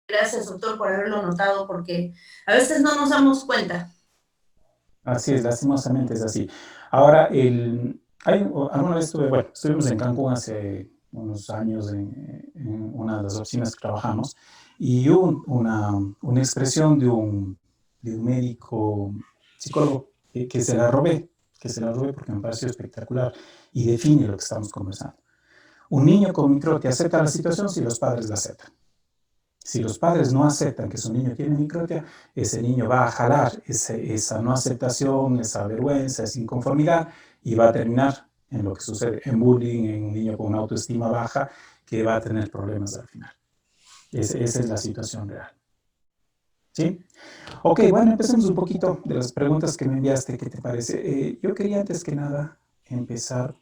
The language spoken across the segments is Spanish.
Gracias, doctor, por haberlo notado, porque a veces no nos damos cuenta. Así es, lastimosamente es así. Ahora, alguna vez bueno, estuvimos en Cancún hace unos años en una de las oficinas que trabajamos y hubo una expresión de un médico psicólogo que se la robé porque me pareció espectacular y define lo que estamos conversando. Un niño con microtia acepta la situación si los padres la aceptan. Si los padres no aceptan que su niño tiene microtia, ese niño va a jalar esa no aceptación, esa vergüenza, esa inconformidad y va a terminar en lo que sucede en bullying, en un niño con una autoestima baja que va a tener problemas al final. Esa es la situación real. ¿Sí? Ok, bueno, empecemos un poquito de las preguntas que me enviaste. ¿Qué te parece? Yo quería antes que nada empezar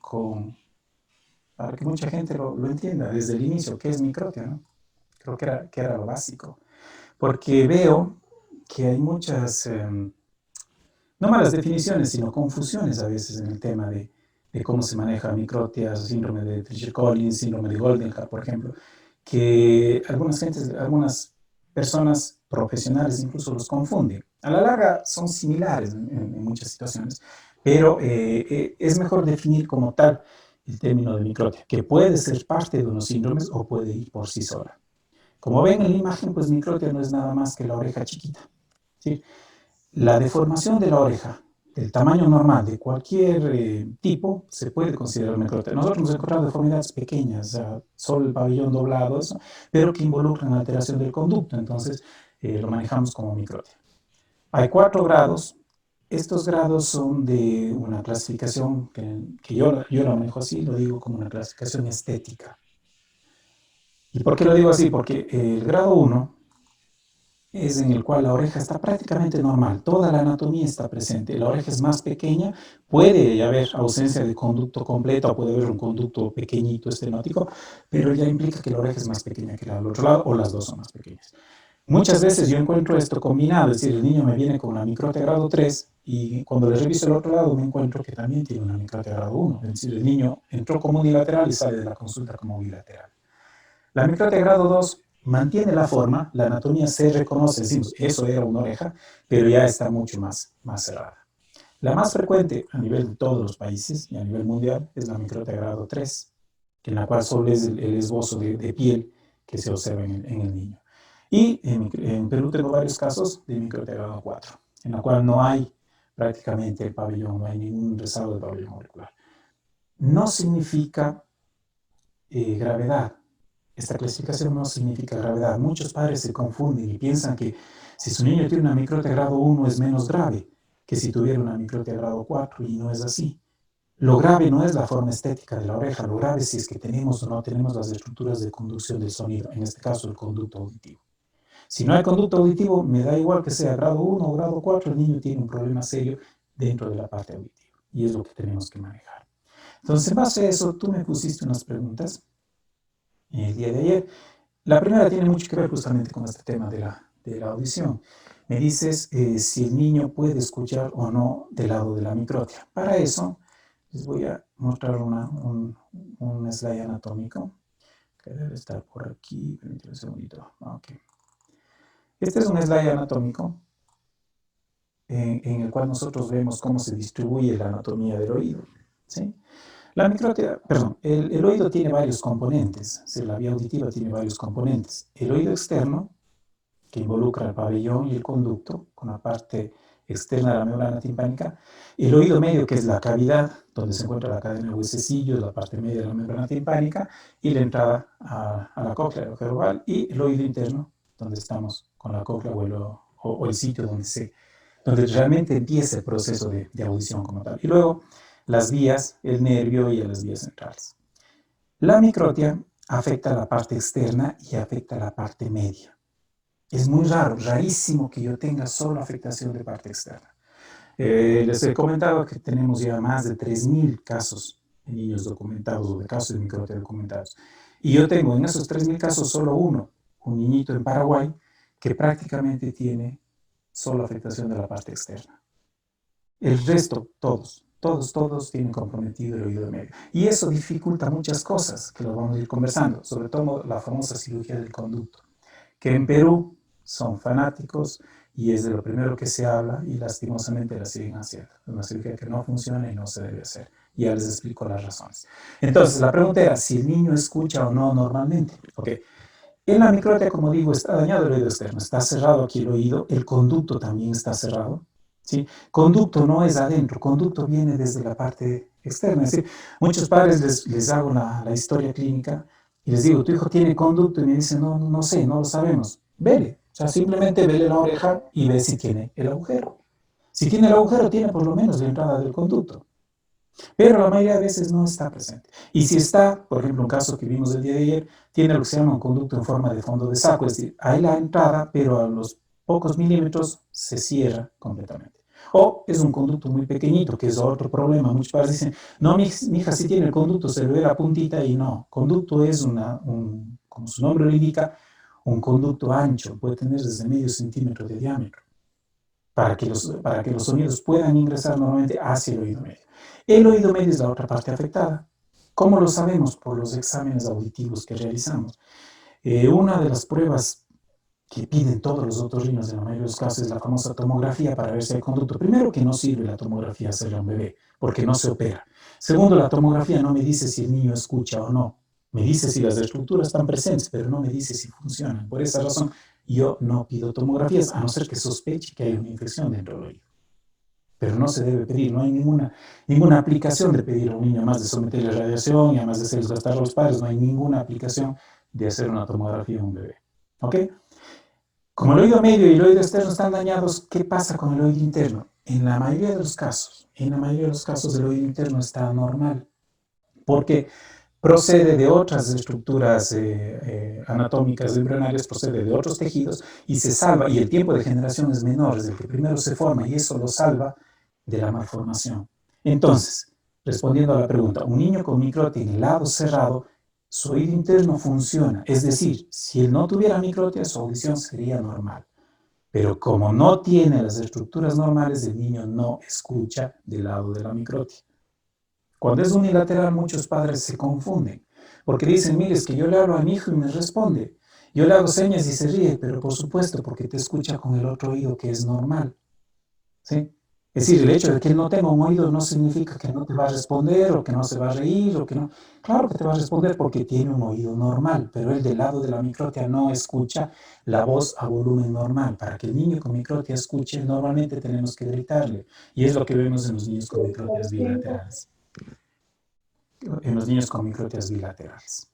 para que mucha gente lo entienda desde el inicio, qué es microtia, ¿no? Creo que era lo básico. Porque veo que hay muchas, no malas definiciones, sino confusiones a veces en el tema de cómo se maneja microtias, síndrome de Treacher-Collins, síndrome de Goldenhar, por ejemplo, que algunas personas profesionales incluso los confunden. A la larga son similares en muchas situaciones, pero es mejor definir como tal el término de microtia, que puede ser parte de unos síndromes o puede ir por sí sola. Como ven en la imagen, pues microtia no es nada más que la oreja chiquita. ¿Sí? La deformación de la oreja, del tamaño normal de cualquier tipo, se puede considerar microtia. Nosotros hemos encontrado deformidades pequeñas, o sea, solo el pabellón doblado, eso, pero que involucran alteración del conducto, entonces lo manejamos como microtia. Hay 4 grados. Estos grados son de una clasificación que yo la manejo así, lo digo como una clasificación estética. ¿Y por qué lo digo así? Porque el grado 1 es en el cual la oreja está prácticamente normal, toda la anatomía está presente, la oreja es más pequeña, puede haber ausencia de conducto completo, puede haber un conducto pequeñito estenótico, pero ya implica que la oreja es más pequeña que la del otro lado o las dos son más pequeñas. Muchas veces yo encuentro esto combinado, es decir, el niño me viene con una microtia grado 3 y cuando le reviso el otro lado me encuentro que también tiene una microtia grado 1, es decir, el niño entró como unilateral y sale de la consulta como bilateral. La microtia grado 2 mantiene la forma, la anatomía se reconoce, decimos, eso era una oreja, pero ya está mucho más cerrada. La más frecuente a nivel de todos los países y a nivel mundial es la microtia grado 3, en la cual solo es el esbozo de piel que se observa en el niño. Y en Perú tengo varios casos de microtia grado 4, en la cual no hay prácticamente el pabellón, no hay ningún rezago del pabellón auricular. No significa gravedad. Esta clasificación no significa gravedad. Muchos padres se confunden y piensan que si su niño tiene una microtia grado 1 es menos grave que si tuviera una microtia grado 4 y no es así. Lo grave no es la forma estética de la oreja, lo grave es si es que tenemos o no tenemos las estructuras de conducción del sonido, en este caso el conducto auditivo. Si no hay conducto auditivo, me da igual que sea grado 1 o grado 4, el niño tiene un problema serio dentro de la parte auditiva y es lo que tenemos que manejar. Entonces, en base a eso, tú me pusiste unas preguntas el día de ayer. La primera tiene mucho que ver justamente con este tema de la audición. Me dices si el niño puede escuchar o no del lado de la microtia. Para eso, les voy a mostrar un slide anatómico que debe estar por aquí. Permítame un segundito. Okay. Este es un slide anatómico en el cual nosotros vemos cómo se distribuye la anatomía del oído. ¿Sí? La microtia, perdón, el oído tiene varios componentes, o sea, la vía auditiva tiene varios componentes. El oído externo, que involucra el pabellón y el conducto, con la parte externa de la membrana timpánica, el oído medio, que es la cavidad, donde se encuentra la cadena de huesecillos, la parte media de la membrana timpánica, y la entrada a la cóclea, el ojo oval, y el oído interno, donde estamos con la cóclea o el sitio donde realmente empieza el proceso de audición como tal. Y luego las vías, el nervio y las vías centrales. La microtia afecta la parte externa y afecta la parte media. Es muy raro, rarísimo que yo tenga solo afectación de parte externa. Les he comentado que tenemos ya más de 3.000 casos de niños documentados o de casos de microtia documentados. Y yo tengo en esos 3.000 casos solo uno, un niñito en Paraguay, que prácticamente tiene solo afectación de la parte externa. El resto, todos tienen comprometido el oído medio. Y eso dificulta muchas cosas que lo vamos a ir conversando, sobre todo la famosa cirugía del conducto, que en Perú son fanáticos y es de lo primero que se habla y lastimosamente la siguen haciendo. Es una cirugía que no funciona y no se debe hacer. Ya les explico las razones. Entonces, la pregunta era si el niño escucha o no normalmente. Porque en la microtia, como digo, está dañado el oído externo, está cerrado aquí el oído, el conducto también está cerrado. ¿Sí? Conducto no es adentro, conducto viene desde la parte externa. Es decir, muchos padres les hago la historia clínica y les digo, tu hijo tiene conducto y me dicen, no, no sé, no lo sabemos. Vele, o sea, simplemente vele la oreja y ve si tiene el agujero. Si tiene el agujero, tiene por lo menos la entrada del conducto. Pero la mayoría de veces no está presente. Y si está, por ejemplo, un caso que vimos el día de ayer, tiene lo que se llama un conducto en forma de fondo de saco, es decir, hay la entrada, pero a los pocos milímetros se cierra completamente. O es un conducto muy pequeñito, que es otro problema. Muchos padres dicen, no, mi hija sí tiene el conducto, se le ve la puntita y no. Conducto es como su nombre lo indica, un conducto ancho, puede tener desde medio centímetro de diámetro para que los sonidos puedan ingresar normalmente hacia el oído medio. El oído medio es la otra parte afectada. ¿Cómo lo sabemos? Por los exámenes auditivos que realizamos. Una de las pruebas que piden todos los otorrinos en la mayoría de los casos es la famosa tomografía para ver si hay conducto. Primero, que no sirve la tomografía hacerle a un bebé, porque no se opera. Segundo, la tomografía no me dice si el niño escucha o no. Me dice si las estructuras están presentes, pero no me dice si funcionan. Por esa razón, yo no pido tomografías, a no ser que sospeche que hay una infección dentro del oído. Pero no se debe pedir, no hay ninguna aplicación de pedir a un niño, más de someterle a radiación y además de hacerles gastar a los padres, no hay ninguna aplicación de hacer una tomografía a un bebé. ¿Ok? Como el oído medio y el oído externo están dañados, ¿qué pasa con el oído interno? En la mayoría de los casos el oído interno está normal, porque procede de otras estructuras anatómicas embrionarias, procede de otros tejidos y se salva, y el tiempo de generación es menor, es el que primero se forma y eso lo salva de la malformación. Entonces, respondiendo a la pregunta, un niño con microtia en el lado cerrado, su oído interno funciona, es decir, si él no tuviera microtia, su audición sería normal. Pero como no tiene las estructuras normales, el niño no escucha del lado de la microtia. Cuando es unilateral, muchos padres se confunden, porque dicen, mire, es que yo le hablo a mi hijo y me responde. Yo le hago señas y se ríe, pero por supuesto, porque te escucha con el otro oído, que es normal. ¿Sí? Es decir, el hecho de que él no tenga un oído no significa que no te va a responder o que no se va a reír o que no. Claro que te va a responder porque tiene un oído normal, pero él del lado de la microtia no escucha la voz a volumen normal. Para que el niño con microtia escuche, normalmente tenemos que gritarle. Y es lo que vemos en los niños con microtias bilaterales.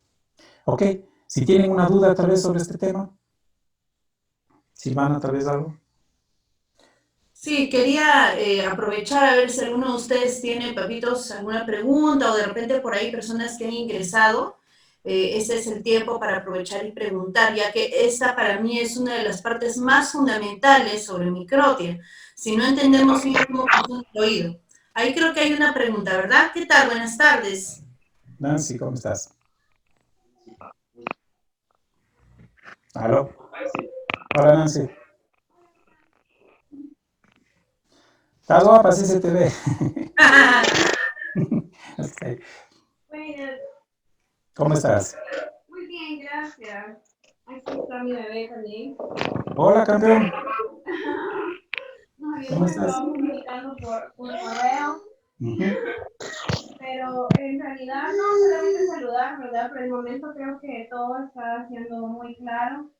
¿Ok? Si tienen una duda tal vez sobre este tema, Silvana, tal vez algo. Sí, quería aprovechar a ver si alguno de ustedes tiene, papitos, alguna pregunta o de repente por ahí personas que han ingresado. Este es el tiempo para aprovechar y preguntar, ya que esta para mí es una de las partes más fundamentales sobre microtia. Si no entendemos bien cómo funciona el oído. Ahí creo que hay una pregunta, ¿verdad? ¿Qué tal? Buenas tardes. Nancy, ¿cómo estás? ¿Aló? Hola, Nancy. ¿Estás guapa? Sí se te ve. Okay. Buenas. ¿Cómo estás? Muy bien, gracias. Aquí está mi bebé también. Hola, campeón. Nos ¿Cómo habíamos estás? estado comunicando por correo, pero en realidad no solamente saludar, ¿verdad? Por el momento creo que todo está siendo muy claro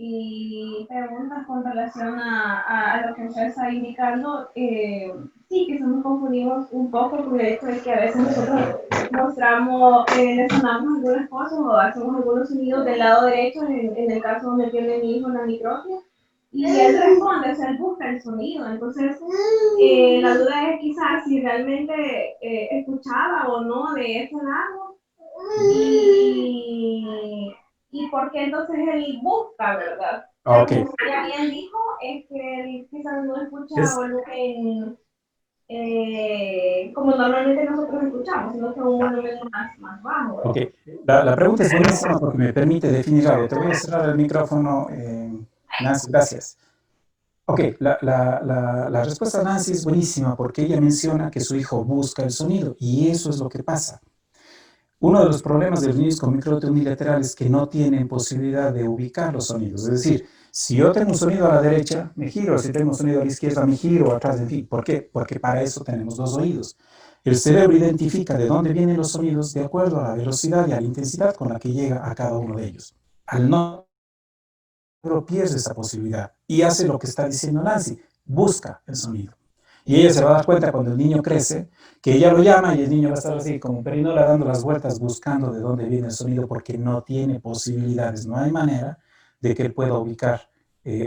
y preguntas con relación a lo que usted está indicando, sí que nos confundimos un poco con el hecho de que a veces nosotros mostramos, le sonamos algunas cosas o hacemos algunos sonidos del lado derecho, en el caso donde tiene mi hijo la microtia, y él responde, o sea, él busca el sonido. Entonces, la duda es quizás si realmente escuchaba o no de ese lado y por qué entonces él busca, ¿verdad? Pero Ok. como ya bien dijo, es que él quizás no escucha volumen como normalmente nosotros escuchamos, sino que un volumen más bajo. Ok. La pregunta es buenísima porque me permite definir algo. Te voy a cerrar el micrófono, Nancy, gracias. Ok, la respuesta de Nancy es buenísima porque ella menciona que su hijo busca el sonido y eso es lo que pasa. Uno de los problemas de los niños con microtia unilateral es que no tienen posibilidad de ubicar los sonidos. Es decir, si yo tengo un sonido a la derecha, me giro; si tengo un sonido a la izquierda, me giro atrás, en fin. ¿Por qué? Porque para eso tenemos dos oídos. El cerebro identifica de dónde vienen los sonidos de acuerdo a la velocidad y a la intensidad con la que llega a cada uno de ellos. Al no, pierde esa posibilidad y hace lo que está diciendo Nancy: busca el sonido. Y ella se va a dar cuenta cuando el niño crece que ella lo llama y el niño va a estar así como perinola dando las vueltas buscando de dónde viene el sonido, porque no tiene posibilidades, no hay manera de que él pueda ubicar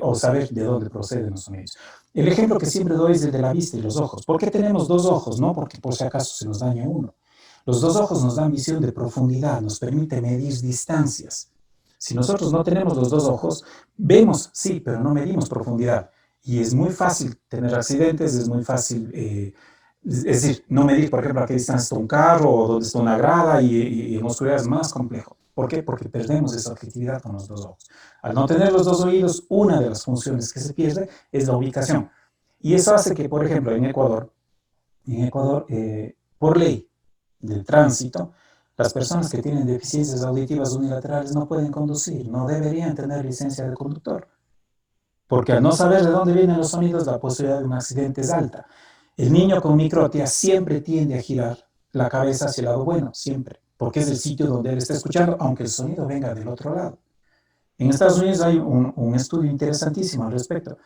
o saber de dónde proceden los sonidos. El ejemplo que siempre doy es el de la vista y los ojos. ¿Por qué tenemos dos ojos? No porque por si acaso se nos daña uno. Los dos ojos nos dan visión de profundidad, nos permite medir distancias. Si nosotros no tenemos los dos ojos, vemos, sí, pero no medimos profundidad. Y es muy fácil tener accidentes, es muy fácil, es decir, no medir, por ejemplo, a qué distancia está un carro o dónde está una grada, y en oscuridad es más complejo. ¿Por qué? Porque perdemos esa objetividad con los dos ojos. Al no tener los dos oídos, una de las funciones que se pierde es la ubicación. Y eso hace que, por ejemplo, en Ecuador, por ley del tránsito, las personas que tienen deficiencias auditivas unilaterales no pueden conducir, no deberían tener licencia de conductor, porque al no saber de dónde vienen los sonidos, la posibilidad de un accidente es alta. El niño con microtia siempre tiende a girar la cabeza hacia el lado bueno, siempre, porque es el sitio donde él está escuchando, aunque el sonido venga del otro lado. En Estados Unidos hay un estudio interesantísimo al respecto.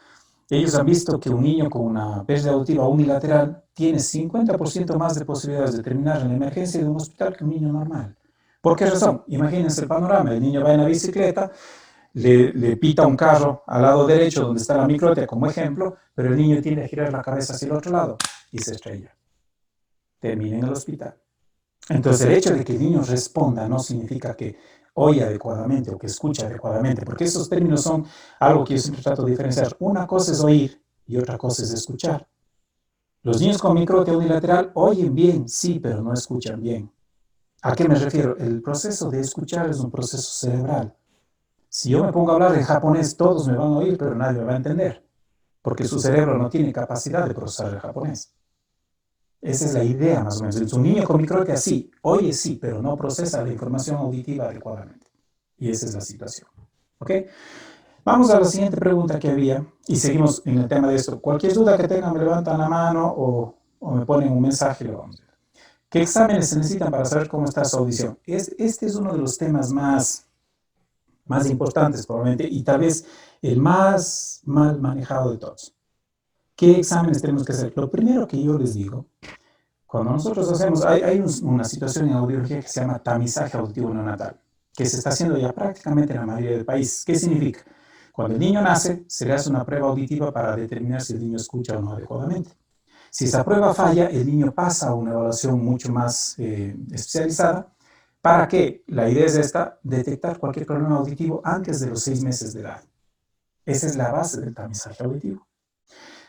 Ellos han visto que un niño con una pérdida auditiva unilateral tiene 50% más de posibilidades de terminar en la emergencia de un hospital que un niño normal. ¿Por qué razón? Imagínense el panorama: el niño va en la bicicleta, le pita un carro al lado derecho donde está la microtia como ejemplo, pero el niño tiende a girar la cabeza hacia el otro lado y se estrella. Termina en el hospital. Entonces, el hecho de que el niño responda no significa que oye adecuadamente o que escucha adecuadamente, porque esos términos son algo que yo siempre trato de diferenciar. Una cosa es oír y otra cosa es escuchar. Los niños con microtia unilateral oyen bien, sí, pero no escuchan bien. ¿A qué me refiero? El proceso de escuchar es un proceso cerebral. Si yo me pongo a hablar en japonés, todos me van a oír, pero nadie me va a entender, porque su cerebro no tiene capacidad de procesar el japonés. Esa es la idea, más o menos. Un niño con microtia sí, oye sí, pero no procesa la información auditiva adecuadamente. Y esa es la situación. ¿Ok? Vamos a la siguiente pregunta que había y seguimos en el tema de esto. Cualquier duda que tengan, me levantan la mano o me ponen un mensaje y lo vamos a ver. ¿Qué exámenes se necesitan para saber cómo está su audición? Este es uno de los temas más importantes probablemente, y tal vez el más mal manejado de todos. ¿Qué exámenes tenemos que hacer? Lo primero que yo les digo, cuando nosotros hacemos, hay una situación en audiología que se llama tamizaje auditivo neonatal, que se está haciendo ya prácticamente en la mayoría del país. ¿Qué significa? Cuando el niño nace, se le hace una prueba auditiva para determinar si el niño escucha o no adecuadamente. Si esa prueba falla, el niño pasa a una evaluación mucho más especializada. ¿Para qué? La idea es esta: detectar cualquier problema auditivo antes de los 6 meses de edad. Esa es la base del tamizaje auditivo.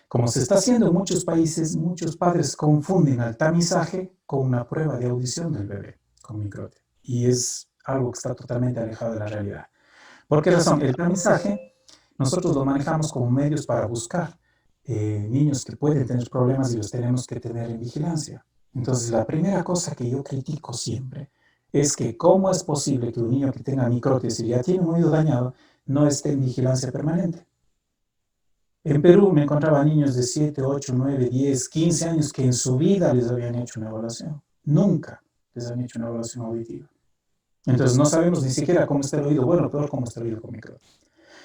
Como se está haciendo en muchos países, muchos padres confunden al tamizaje con una prueba de audición del bebé con microtia. Y es algo que está totalmente alejado de la realidad. ¿Por qué razón? El tamizaje nosotros lo manejamos como medios para buscar niños que pueden tener problemas y los tenemos que tener en vigilancia. Entonces, la primera cosa que yo critico siempre es que cómo es posible que un niño que tenga microtia y ya tiene un oído dañado no esté en vigilancia permanente. En Perú me encontraba niños de 7, 8, 9, 10, 15 años que en su vida les habían hecho una evaluación. Nunca les han hecho una evaluación auditiva. Entonces no sabemos ni siquiera cómo está el oído bueno, peor cómo está el oído con microtia.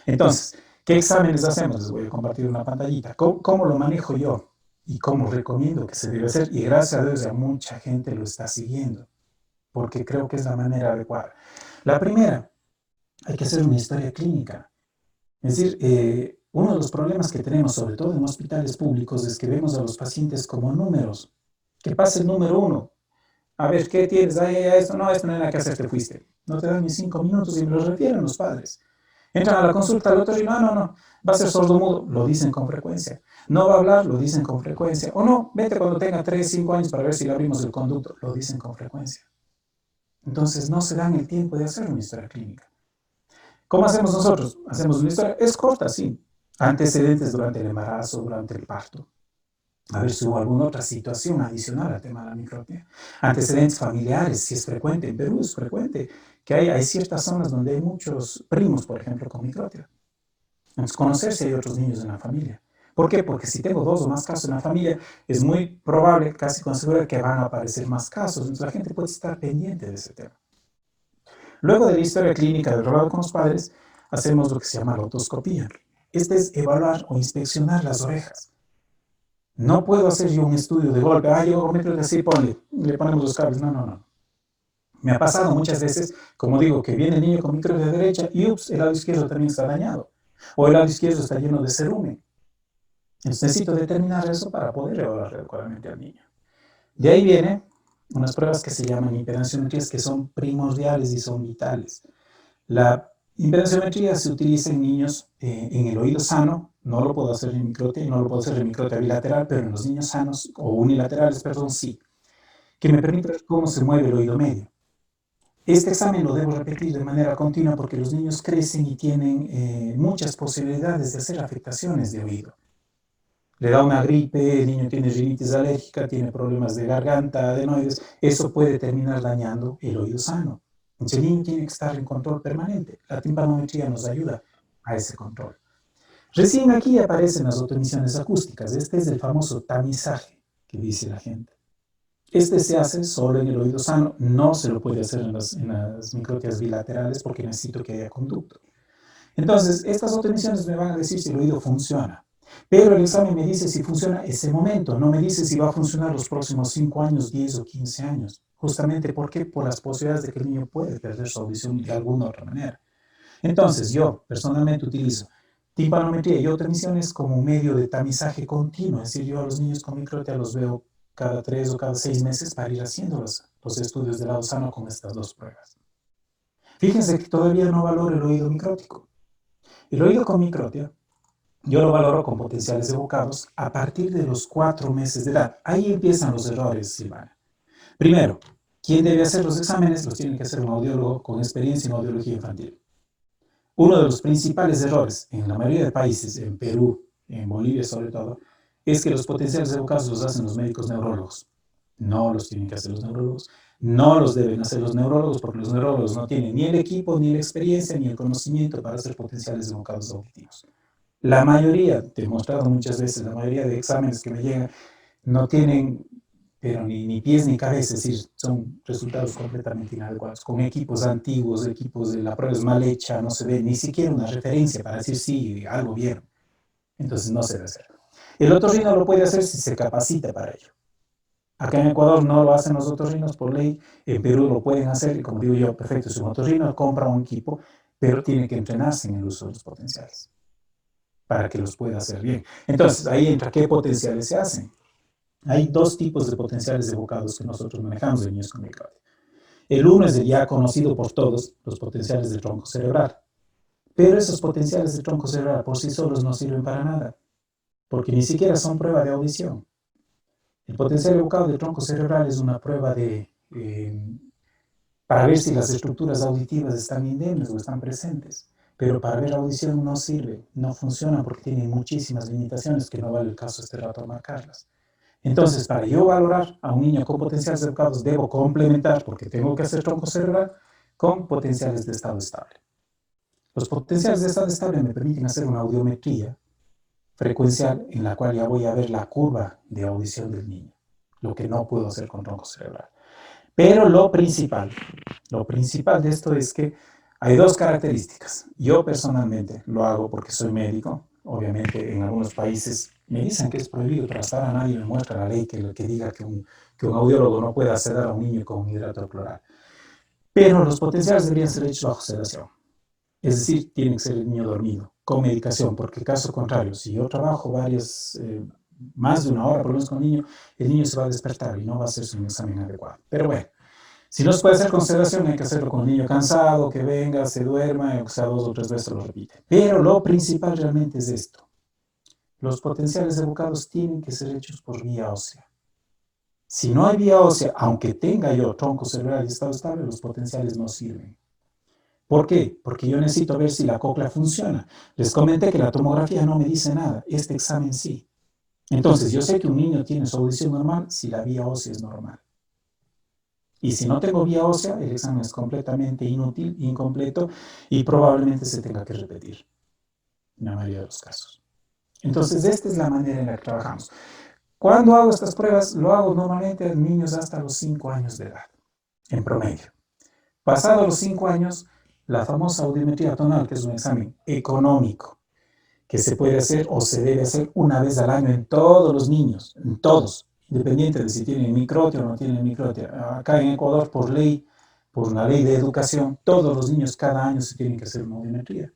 Entonces, ¿qué exámenes hacemos? Les voy a compartir una pantallita. ¿Cómo lo manejo yo? Y cómo recomiendo que se debe hacer. Y gracias a Dios ya mucha gente lo está siguiendo, porque creo que es la manera adecuada. La primera, hay que hacer una historia clínica. Es decir, uno de los problemas que tenemos, sobre todo en hospitales públicos, es que vemos a los pacientes como números. Que pase el número 1. A ver, ¿qué tienes? Esto no hay nada que hacer, te fuiste. No te dan ni 5 minutos y me lo refieren los padres. Entran a la consulta al otro y no, va a ser sordomudo, lo dicen con frecuencia. No va a hablar, lo dicen con frecuencia. O no, vete cuando tenga 3, 5 años para ver si le abrimos el conducto, lo dicen con frecuencia. Entonces no se dan el tiempo de hacer una historia clínica. ¿Cómo hacemos nosotros? Hacemos una historia, es corta, sí. Antecedentes durante el embarazo, durante el parto. A ver si hubo alguna otra situación adicional al tema de la micropia. Antecedentes familiares, si es frecuente. En Perú es frecuente que hay ciertas zonas donde hay muchos primos, por ejemplo, con micropia. Entonces, conocer si hay otros niños en la familia. ¿Por qué? Porque si tengo 2 o más casos en la familia, es muy probable, casi con seguridad, que van a aparecer más casos. Entonces, la gente puede estar pendiente de ese tema. Luego de la historia clínica del rolado con los padres, hacemos lo que se llama la otoscopía. Este es evaluar o inspeccionar las orejas. No puedo hacer yo un estudio de golpe. Yo con micropia así, le ponemos los cables. No. Me ha pasado muchas veces, como digo, que viene el niño con micropia de derecha y ups, el lado izquierdo también está dañado. O el lado izquierdo está lleno de cerumen. Entonces necesito determinar eso para poder evaluar adecuadamente al niño. De ahí vienen unas pruebas que se llaman impedanciometrías, que son primordiales y son vitales. La impedanciometría se utiliza en niños en el oído sano. No lo puedo hacer en microtia y no lo puedo hacer en microtia bilateral, pero en los niños sanos o unilaterales, perdón, sí, que me permite ver cómo se mueve el oído medio. Este examen lo debo repetir de manera continua porque los niños crecen y tienen muchas posibilidades de hacer afectaciones de oído. Le da una gripe, el niño tiene rinitis alérgica, tiene problemas de garganta, adenoides, eso puede terminar dañando el oído sano. Entonces el niño tiene que estar en control permanente. La timpanometría nos ayuda a ese control. Recién aquí aparecen las autoemisiones acústicas. Este es el famoso tamizaje que dice la gente. Este se hace solo en el oído sano, no se lo puede hacer en las microtias bilaterales porque necesito que haya conducto. Entonces, estas autoemisiones me van a decir si el oído funciona. Pero el examen me dice si funciona ese momento, no me dice si va a funcionar los próximos 5 años, 10 o 15 años. Justamente porque por las posibilidades de que el niño puede perder su audición de alguna otra manera. Entonces, yo personalmente utilizo timpanometría y autoemisiones como un medio de tamizaje continuo. Es decir, yo a los niños con microtia los veo cada 3 o cada 6 meses para ir haciendo los estudios de lado sano con estas 2 pruebas. Fíjense que todavía no valoro el oído micrótico. El oído con microtia yo lo valoro con potenciales evocados a partir de los 4 meses de edad. Ahí empiezan los errores, Silvana. Primero, ¿quién debe hacer los exámenes? Los tiene que hacer un audiólogo con experiencia en audiología infantil. Uno de los principales errores en la mayoría de países, en Perú, en Bolivia sobre todo, es que los potenciales evocados los hacen los médicos neurólogos. No los tienen que hacer los neurólogos, no los deben hacer los neurólogos porque los neurólogos no tienen ni el equipo, ni la experiencia, ni el conocimiento para hacer potenciales evocados auditivos. La mayoría, demostrado muchas veces, la mayoría de exámenes que me llegan no tienen, pero ni pies ni cabeza, es decir, son resultados completamente inadecuados, con equipos antiguos, equipos de la prueba es mal hecha, no se ve ni siquiera una referencia para decir sí, algo bien. Entonces no se debe hacer. El otorrino lo puede hacer si se capacita para ello. Acá en Ecuador no lo hacen los otorrinos por ley, en Perú lo pueden hacer, y como digo yo, perfecto, si un otorrino compra un equipo, pero tiene que entrenarse en el uso de los potenciales para que los pueda hacer bien. Entonces, ahí entra qué potenciales se hacen. Hay 2 tipos de potenciales evocados que nosotros manejamos en niños con microtia. El uno es el ya conocido por todos, los potenciales del tronco cerebral. Pero esos potenciales del tronco cerebral por sí solos no sirven para nada, porque ni siquiera son prueba de audición. El potencial evocado del tronco cerebral es una prueba para ver si las estructuras auditivas están indemnes o están presentes. Pero para ver audición no sirve, no funciona porque tiene muchísimas limitaciones que no vale el caso este rato marcarlas. Entonces, para yo valorar a un niño con potenciales evocados, debo complementar, porque tengo que hacer tronco cerebral, con potenciales de estado estable. Los potenciales de estado estable me permiten hacer una audiometría frecuencial en la cual ya voy a ver la curva de audición del niño, lo que no puedo hacer con tronco cerebral. Pero lo principal de esto es que hay 2 características. Yo personalmente lo hago porque soy médico. Obviamente en algunos países me dicen que es prohibido, pero hasta ahora nadie me muestra la ley que diga que un audiólogo no puede acceder a un niño con hidrato cloral. Pero los potenciales deberían ser hechos bajo sedación. Es decir, tiene que ser el niño dormido, con medicación, porque caso contrario, si yo trabajo más de una hora por lo menos con el niño se va a despertar y no va a hacerse un examen adecuado. Pero bueno, si no se puede hacer con sedación, hay que hacerlo con el niño cansado, que venga, se duerma, o sea, 2 o 3 veces lo repite. Pero lo principal realmente es esto. Los potenciales evocados tienen que ser hechos por vía ósea. Si no hay vía ósea, aunque tenga yo tronco cerebral y estado estable, los potenciales no sirven. ¿Por qué? Porque yo necesito ver si la cóclea funciona. Les comenté que la tomografía no me dice nada, este examen sí. Entonces, yo sé que un niño tiene su audición normal si la vía ósea es normal. Y si no tengo vía ósea, el examen es completamente inútil, incompleto y probablemente se tenga que repetir en la mayoría de los casos. Entonces, esta es la manera en la que trabajamos. ¿Cuándo hago estas pruebas? Lo hago normalmente en niños hasta los 5 años de edad, en promedio. Pasados los 5 años, la famosa audiometría tonal, que es un examen económico, que se puede hacer o se debe hacer una vez al año en todos los niños, en todos, independiente de si tienen microtia o no tienen microtia. Acá en Ecuador, por ley, por una ley de educación, todos los niños cada año se tienen que hacer una audiometría.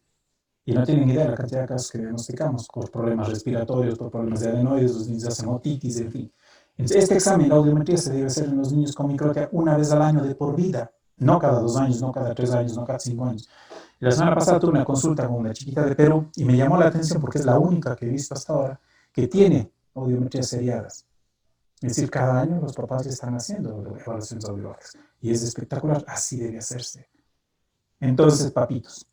Y no tienen idea de la cantidad de casos que diagnosticamos por problemas respiratorios, por problemas de adenoides, los niños hacen otitis, en fin. Entonces, este examen, la audiometría, se debe hacer en los niños con microtia una vez al año de por vida, no cada 2 años, no cada 3 años, no cada 5 años. La semana pasada tuve una consulta con una chiquita de Perú y me llamó la atención porque es la única que he visto hasta ahora que tiene audiometrías seriadas. Es decir, cada año los papás le están haciendo evaluaciones audiológicas. Y es espectacular, así debe hacerse. Entonces, papitos,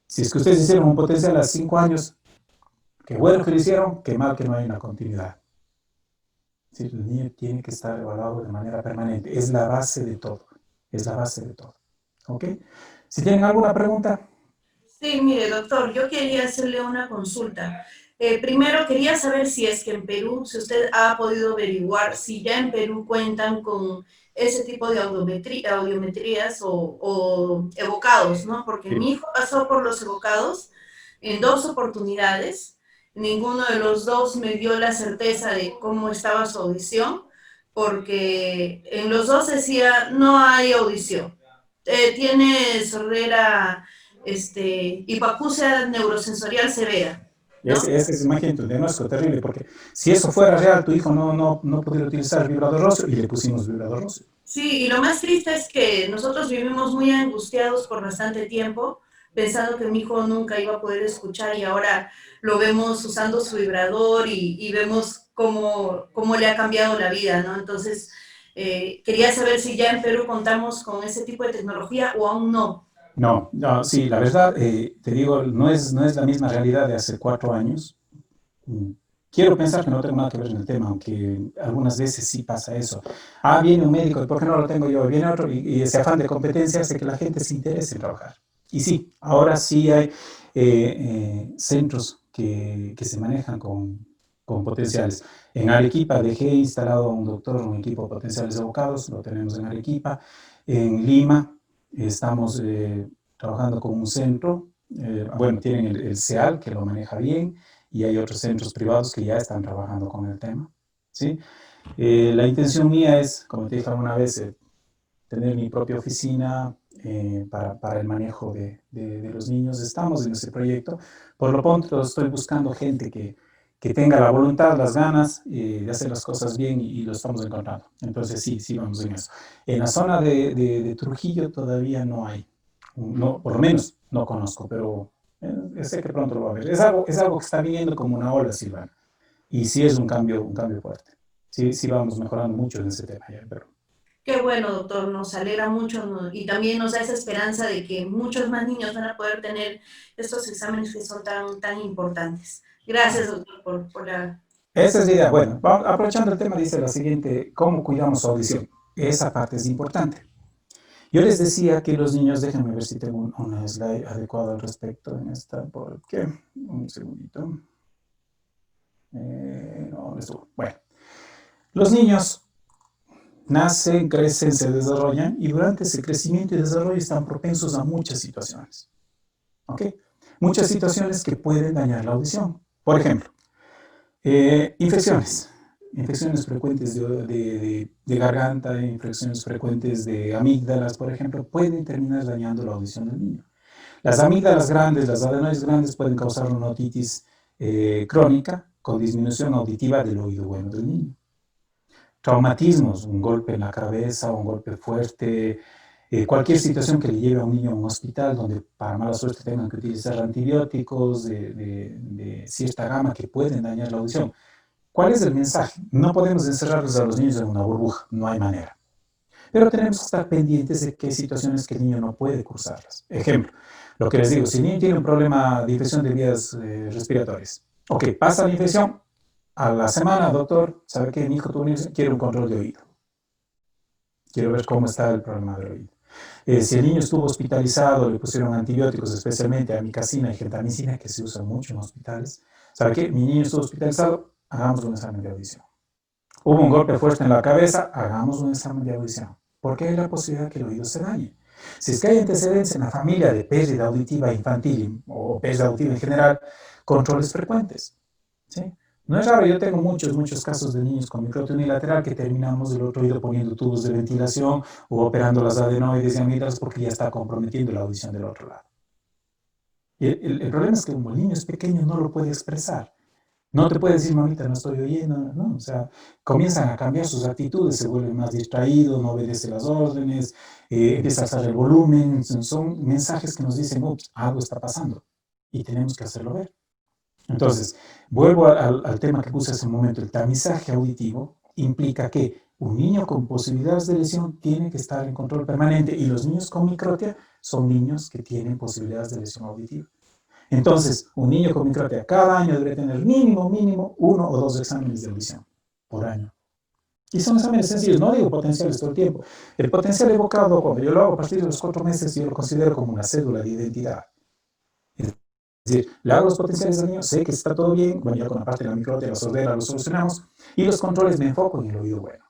si es que ustedes hicieron un potencial a 5 años, qué bueno que lo hicieron, qué mal que no hay una continuidad. Es decir, el niño tiene que estar evaluado de manera permanente. Es la base de todo. Es la base de todo. ¿Ok? Si tienen alguna pregunta. Sí, mire, doctor, yo quería hacerle una consulta. Primero, quería saber si es que en Perú, si usted ha podido averiguar si ya en Perú cuentan con ese tipo de audiometrías o evocados, ¿no? Porque Sí. mi hijo pasó por los evocados en 2 oportunidades. Ninguno de los dos me dio la certeza de cómo estaba su audición, porque en los dos decía, no hay audición. Tiene sordera hipoacusia neurosensorial severa, ¿no? Ese es, imagínate, un diagnóstico terrible, porque si eso fuera real, tu hijo no podría utilizar el vibrador óseo y le pusimos vibrador óseo. Sí, y lo más triste es que nosotros vivimos muy angustiados por bastante tiempo, pensando que mi hijo nunca iba a poder escuchar y ahora lo vemos usando su vibrador y vemos cómo le ha cambiado la vida, ¿no? Entonces, quería saber si ya en Perú contamos con ese tipo de tecnología o aún no. No, no, sí, la verdad, te digo, no es la misma realidad de hace 4 años. Mm, Quiero pensar que no tengo nada que ver en el tema, aunque algunas veces sí pasa eso. Ah, viene un médico, ¿por qué no lo tengo yo? Viene otro y ese afán de competencia hace que la gente se interese en trabajar. Y sí, ahora sí hay centros que se manejan con potenciales. En Arequipa dejé instalado a un doctor, un equipo de potenciales evocados, lo tenemos en Arequipa. En Lima estamos trabajando con un centro, bueno, tienen el CEAL que lo maneja bien y hay otros centros privados que ya están trabajando con el tema, ¿sí? La intención mía es, como te dije alguna vez, tener mi propia oficina para el manejo de los niños. Estamos en ese proyecto. Por lo pronto estoy buscando gente que tenga la voluntad, las ganas de hacer las cosas bien y lo estamos encontrando. Entonces sí, vamos en eso. En la zona de Trujillo todavía no hay, no, por lo menos no conozco, pero sé que pronto lo va a haber. Es algo que está viniendo como una ola, Silvana. Y sí es un cambio fuerte. Sí vamos mejorando mucho en ese tema ya, pero Qué bueno, doctor, nos alegra mucho, ¿no? Y también nos da esa esperanza de que muchos más niños van a poder tener estos exámenes que son tan importantes. Gracias, doctor, por la... esa es la idea. Bueno, aprovechando el tema, dice la siguiente, ¿cómo cuidamos su audición? Esa parte es importante. Yo les decía que los niños, déjenme ver si tengo un slide adecuado al respecto en esta, porque, un segundito. No, no estuvo. Bueno, los niños nacen, crecen, se desarrollan y durante ese crecimiento y desarrollo están propensos a muchas situaciones. ¿Ok? Muchas situaciones que pueden dañar la audición. Por ejemplo, infecciones. Infecciones frecuentes de garganta, infecciones frecuentes de amígdalas, por ejemplo, pueden terminar dañando la audición del niño. Las amígdalas grandes, las adenoides grandes pueden causar una otitis crónica con disminución auditiva del oído bueno del niño. Traumatismos, un golpe en la cabeza, un golpe fuerte, cualquier situación que le lleve a un niño a un hospital donde para mala suerte tengan que utilizar antibióticos de cierta gama que pueden dañar la audición. ¿Cuál es el mensaje? No podemos encerrarlos a los niños en una burbuja, no hay manera. Pero tenemos que estar pendientes de qué situaciones que el niño no puede cursarlas. Ejemplo, lo que les digo, si el niño tiene un problema de infección de vías respiratorias, ok, pasa la infección, a la semana, doctor, ¿sabe qué? Mi hijo quiere un control de oído. Quiero ver cómo está el problema del oído. Si el niño estuvo hospitalizado, le pusieron antibióticos, especialmente amikacina y gentamicina, que se usan mucho en hospitales. ¿Sabe qué? Mi niño estuvo hospitalizado, hagamos un examen de audición. Hubo un golpe fuerte en la cabeza, hagamos un examen de audición. Porque hay la posibilidad que el oído se dañe. Si es que hay antecedentes en la familia de pérdida auditiva infantil o pérdida auditiva en general, controles frecuentes. ¿Sí? No es raro, yo tengo muchos casos de niños con microtia unilateral que terminamos del otro oído poniendo tubos de ventilación o operando las adenoides y amígdalas porque ya está comprometiendo la audición del otro lado. Y el problema es que como el niño es pequeño no lo puede expresar. No te puede decir, mamita, no estoy oyendo, ¿no? O sea, comienzan a cambiar sus actitudes, se vuelve más distraído, no obedece las órdenes, empieza a alzar el volumen. Son mensajes que nos dicen, ups, algo está pasando y tenemos que hacerlo ver. Entonces, vuelvo al tema que puse hace un momento. El tamizaje auditivo implica que un niño con posibilidades de lesión tiene que estar en control permanente y los niños con microtia son niños que tienen posibilidades de lesión auditiva. Entonces, un niño con microtia cada año debe tener mínimo 1 o 2 exámenes de audición por año. Y son exámenes sencillos, no digo potenciales todo el tiempo. El potencial evocado, cuando yo lo hago a partir de los 4 meses, yo lo considero como una cédula de identidad. Es decir, le hago los potenciales al niño, sé que está todo bien, bueno, ya con la parte de la microtia, la sordera, lo solucionamos, y los controles me enfoco en el oído bueno.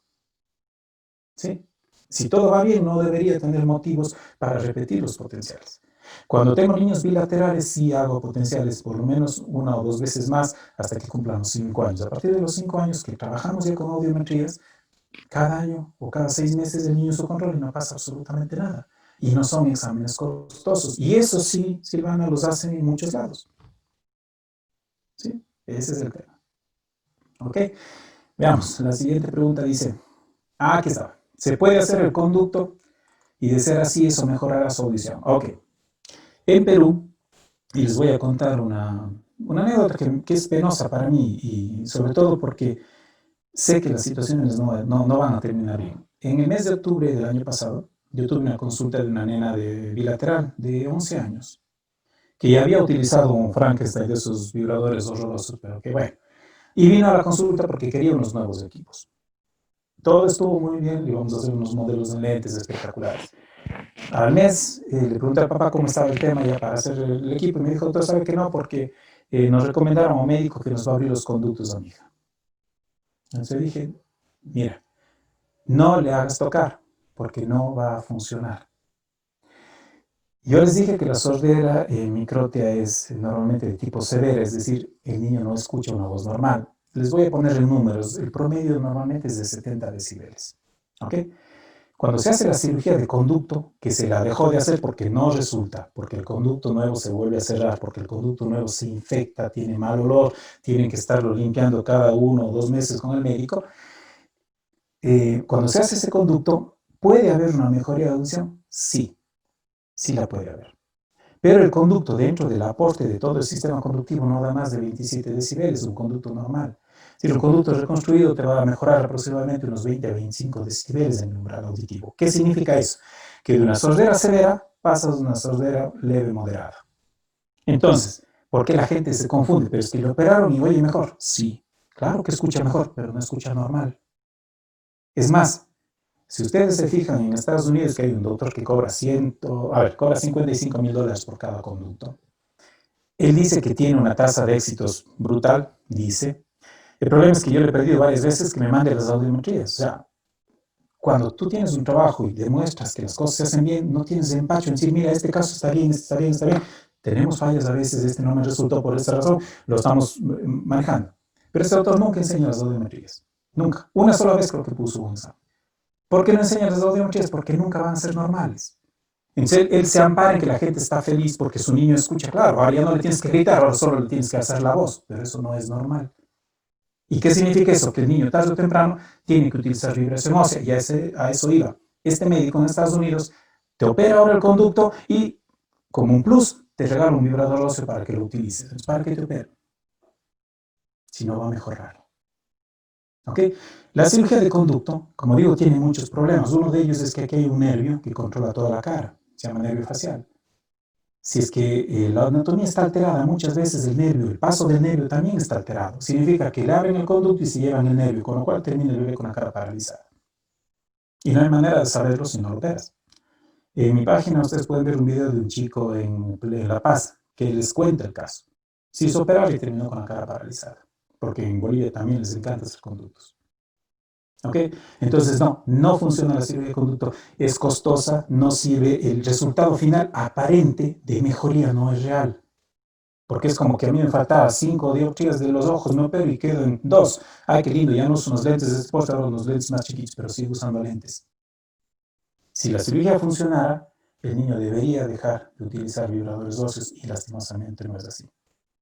¿Sí? Si todo va bien, no debería tener motivos para repetir los potenciales. Cuando tengo niños bilaterales, sí hago potenciales por lo menos 1 o 2 veces más hasta que cumplan los 5 años. A partir de los 5 años que trabajamos ya con audiometrías, cada año o cada 6 meses el niño su control y no pasa absolutamente nada. Y no son exámenes costosos. Y eso sí, Silvana, los hacen en muchos lados. ¿Sí? Ese es el tema. ¿Ok? Veamos, la siguiente pregunta dice, aquí está. ¿Se puede hacer el conducto y de ser así eso mejorará su audición? Ok. En Perú, y les voy a contar una anécdota que es penosa para mí y sobre todo porque sé que las situaciones no van a terminar bien. En el mes de octubre del año pasado, yo tuve una consulta de una nena bilateral de 11 años que ya había utilizado un Frankenstein de esos vibradores horrorosos, pero que bueno. Y vino a la consulta porque quería unos nuevos equipos. Todo estuvo muy bien, le íbamos a hacer unos modelos de lentes espectaculares. Al mes le pregunté al papá cómo estaba el tema ya para hacer el equipo y me dijo, doctor, ¿sabe que no? Porque nos recomendaron a un médico que nos va a abrir los conductos a mi hija. Entonces dije, mira, no le hagas tocar porque no va a funcionar. Yo les dije que la sordera microtia es normalmente de tipo severa, es decir, el niño no escucha una voz normal. Les voy a poner en números, el promedio normalmente es de 70 decibeles. ¿Ok? Cuando se hace la cirugía de conducto, que se la dejó de hacer porque no resulta, porque el conducto nuevo se vuelve a cerrar, porque el conducto nuevo se infecta, tiene mal olor, tienen que estarlo limpiando cada 1 o 2 meses con el médico, cuando se hace ese conducto, ¿puede haber una mejoría de audición? Sí, sí la puede haber. Pero el conducto dentro del aporte de todo el sistema conductivo no da más de 27 decibeles, un conducto normal. Si el conducto reconstruido te va a mejorar aproximadamente unos 20 a 25 decibeles en el umbral auditivo. ¿Qué significa eso? Que de una sordera severa pasas a una sordera leve moderada. Entonces, ¿por qué la gente se confunde? ¿Pero es que lo operaron y oye mejor? Sí, claro que escucha mejor, pero no escucha normal. Es más, si ustedes se fijan en Estados Unidos que hay un doctor que cobra cobra $55,000 por cada conducto. Él dice que tiene una tasa de éxitos brutal, dice. El problema es que yo le he pedido varias veces que me mande las audiometrías. O sea, cuando tú tienes un trabajo y demuestras que las cosas se hacen bien, no tienes empacho en decir, mira, este caso está bien, este está bien, está bien. Tenemos fallas a veces, este no me resultó por esta razón, lo estamos manejando. Pero este doctor nunca enseña las audiometrías. Nunca. Una sola vez creo que puso un examen. ¿Por qué no enseña las audiometrías? Porque nunca van a ser normales. Entonces él se ampara en que la gente está feliz porque su niño escucha, claro, ahora ya no le tienes que gritar, ahora solo le tienes que alzar la voz, pero eso no es normal. ¿Y qué significa eso? Que el niño tarde o temprano tiene que utilizar vibración ósea, y a eso iba. Este médico en Estados Unidos te opera ahora el conducto y, como un plus, te regala un vibrador óseo para que lo utilices. Entonces, ¿para qué te opera? Si no va a mejorar. ¿Ok? La cirugía de conducto, como digo, tiene muchos problemas. Uno de ellos es que aquí hay un nervio que controla toda la cara, se llama nervio facial. Si es que la anatomía está alterada, muchas veces el nervio, el paso del nervio también está alterado. Significa que le abren el conducto y se llevan el nervio, con lo cual termina el bebé con la cara paralizada. Y no hay manera de saberlo si no lo operas. En mi página ustedes pueden ver un video de un chico en La Paz que les cuenta el caso. Se hizo operar y terminó con la cara paralizada, porque en Bolivia también les encanta hacer conductos. ¿Ok? Entonces, no funciona la cirugía de conducto, es costosa, no sirve, el resultado final aparente de mejoría no es real. Porque es como que a mí me faltaba 5 dioptrías de los ojos, me opero y quedo en 2. Ay, qué lindo, ya no uso unos lentes, después ahora unos lentes más chiquitos, pero sigo usando lentes. Si la cirugía funcionara, el niño debería dejar de utilizar vibradores óseos y lastimosamente no es así.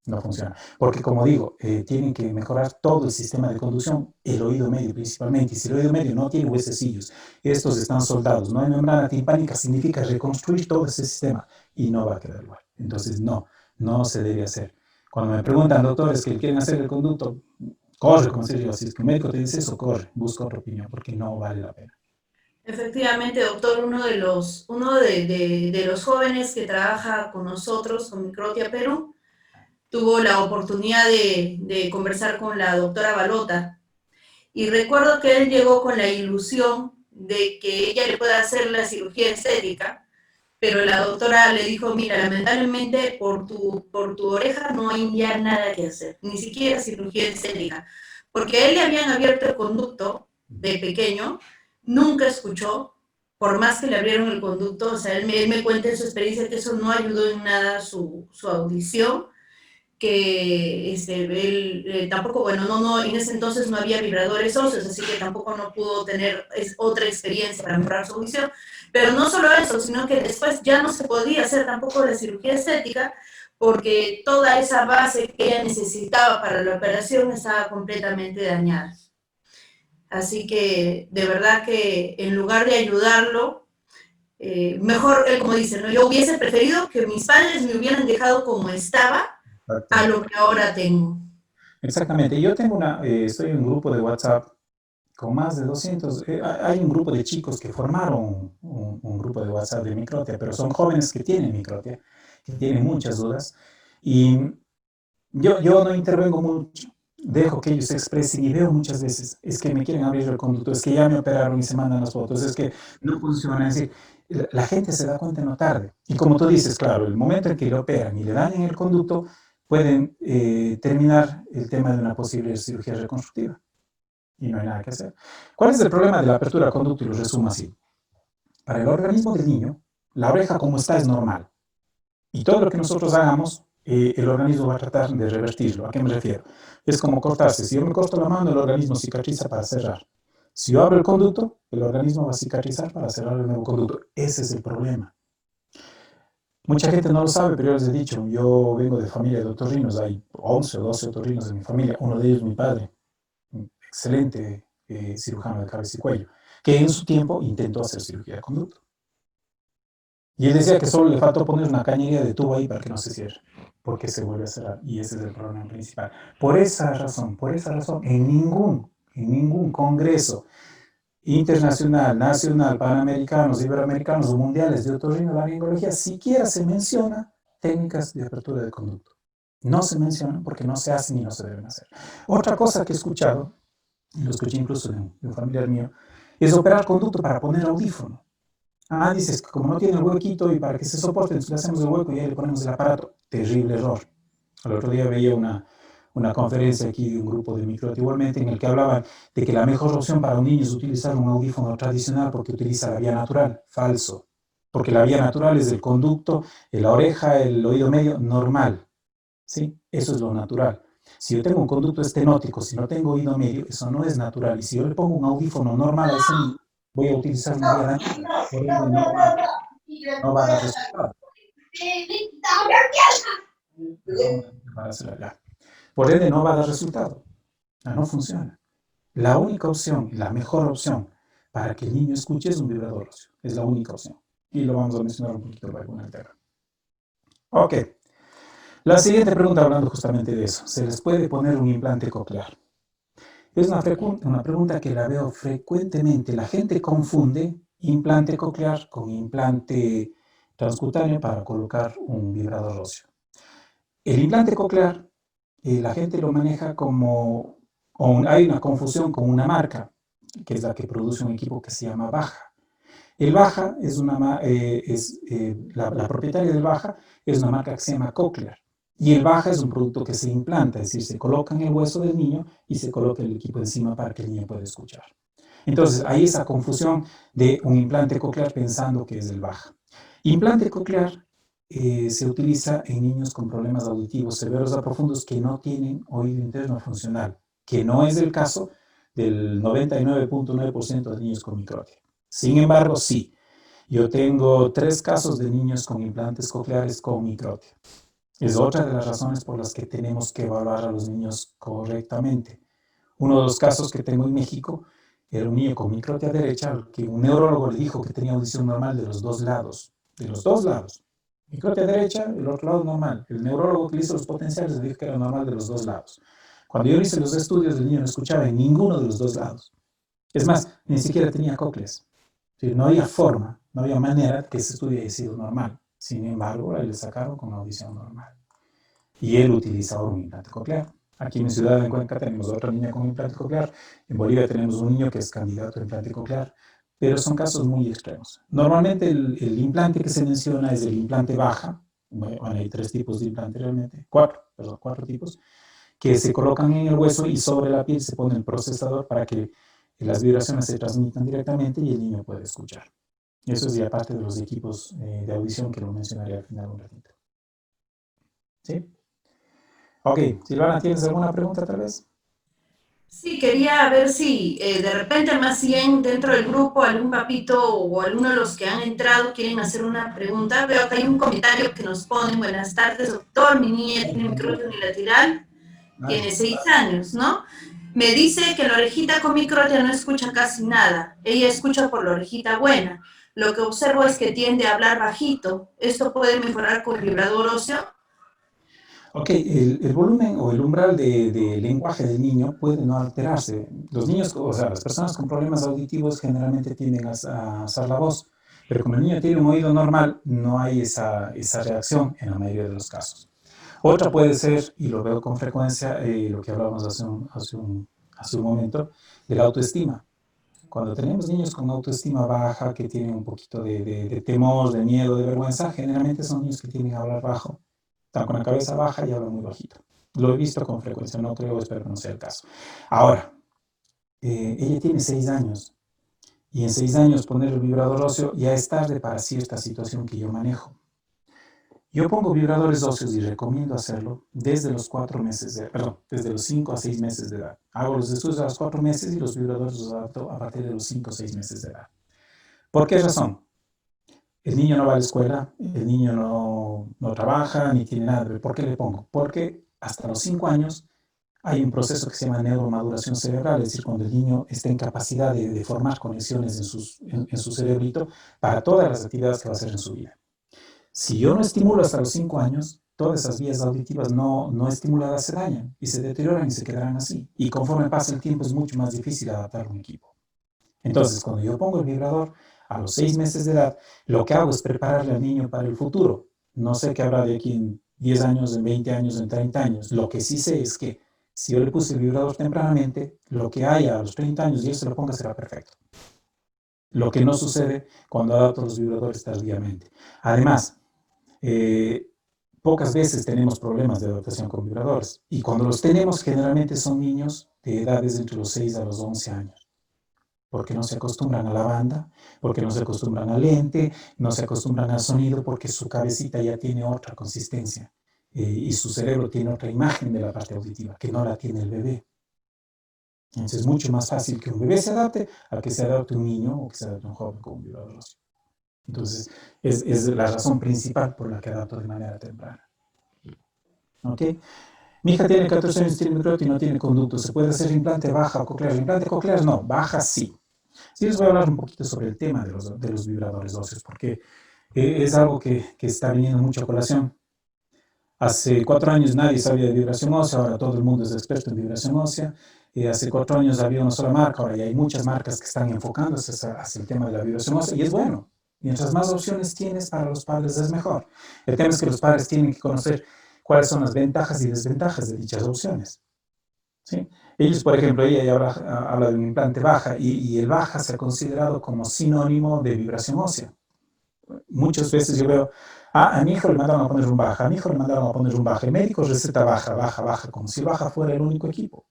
No funciona. Porque como digo, tienen que mejorar todo el sistema de conducción, el oído medio principalmente. Y si el oído medio no tiene huesecillos, estos están soldados, no hay membrana timpánica, significa reconstruir todo ese sistema y no va a quedar igual. Entonces no se debe hacer. Cuando me preguntan doctores que quieren hacer el conducto, corre, como se dice, si es que un médico te dice eso, corre, busca otra opinión porque no vale la pena. Efectivamente, doctor, uno de los jóvenes que trabaja con nosotros, con Microtia Perú, tuvo la oportunidad de conversar con la doctora Balota. Y recuerdo que él llegó con la ilusión de que ella le pueda hacer la cirugía estética, pero la doctora le dijo, mira, lamentablemente por tu oreja no hay ya nada que hacer, ni siquiera cirugía estética, porque a él le habían abierto el conducto de pequeño, nunca escuchó, por más que le abrieron el conducto, o sea, él me cuenta en su experiencia que eso no ayudó en nada su audición, que él tampoco, bueno, en ese entonces no había vibradores óseos, así que tampoco no pudo tener otra experiencia para mejorar su audición. Pero no solo eso, sino que después ya no se podía hacer tampoco la cirugía estética porque toda esa base que ella necesitaba para la operación estaba completamente dañada. Así que de verdad que en lugar de ayudarlo, mejor, él como dice, ¿no? Yo hubiese preferido que mis padres me hubieran dejado como estaba a lo que ahora tengo. Exactamente. Yo tengo estoy en un grupo de WhatsApp con más de 200. Hay un grupo de chicos que formaron un grupo de WhatsApp de Microtia, pero son jóvenes que tienen Microtia, que tienen muchas dudas. Y yo no intervengo mucho, dejo que ellos se expresen y veo muchas veces, es que me quieren abrir el conducto, es que ya me operaron y se mandan las fotos, es que no funciona. Es decir, la gente se da cuenta no tarde. Y como tú dices, claro, el momento en que le operan y le dañan el conducto, pueden terminar el tema de una posible cirugía reconstructiva. Y no hay nada que hacer. ¿Cuál es el problema de la apertura del conducto? Y lo resumo así. Para el organismo del niño, la oreja como está es normal. Y todo lo que nosotros hagamos, el organismo va a tratar de revertirlo. ¿A qué me refiero? Es como cortarse. Si yo me corto la mano, el organismo cicatriza para cerrar. Si yo abro el conducto, el organismo va a cicatrizar para cerrar el nuevo conducto. Ese es el problema. Mucha gente no lo sabe, pero yo les he dicho, yo vengo de familia de otorrinos, hay 11 o 12 otorrinos en mi familia, uno de ellos mi padre, un excelente cirujano de cabeza y cuello, que en su tiempo intentó hacer cirugía de conducto. Y él decía que solo le faltó poner una cañería de tubo ahí para que no se cierre, porque se vuelve a cerrar, y ese es el problema principal. Por esa razón, en ningún congreso internacional, nacional, panamericanos, iberoamericanos o mundiales de otorrinolaringología siquiera se menciona técnicas de apertura de conducto. No se mencionan porque no se hacen y no se deben hacer. Otra cosa que he escuchado, y lo escuché incluso de un familiar mío, es operar conducto para poner audífono. Dices que como no tiene el huequito y para que se soporte, entonces le hacemos el hueco y ahí le ponemos el aparato. Terrible error. El otro día veía una conferencia aquí de un grupo de Microtia igualmente en el que hablaban de que la mejor opción para un niño es utilizar un audífono tradicional porque utiliza la vía natural. Falso. Porque la vía natural es el conducto, la oreja, el oído medio, normal. ¿Sí? Eso es lo natural. Si yo tengo un conducto estenótico, si no tengo oído medio, eso no es natural. Y si yo le pongo un audífono normal a ese niño, voy a utilizar una vía natural. Por ende, no va a dar resultado. Por ende, no va a dar resultado. No funciona. La única opción, la mejor opción para que el niño escuche es un vibrador óseo. Es la única opción. Y lo vamos a mencionar un poquito luego en el tema. Ok. La siguiente pregunta, hablando justamente de eso. ¿Se les puede poner un implante coclear? Es una pregunta que la veo frecuentemente. La gente confunde implante coclear con implante transcutáneo para colocar un vibrador óseo. El implante coclear, la gente lo maneja como, hay una confusión con una marca, que es la que produce un equipo que se llama Baja. El Baja es la propietaria del Baja es una marca que se llama Cochlear. Y el Baja es un producto que se implanta, es decir, se coloca en el hueso del niño y se coloca el equipo encima para que el niño pueda escuchar. Entonces, hay esa confusión de un implante coclear pensando que es el Baja. Implante coclear se utiliza en niños con problemas auditivos severos a profundos que no tienen oído interno funcional, que no es el caso del 99.9% de niños con microtia. Sin embargo, sí, yo tengo 3 casos de niños con implantes cocleares con microtia. Es otra de las razones por las que tenemos que evaluar a los niños correctamente. Uno de los casos que tengo en México era un niño con microtia derecha, al que un neurólogo le dijo que tenía audición normal de los 2 lados. De los 2 lados. Microtia derecha, el otro lado normal. El neurólogo que le hizo los potenciales le dijo que era normal de los 2 lados. Cuando yo hice los estudios, el niño no escuchaba en ninguno de los 2 lados. Es más, ni siquiera tenía cócleas. No había forma, no había manera que ese estudio haya sido normal. Sin embargo, le sacaron con audición normal. Y él utilizaba un implante coclear. Aquí en mi ciudad, en Cuenca, tenemos otra niña con implante coclear. En Bolivia tenemos un niño que es candidato a implante coclear. Pero son casos muy extremos. Normalmente el implante que se menciona es el implante Baja. Bueno, hay 3 tipos de implante realmente. 4 tipos. Que se colocan en el hueso y sobre la piel se pone el procesador para que las vibraciones se transmitan directamente y el niño puede escuchar. Eso es ya parte de los equipos de audición que lo mencionaré al final un ratito. ¿Sí? Ok, Silvana, ¿tienes alguna pregunta tal vez? Sí, quería ver si de repente más bien dentro del grupo algún papito o alguno de los que han entrado quieren hacer una pregunta. Veo que hay un comentario que nos ponen: buenas tardes, doctor, mi niña tiene microtia unilateral, tiene 6 años, ¿no? Me dice que la orejita con microtia no escucha casi nada, ella escucha por la orejita buena. Lo que observo es que tiende a hablar bajito. ¿Esto puede mejorar con el vibrador óseo? Ok, el volumen o el umbral de lenguaje del niño puede no alterarse. Los niños, o sea, las personas con problemas auditivos generalmente tienden a alzar la voz, pero como el niño tiene un oído normal, no hay esa reacción en la mayoría de los casos. Otra puede ser, y lo veo con frecuencia, lo que hablábamos hace un momento, de la autoestima. Cuando tenemos niños con autoestima baja, que tienen un poquito de temor, de miedo, de vergüenza, generalmente son niños que tienden a hablar bajo, están con la cabeza baja y hablan muy bajito. Lo he visto con frecuencia, no creo, espero que no sea el caso. Ahora, ella tiene 6 años, y en 6 años poner el vibrador óseo ya es tarde para cierta situación que yo manejo. Yo pongo vibradores óseos y recomiendo hacerlo desde los 4 meses desde los 5 a 6 meses de edad. Hago los estudios a los 4 meses y los vibradores los adapto a partir de los 5 o 6 meses de edad. ¿Por qué razón? El niño no va a la escuela, el niño no trabaja, ni tiene nada. ¿Por qué le pongo? Porque hasta los 5 años hay un proceso que se llama neuromaduración cerebral, es decir, cuando el niño está en capacidad de formar conexiones en su cerebrito para todas las actividades que va a hacer en su vida. Si yo no estimulo hasta los 5 años, todas esas vías auditivas no estimuladas se dañan y se deterioran y se quedarán así. Y conforme pasa el tiempo es mucho más difícil adaptar un equipo. Entonces, cuando yo pongo el vibrador a los 6 meses de edad, lo que hago es prepararle al niño para el futuro. No sé qué habrá de aquí en 10 años, en 20 años, en 30 años. Lo que sí sé es que si yo le puse el vibrador tempranamente, lo que haya a los 30 años y él se lo ponga será perfecto. Lo que no sucede cuando adapto los vibradores tardíamente. Además, pocas veces tenemos problemas de adaptación con vibradores. Y cuando los tenemos, generalmente son niños de edades entre los 6 a los 11 años. Porque no se acostumbran a la banda, porque no se acostumbran al lente, no se acostumbran al sonido, porque su cabecita ya tiene otra consistencia y su cerebro tiene otra imagen de la parte auditiva, que no la tiene el bebé. Entonces es mucho más fácil que un bebé se adapte a que se adapte un niño o que se adapte un joven con un vibrador óseo. Entonces, es la razón principal por la que adapto de manera temprana. ¿Ok? Mi hija tiene 14 años, tiene microtia y no tiene conducto. ¿Se puede hacer implante baja o coclear? Implante coclear no, baja sí. Sí les voy a hablar un poquito sobre el tema de los vibradores óseos, porque es algo que está viniendo mucho a colación. Hace 4 años nadie sabía de vibración ósea, ahora todo el mundo es experto en vibración ósea. Hace 4 años había una sola marca, ahora ya hay muchas marcas que están enfocándose hacia el tema de la vibración ósea, y es bueno. Mientras más opciones tienes para los padres es mejor. El tema es que los padres tienen que conocer cuáles son las ventajas y desventajas de dichas opciones. ¿Sí? Ellos, por ejemplo, ella habla de un implante baja y el baja se ha considerado como sinónimo de vibración ósea. Muchas veces yo veo, a mi hijo le mandaron a poner un baja, a mi hijo le mandaron a poner un baja, el médico receta baja, baja, baja, como si el baja fuera el único equipo.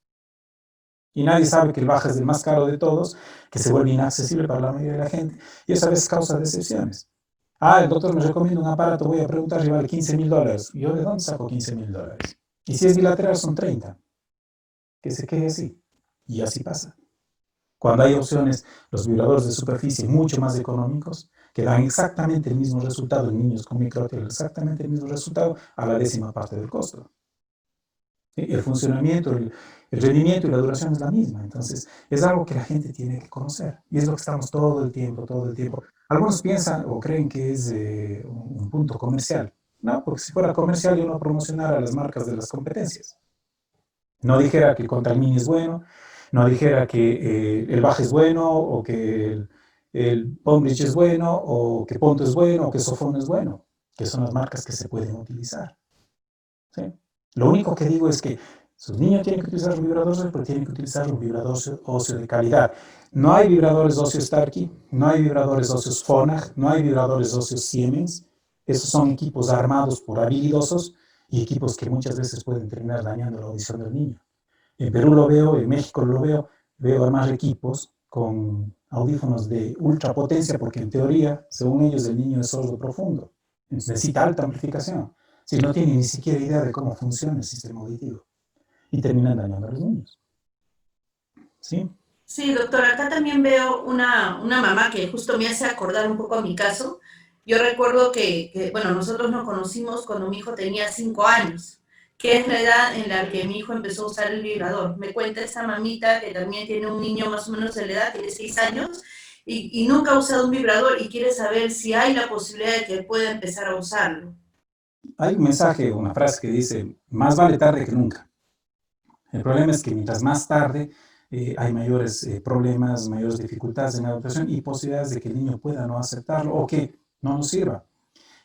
Y nadie sabe que el baja es el más caro de todos, que se vuelve inaccesible para la mayoría de la gente, y eso a veces causa decepciones. El doctor me recomienda un aparato, voy a preguntar si vale $15.000. ¿Yo de dónde saco $15.000? Y si es bilateral son 30. Que se quede así. Y así pasa. Cuando hay opciones, los vibradores de superficie mucho más económicos, que dan exactamente el mismo resultado en niños con microtiel, exactamente el mismo resultado a la 10ª parte del costo. ¿Sí? El funcionamiento, el rendimiento y la duración es la misma. Entonces, es algo que la gente tiene que conocer. Y es lo que estamos todo el tiempo, todo el tiempo. Algunos piensan o creen que es un punto comercial. No, porque si fuera comercial yo no promocionara las marcas de las competencias. No dijera que Contamini es bueno, no dijera que el Baja es bueno, o que el Pombrich es bueno, o que Ponto es bueno, o que Sofón es bueno, que son las marcas que se pueden utilizar. ¿Sí? Lo único que digo es que sus niños tienen que utilizar un vibrador óseo, pero tienen que utilizar un vibrador óseo de calidad. No hay vibradores óseos Starkey, no hay vibradores óseos Phonak, no hay vibradores óseos Siemens. Esos son equipos armados por habilidosos y equipos que muchas veces pueden terminar dañando la audición del niño. En Perú lo veo, en México lo veo armar equipos con audífonos de ultra potencia, porque en teoría, según ellos, el niño es sordo profundo. Necesita alta amplificación. Si no tiene ni siquiera idea de cómo funciona el sistema auditivo. Y terminan dañando a los niños. ¿Sí? Sí, doctor, acá también veo una mamá que justo me hace acordar un poco a mi caso. Yo recuerdo bueno, nosotros nos conocimos cuando mi hijo tenía 5 años, que es la edad en la que mi hijo empezó a usar el vibrador. Me cuenta esta mamita que también tiene un niño más o menos de la edad, tiene 6 años, y nunca ha usado un vibrador y quiere saber si hay la posibilidad de que pueda empezar a usarlo. Hay un mensaje, una frase que dice, más vale tarde que nunca. El problema es que mientras más tarde hay mayores problemas, mayores dificultades en la adaptación y posibilidades de que el niño pueda no aceptarlo o que no nos sirva.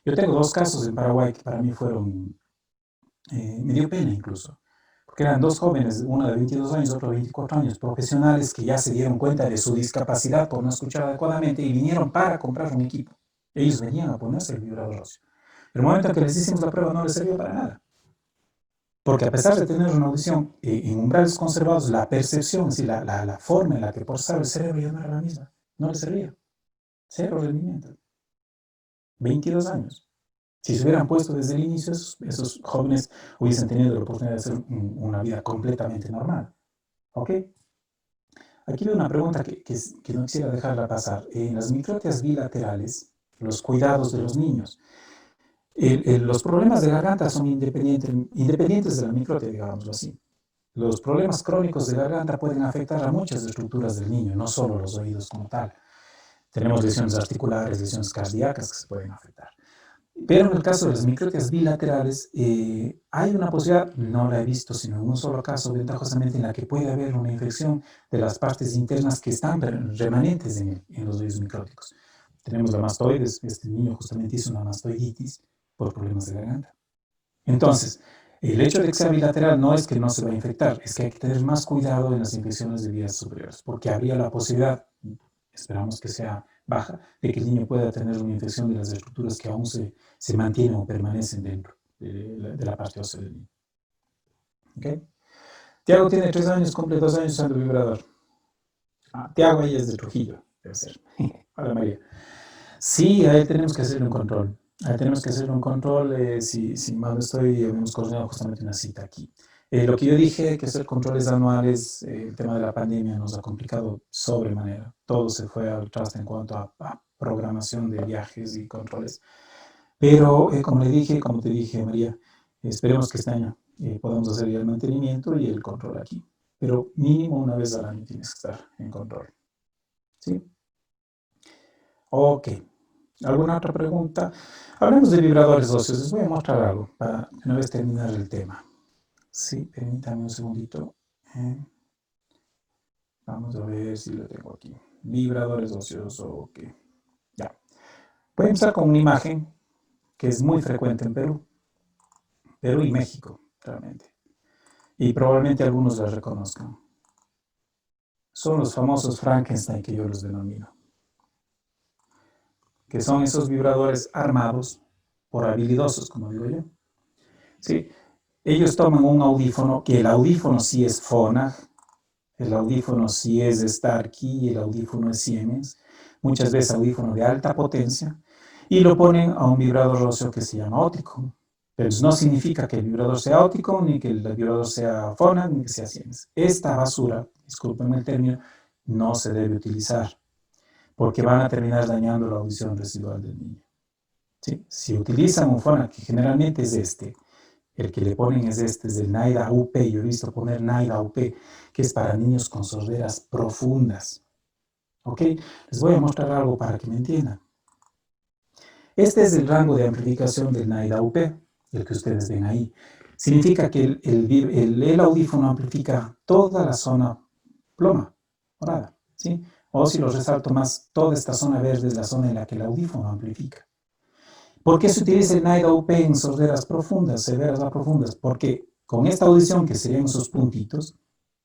Yo tengo 2 casos en Paraguay que para mí fueron, me dio pena incluso, porque eran 2 jóvenes, una de 22 años, otro de 24 años, profesionales que ya se dieron cuenta de su discapacidad por no escuchar adecuadamente y vinieron para comprar un equipo. Ellos venían a ponerse el vibrador óseo. El momento en que les hicimos la prueba no les sirvió para nada. Porque a pesar de tener una audición en umbrales conservados, la percepción, es decir, la forma en la que procesaba el cerebro ya no era la misma. No le servía. Cero rendimiento. 22 años. Si se hubieran puesto desde el inicio, esos jóvenes hubiesen tenido la oportunidad de hacer una vida completamente normal. ¿Ok? Aquí veo una pregunta que no quisiera dejarla pasar. En las microtias bilaterales, los cuidados de los niños. Los problemas de garganta son independientes de la microtia, digámoslo así. Los problemas crónicos de garganta pueden afectar a muchas estructuras del niño, no solo los oídos como tal. Tenemos lesiones articulares, lesiones cardíacas que se pueden afectar. Pero en el caso de las microtias bilaterales, hay una posibilidad, no la he visto, sino en un solo caso, ventajosamente, en la que puede haber una infección de las partes internas que están remanentes en los oídos micróticos. Tenemos la mastoides, este niño justamente hizo una mastoiditis por problemas de garganta. Entonces, el hecho de que sea bilateral no es que no se va a infectar, es que hay que tener más cuidado en las infecciones de vías superiores, porque habría la posibilidad, esperamos que sea baja, de que el niño pueda tener una infección de las estructuras que aún se mantienen o permanecen dentro de la parte ósea del niño. ¿Okay? Tiago tiene 3 años, cumple 2 años usando vibrador. Tiago ella es de Trujillo, debe ser. Hola María. Sí, ahí tenemos que hacerle un control. Ahí tenemos que hacerle un control. Si mal no estoy, hemos coordinado justamente una cita aquí. Lo que yo dije, que hacer controles anuales, el tema de la pandemia nos ha complicado sobremanera. Todo se fue al traste en cuanto a programación de viajes y controles. Pero, como le dije, como te dije, María, esperemos que este año podamos hacer ya el mantenimiento y el control aquí. Pero mínimo una vez al año tienes que estar en control. ¿Sí? Ok. ¿Alguna otra pregunta? Hablemos de vibradores óseos. Les voy a mostrar algo para una vez terminar el tema. Sí, permítame un segundito. Vamos a ver si lo tengo aquí. Vibradores óseos, ok. Ya. Voy a empezar con una imagen que es muy frecuente en Perú y México, realmente. Y probablemente algunos la reconozcan. Son los famosos Frankenstein que yo los denomino, que son esos vibradores armados por habilidosos, como digo yo. ¿Sí? Ellos toman un audífono, que el audífono sí es Phonak, el audífono sí es Starkey, el audífono es Siemens, muchas veces audífono de alta potencia, y lo ponen a un vibrador óseo que se llama óptico. Pero no significa que el vibrador sea óptico, ni que el vibrador sea Phonak, ni que sea Siemens. Esta basura, discúlpenme el término, no se debe utilizar, porque van a terminar dañando la audición residual del niño. ¿Sí? Si utilizan un Phonak, que generalmente es el que le ponen es el NAIDA UP, yo he visto poner NAIDA UP, que es para niños con sorderas profundas. ¿Ok? Les voy a mostrar algo para que me entiendan. Este es el rango de amplificación del NAIDA UP, el que ustedes ven ahí. Significa que el audífono amplifica toda la zona ploma, morada, ¿sí? O si lo resalto más, toda esta zona verde es la zona en la que el audífono amplifica. ¿Por qué se utiliza el NAIDA UP en sorderas profundas, severas a profundas? Porque con esta audición, que serían esos puntitos,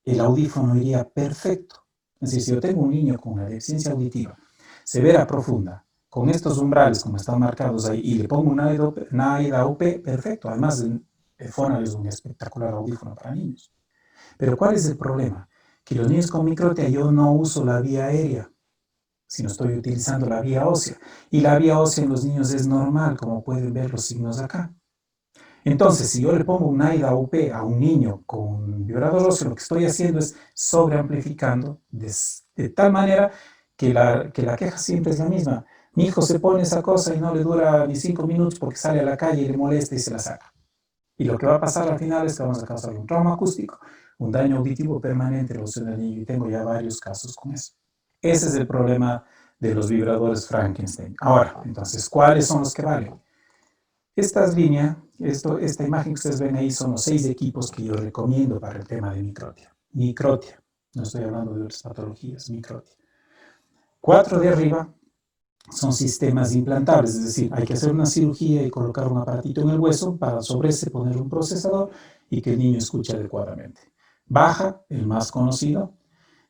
el audífono iría perfecto. Es decir, si yo tengo un niño con una deficiencia auditiva severa profunda, con estos umbrales como están marcados ahí, y le pongo un NAIDA UP, perfecto. Además, el Phonak es un espectacular audífono para niños. Pero ¿cuál es el problema? Que los niños con microtia yo no uso la vía aérea, sino estoy utilizando la vía ósea. Y la vía ósea en los niños es normal, como pueden ver los signos acá. Entonces, si yo le pongo un NAIDA UP a un niño con vibrador óseo, lo que estoy haciendo es sobreamplificando de tal manera que la queja siempre es la misma. Mi hijo se pone esa cosa y no le dura ni 5 minutos porque sale a la calle y le molesta y se la saca. Y lo que va a pasar al final es que vamos a causar un trauma acústico, un daño auditivo permanente en la audición del niño, y tengo ya varios casos con eso. Ese es el problema de los vibradores Frankenstein. Ahora, entonces, ¿cuáles son los que valen? Estas líneas, esta imagen que ustedes ven ahí son los 6 equipos que yo recomiendo para el tema de microtia. Microtia, no estoy hablando de otras patologías, microtia. 4 de arriba son sistemas implantables, es decir, hay que hacer una cirugía y colocar un aparatito en el hueso para sobre ese poner un procesador y que el niño escuche adecuadamente. Baja, el más conocido,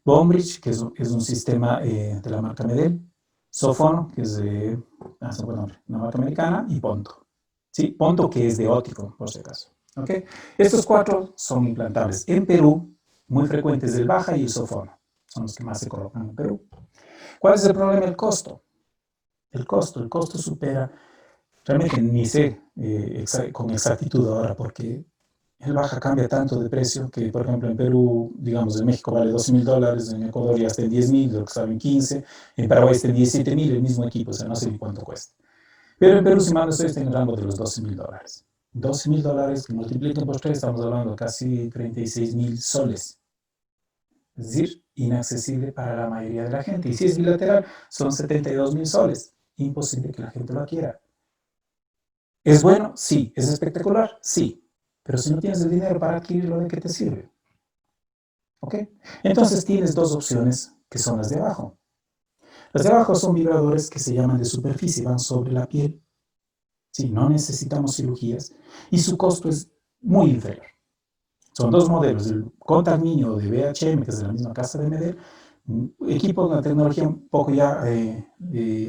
Bombridge, que es un sistema de la marca Medel, Sofono, que es de una marca americana, y Ponto. ¿Sí? Ponto, que es de óptico, por si acaso. ¿Okay? Estos 4 son implantables. En Perú, muy frecuentes el Baja y el Sofono. Son los que más se colocan en Perú. ¿Cuál es el problema? El costo. El costo supera, realmente ni sé con exactitud ahora, porque el Baja cambia tanto de precio que, por ejemplo, en Perú, digamos, en México vale $12,000, en Ecuador ya está en 10,000, lo que estaba en 15, en Paraguay está en 17,000, el mismo equipo, o sea, no sé ni cuánto cuesta. Pero en Perú, si mal no estoy, está en el rango de los $12,000. $12,000 que multiplican por 3, estamos hablando de casi 36,000 soles. Es decir, inaccesible para la mayoría de la gente. Y si es bilateral, son 72,000 soles. Imposible que la gente lo quiera. ¿Es bueno? Sí. ¿Es espectacular? Sí. Pero si no tienes el dinero para adquirirlo, ¿de qué te sirve? ¿Ok? Entonces tienes 2 opciones que son las de abajo. Las de abajo son vibradores que se llaman de superficie, van sobre la piel. Sí, no necesitamos cirugías y su costo es muy inferior. Son 2 modelos, el Contact Mini o de BHM, que es de la misma casa de Medel, equipo de una tecnología un poco ya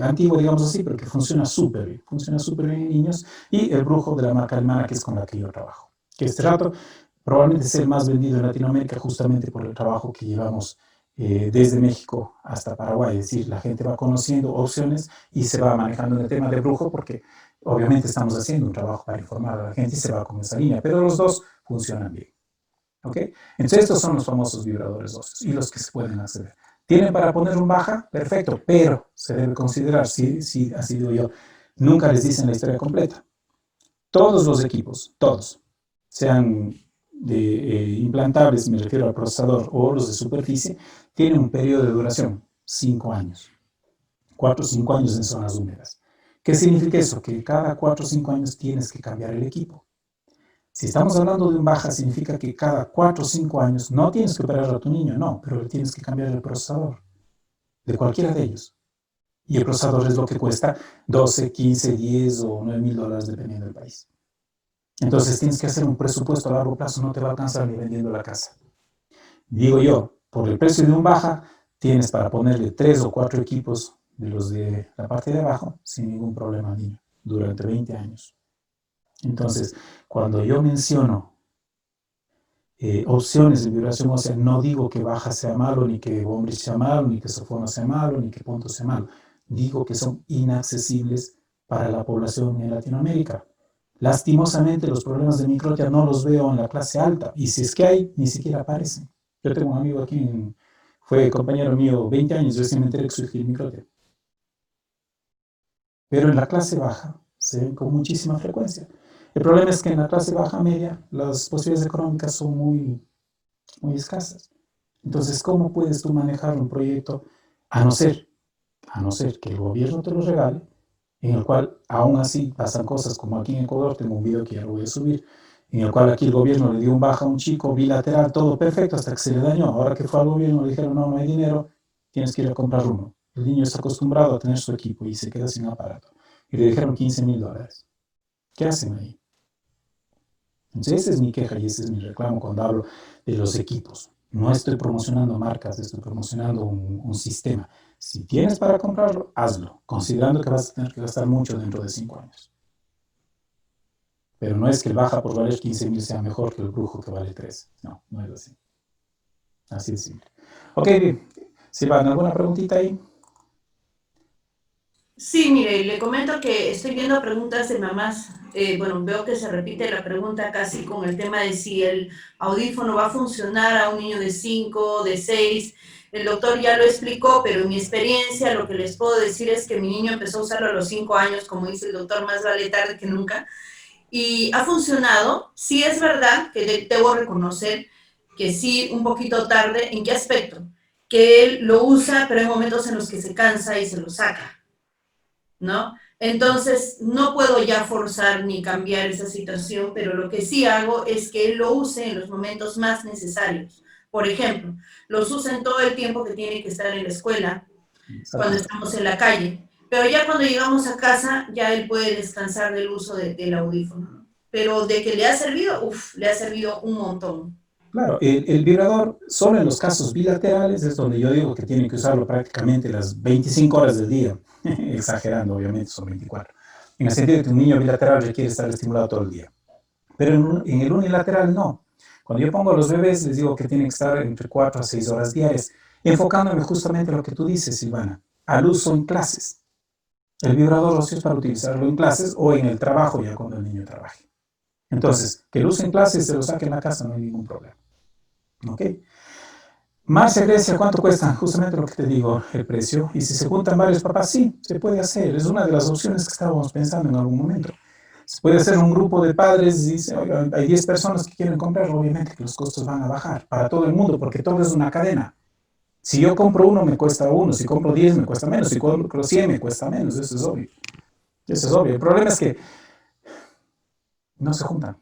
antiguo, digamos así, pero que funciona súper bien en niños, y el Brujo de la marca alemana, que es con la que yo trabajo, que este rato probablemente es el más vendido en Latinoamérica justamente por el trabajo que llevamos desde México hasta Paraguay. Es decir, la gente va conociendo opciones y se va manejando en el tema de Brujo, porque obviamente estamos haciendo un trabajo para informar a la gente y se va con esa línea, pero los dos funcionan bien. ¿Ok? Entonces estos son los famosos vibradores óseos y los que se pueden acceder. ¿Tienen para poner un Baja? Perfecto, pero se debe considerar, si así digo yo, nunca les dicen la historia completa. Todos los equipos, todos, sean implantables, me refiero al procesador, o los de superficie, tienen un periodo de duración, 5 años. 4 o 5 años en zonas húmedas. ¿Qué significa eso? Que cada 4 o 5 años tienes que cambiar el equipo. Si estamos hablando de un Baja, significa que cada 4 o 5 años no tienes que operar a tu niño, no, pero le tienes que cambiar el procesador, de cualquiera de ellos. Y el procesador es lo que cuesta 12, 15, 10 o $9,000 dependiendo del país. Entonces tienes que hacer un presupuesto a largo plazo, no te va a alcanzar ni vendiendo la casa. Digo yo, por el precio de un baja, tienes para ponerle 3 o 4 equipos de los de la parte de abajo sin ningún problema al niño, durante 20 años. Entonces, cuando yo menciono opciones de vibración ósea, no digo que baja sea malo, ni que Bombrich sea malo, ni que Sofona sea malo, ni que Ponto sea malo. Digo que son inaccesibles para la población en Latinoamérica. Lastimosamente, los problemas de microtia no los veo en la clase alta, y si es que hay, ni siquiera aparecen. Yo tengo un amigo aquí, fue compañero mío 20 años, yo recién me enteré que soy microtia. Pero en la clase baja se ven con muchísima frecuencia. El problema es que en la clase baja media las posibilidades económicas son muy escasas. Entonces, ¿cómo puedes tú manejar un proyecto a no ser que el gobierno te lo regale, en el cual aún así pasan cosas como aquí en Ecuador? Tengo un video que ya lo voy a subir, en el cual aquí el gobierno le dio un baja a un chico bilateral, todo perfecto, hasta que se le dañó. Ahora que fue al gobierno le dijeron, no, no hay dinero, tienes que ir a comprar uno. El niño está acostumbrado a tener su equipo y se queda sin aparato. Y le dijeron $15,000. ¿Qué hacen ahí? Entonces, esa es mi queja y ese es mi reclamo cuando hablo de los equipos. No estoy promocionando marcas, estoy promocionando un sistema. Si tienes para comprarlo, hazlo, considerando que vas a tener que gastar mucho dentro de 5 años. Pero no es que el baja por valer 15,000 sea mejor que el brujo que vale 3. No, no es así. Así de simple. Ok, bien. Silvana, ¿alguna preguntita ahí? Sí, mire, le comento que estoy viendo preguntas de mamás. Bueno, veo que se repite la pregunta casi con el tema de si el audífono va a funcionar a un niño de 5, de 6. El doctor ya lo explicó, pero en mi experiencia lo que les puedo decir es que mi niño empezó a usarlo a los 5 años, como dice el doctor, más vale tarde que nunca. Y ha funcionado. Sí es verdad que debo reconocer que sí, un poquito tarde. ¿En qué aspecto? Que él lo usa, pero hay momentos en los que se cansa y se lo saca, ¿no? Entonces, no puedo ya forzar ni cambiar esa situación, pero lo que sí hago es que él lo use en los momentos más necesarios. Por ejemplo, los usa en todo el tiempo que tiene que estar en la escuela, cuando estamos en la calle, pero ya cuando llegamos a casa, ya él puede descansar del uso del audífono, ¿no? Pero de que le ha servido, le ha servido un montón. Claro, el vibrador, solo en los casos bilaterales, es donde yo digo que tienen que usarlo prácticamente las 25 horas del día, exagerando, obviamente, son 24. En el sentido de que un niño bilateral requiere estar estimulado todo el día. Pero en el unilateral no. Cuando yo pongo a los bebés, les digo que tienen que estar entre 4 a 6 horas diarias, enfocándome justamente en lo que tú dices, Silvana, al uso en clases. El vibrador ocio es para utilizarlo en clases o en el trabajo, ya cuando el niño trabaje. Entonces, que lo use en clases y se lo saque en la casa, no hay ningún problema. ¿Ok? Marcia Grecia, ¿cuánto cuesta? Justamente lo que te digo, el precio. Y si se juntan varios papás, sí, se puede hacer. Es una de las opciones que estábamos pensando en algún momento. Se puede hacer un grupo de padres y dice, oiga, hay 10 personas que quieren comprarlo, obviamente que los costos van a bajar para todo el mundo, porque todo es una cadena. Si yo compro uno, me cuesta uno. Si compro 10, me cuesta menos. Si compro 100, me cuesta menos. Eso es obvio. Eso es obvio. El problema es que no se juntan.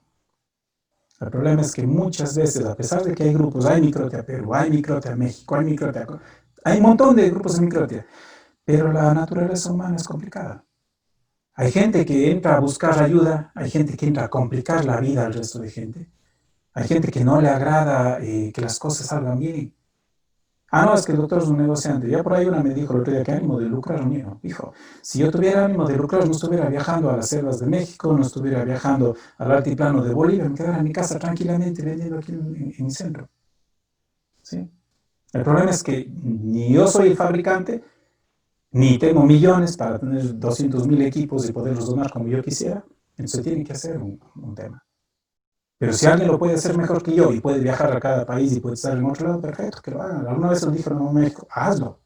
El problema es que muchas veces, a pesar de que hay grupos, hay Microtia Perú, hay Microtia México, hay Microtia... Hay un montón de grupos de Microtia, pero la naturaleza humana es complicada. Hay gente que entra a buscar ayuda, hay gente que entra a complicar la vida al resto de gente. Hay gente que no le agrada que las cosas salgan bien. Ah, no, es que el doctor es un negociante. Ya por ahí una me dijo el otro día, ¿qué ánimo de lucrar, mío? Dijo, si yo tuviera ánimo de lucrar, no estuviera viajando a las selvas de México, no estuviera viajando al altiplano de Bolivia, me quedara en mi casa tranquilamente vendiendo aquí en mi centro. ¿Sí? El problema es que ni yo soy el fabricante, ni tengo millones para tener 200,000 equipos y poderlos donar como yo quisiera. Entonces tiene que hacer un tema. Pero si alguien lo puede hacer mejor que yo y puede viajar a cada país y puede estar en otro lado, perfecto, que lo hagan. Alguna vez lo dijeron en México, hazlo.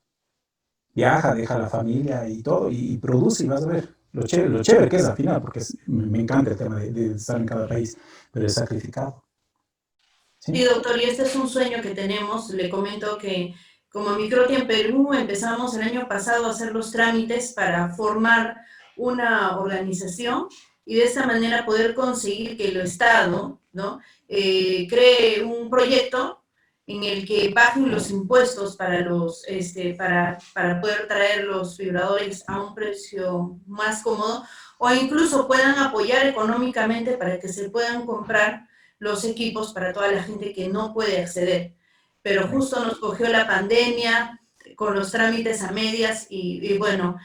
Viaja, deja a la familia y todo, y produce y vas a ver lo chévere que es al final, porque me encanta el tema de estar en cada país, pero es sacrificado. Sí, doctor, y este es un sueño que tenemos. Le comento que como Microtia en Perú empezamos el año pasado a hacer los trámites para formar una organización y de esta manera poder conseguir que el Estado, ¿no?, cree un proyecto en el que bajen los impuestos para poder traer los vibradores a un precio más cómodo, o incluso puedan apoyar económicamente para que se puedan comprar los equipos para toda la gente que no puede acceder. Pero justo nos cogió la pandemia con los trámites a medias y bueno,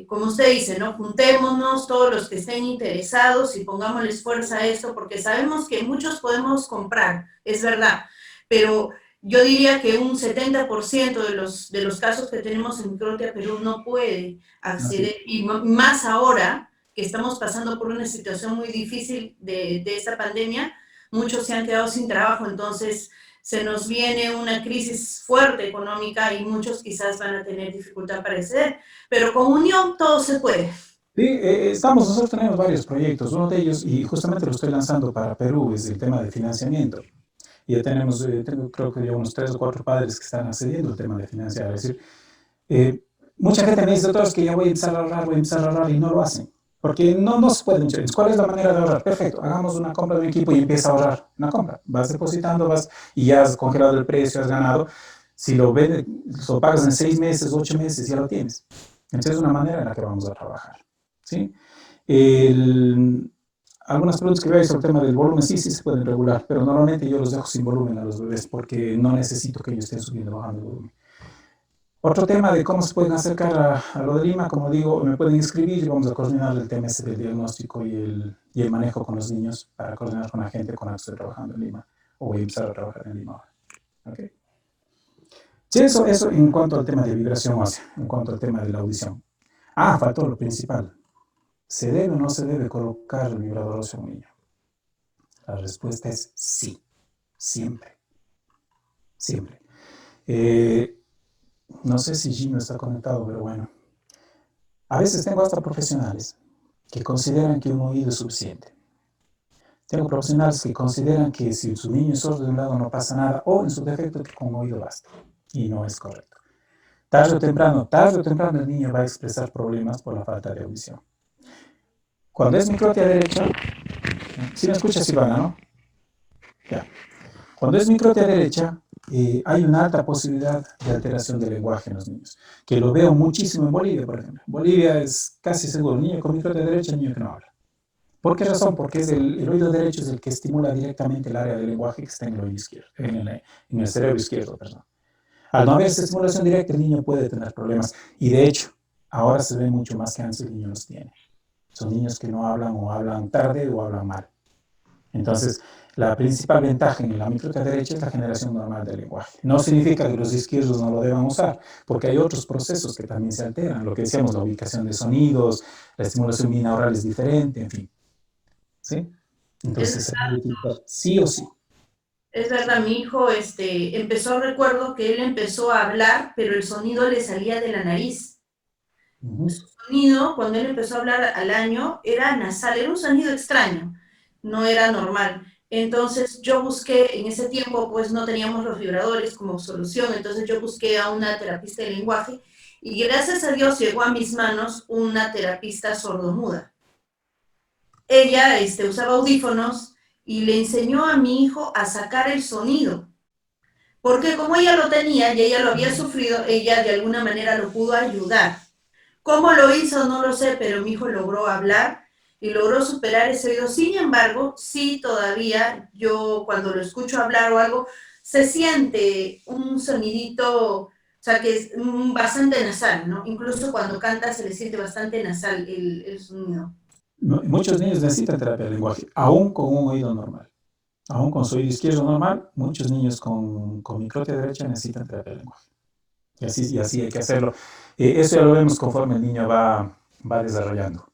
como usted dice, ¿no? Juntémonos todos los que estén interesados y pongámosles fuerza a esto, porque sabemos que muchos podemos comprar, es verdad, pero yo diría que un 70% de los casos que tenemos en Microtia Perú no puede acceder, y más ahora que estamos pasando por una situación muy difícil de esta pandemia, muchos se han quedado sin trabajo, entonces se nos viene una crisis fuerte económica y muchos quizás van a tener dificultad para acceder, pero con unión todo se puede. Sí, nosotros tenemos varios proyectos, uno de ellos, y justamente lo estoy lanzando para Perú, es el tema de financiamiento. Y ya tenemos, creo que ya unos 3 o 4 padres que están accediendo al tema de financiar. Es decir, eh, mucha gente me dice, doctor, es que ya voy a empezar a ahorrar, voy a empezar a ahorrar, y no lo hacen. Porque no se puede. ¿Cuál es la manera de ahorrar? Perfecto, hagamos una compra de un equipo y empieza a ahorrar una compra. Vas depositando, y ya has congelado el precio, has ganado. Si lo pagas en 6 meses, 8 meses, ya lo tienes. Entonces es una manera en la que vamos a trabajar. ¿Sí? Algunas preguntas que veis sobre el tema del volumen, sí se pueden regular, pero normalmente yo los dejo sin volumen a los bebés porque no necesito que ellos estén subiendo o bajando el volumen. Otro tema de cómo se pueden acercar a lo de Lima, como digo, me pueden inscribir y vamos a coordinar el tema del diagnóstico y el manejo con los niños para coordinar con la gente con la que estoy trabajando en Lima, o voy a empezar a trabajar en Lima ahora. ¿Okay? Sí, eso en cuanto al tema de vibración ósea, en cuanto al tema de la audición. Faltó lo principal. ¿Se debe o no se debe colocar el vibrador óseo a un niño? La respuesta es sí, siempre, siempre. No sé si Gino está conectado, pero bueno. A veces tengo hasta profesionales que consideran que un oído es suficiente. Tengo profesionales que consideran que si su niño es sordo de un lado no pasa nada, o en su defecto que con un oído basta. Y no es correcto. Tarde o temprano el niño va a expresar problemas por la falta de audición. Cuando es microtia derecha, si me escucha Silvana, ¿no? Ya. Cuando es microtia derecha, hay una alta posibilidad de alteración del lenguaje en los niños, que lo veo muchísimo en Bolivia, por ejemplo. Bolivia es casi seguro, niño con microtia derecha, niño que no habla. ¿Por qué razón? Porque el oído derecho es el que estimula directamente el área del lenguaje que está en el oído izquierdo, en el cerebro izquierdo, perdón. Al no haber esa estimulación directa, el niño puede tener problemas. Y de hecho, ahora se ve mucho más que antes el niño los tiene. Son niños que no hablan o hablan tarde o hablan mal. Entonces, la principal ventaja en la microtia derecha es la generación normal del lenguaje. No significa que los izquierdos no lo deban usar, porque hay otros procesos que también se alteran. Lo que decíamos, la ubicación de sonidos, la estimulación binaural es diferente, en fin. ¿Sí? Entonces, se debe utilizar sí o sí. Es verdad, mi hijo recuerdo que él empezó a hablar, pero el sonido le salía de la nariz. Su sonido, cuando él empezó a hablar al año, era nasal, era un sonido extraño, no era normal. Entonces yo busqué, en ese tiempo pues no teníamos los vibradores como solución, entonces yo busqué a una terapista de lenguaje y gracias a Dios llegó a mis manos una terapista sordomuda. Ella usaba audífonos y le enseñó a mi hijo a sacar el sonido. Porque como ella lo tenía y ella lo había sufrido, ella de alguna manera lo pudo ayudar. ¿Cómo lo hizo? No lo sé, pero mi hijo logró hablar y logró superar ese oído. Sin embargo, sí todavía yo cuando lo escucho hablar o algo, se siente un sonidito, o sea, que es bastante nasal, ¿no? Incluso cuando canta se le siente bastante nasal el sonido. Muchos niños necesitan terapia de lenguaje, aún con un oído normal. Aún con su oído izquierdo normal, muchos niños con microtia derecha necesitan terapia de lenguaje. Y así hay que hacerlo. Eso ya lo vemos conforme el niño va desarrollando.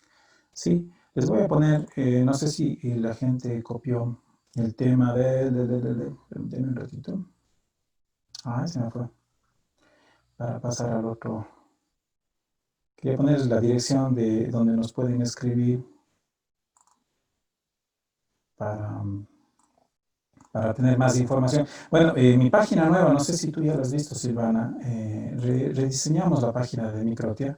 ¿Sí? Les voy a poner, no sé si la gente copió el tema denme un ratito. Se me fue. Para pasar al otro. Quería ponerles la dirección de donde nos pueden escribir para tener más información. Bueno, mi página nueva, no sé si tú ya la has visto, Silvana, rediseñamos la página de Microtia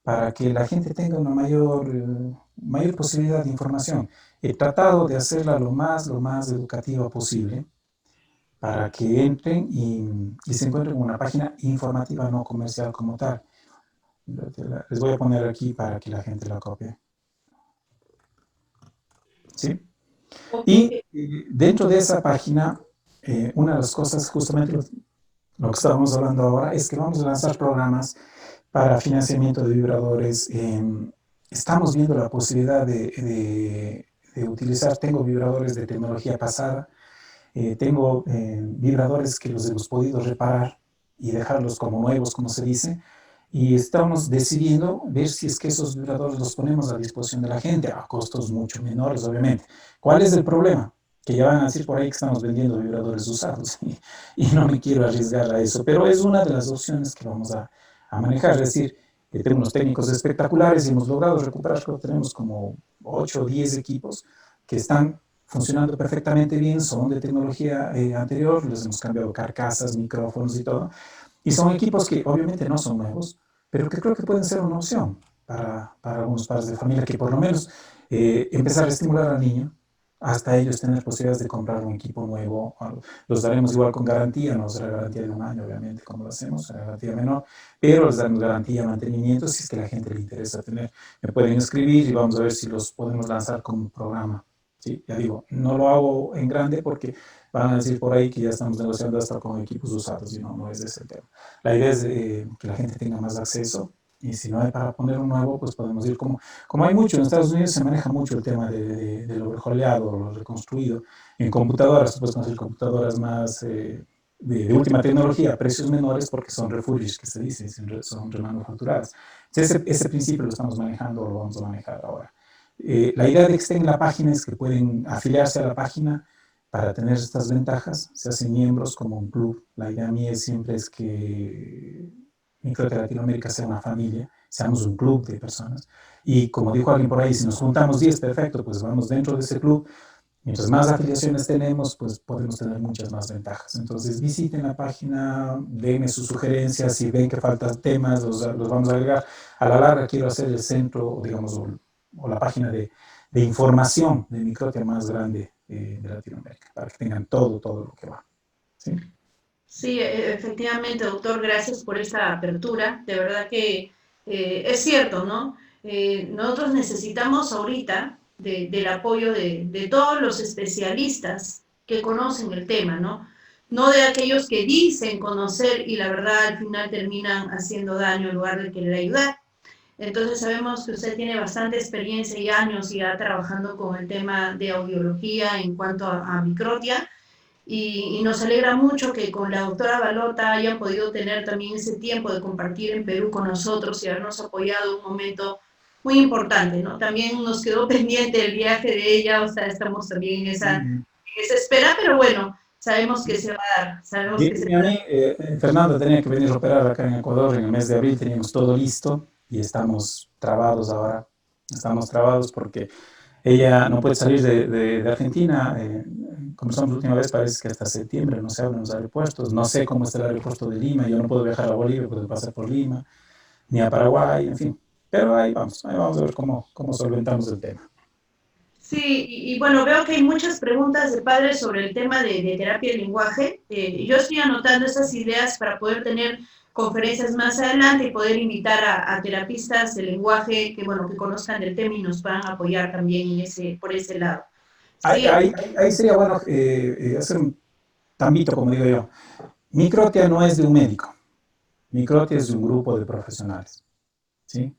para que la gente tenga una mayor posibilidad de información. He tratado de hacerla lo más educativa posible, para que entren y se encuentren con una página informativa no comercial como tal. Les voy a poner aquí para que la gente la copie. ¿Sí? Ok. Y dentro de esa página, una de las cosas, justamente lo que estábamos hablando ahora, es que vamos a lanzar programas para financiamiento de vibradores. Estamos viendo la posibilidad de utilizar, tengo vibradores de tecnología pasada, tengo vibradores que los hemos podido reparar y dejarlos como nuevos, como se dice, y estamos decidiendo ver si es que esos vibradores los ponemos a disposición de la gente, a costos mucho menores, obviamente. ¿Cuál es el problema? Que ya van a decir por ahí que estamos vendiendo vibradores usados y no me quiero arriesgar a eso, pero es una de las opciones que vamos a manejar. Es decir, tengo unos técnicos espectaculares y hemos logrado recuperar, creo que tenemos como 8 o 10 equipos que están funcionando perfectamente bien, son de tecnología anterior, les hemos cambiado carcasas, micrófonos y todo, y son equipos que obviamente no son nuevos, pero que creo que pueden ser una opción para algunos padres de familia que por lo menos empezar a estimular al niño hasta ellos tener posibilidades de comprar un equipo nuevo. Los daremos igual con garantía, no será garantía de un año, obviamente, como lo hacemos, será garantía menor, pero les daremos garantía de mantenimiento si es que a la gente le interesa tener. Me pueden escribir y vamos a ver si los podemos lanzar como un programa. Sí, ya digo, no lo hago en grande porque van a decir por ahí que ya estamos negociando hasta con equipos usados y no, no es ese el tema. La idea es que la gente tenga más acceso y si no hay para poner un nuevo, pues podemos ir como hay mucho, en Estados Unidos se maneja mucho el tema de lo rejoleado, lo reconstruido. En computadoras, tú puedes conseguir computadoras más de última tecnología, a precios menores porque son refurbished, que se dice, son remanufacturadas. Ese principio lo estamos manejando, lo vamos a manejar ahora. La idea de que estén en la página es que pueden afiliarse a la página para tener estas ventajas, se hacen miembros como un club. La idea mía siempre es que Microtia Latinoamérica sea una familia, seamos un club de personas. Y como dijo alguien por ahí, si nos juntamos 10, perfecto, pues vamos dentro de ese club. Mientras más afiliaciones tenemos, pues podemos tener muchas más ventajas. Entonces visiten la página, denme sus sugerencias, si ven que faltan temas, los vamos a agregar. A la larga quiero hacer el centro, digamos, o la página de información de Microtia más grande de Latinoamérica, para que tengan todo lo que va. ¿Sí? Sí, efectivamente, doctor, gracias por esta apertura. De verdad que es cierto, ¿no? Nosotros necesitamos ahorita del apoyo de todos los especialistas que conocen el tema, ¿no? No de aquellos que dicen conocer y la verdad al final terminan haciendo daño en lugar de querer ayudar. Entonces sabemos que usted tiene bastante experiencia y años ya trabajando con el tema de audiología en cuanto a microtia y nos alegra mucho que con la doctora Balota hayan podido tener también ese tiempo de compartir en Perú con nosotros y habernos apoyado en un momento muy importante, ¿no? También nos quedó pendiente el viaje de ella, o sea, estamos también en esa espera, pero bueno, sabemos que se va a dar, sabemos que se Y a va a dar. mí, Fernando tenía que venir a operar acá en Ecuador en el mes de abril, teníamos todo listo y estamos trabados ahora. Estamos trabados porque ella no puede salir de Argentina. Conversamos la última vez, parece que hasta septiembre no se abren los aeropuertos. No sé cómo está el aeropuerto de Lima. Yo no puedo viajar a Bolivia, puedo pasar por Lima, ni a Paraguay, en fin. Pero ahí vamos a ver cómo solventamos el tema. Sí, bueno, veo que hay muchas preguntas de padres sobre el tema de terapia del lenguaje. Yo estoy anotando esas ideas para poder tener conferencias más adelante y poder invitar a terapistas de lenguaje que, bueno, que conozcan del tema y nos puedan apoyar también por ese lado. Ahí, Sí, ahí, ahí sería bueno hacer un tambito, como digo yo. Microtia no es de un médico. Microtia es de un grupo de profesionales. ¿Sí?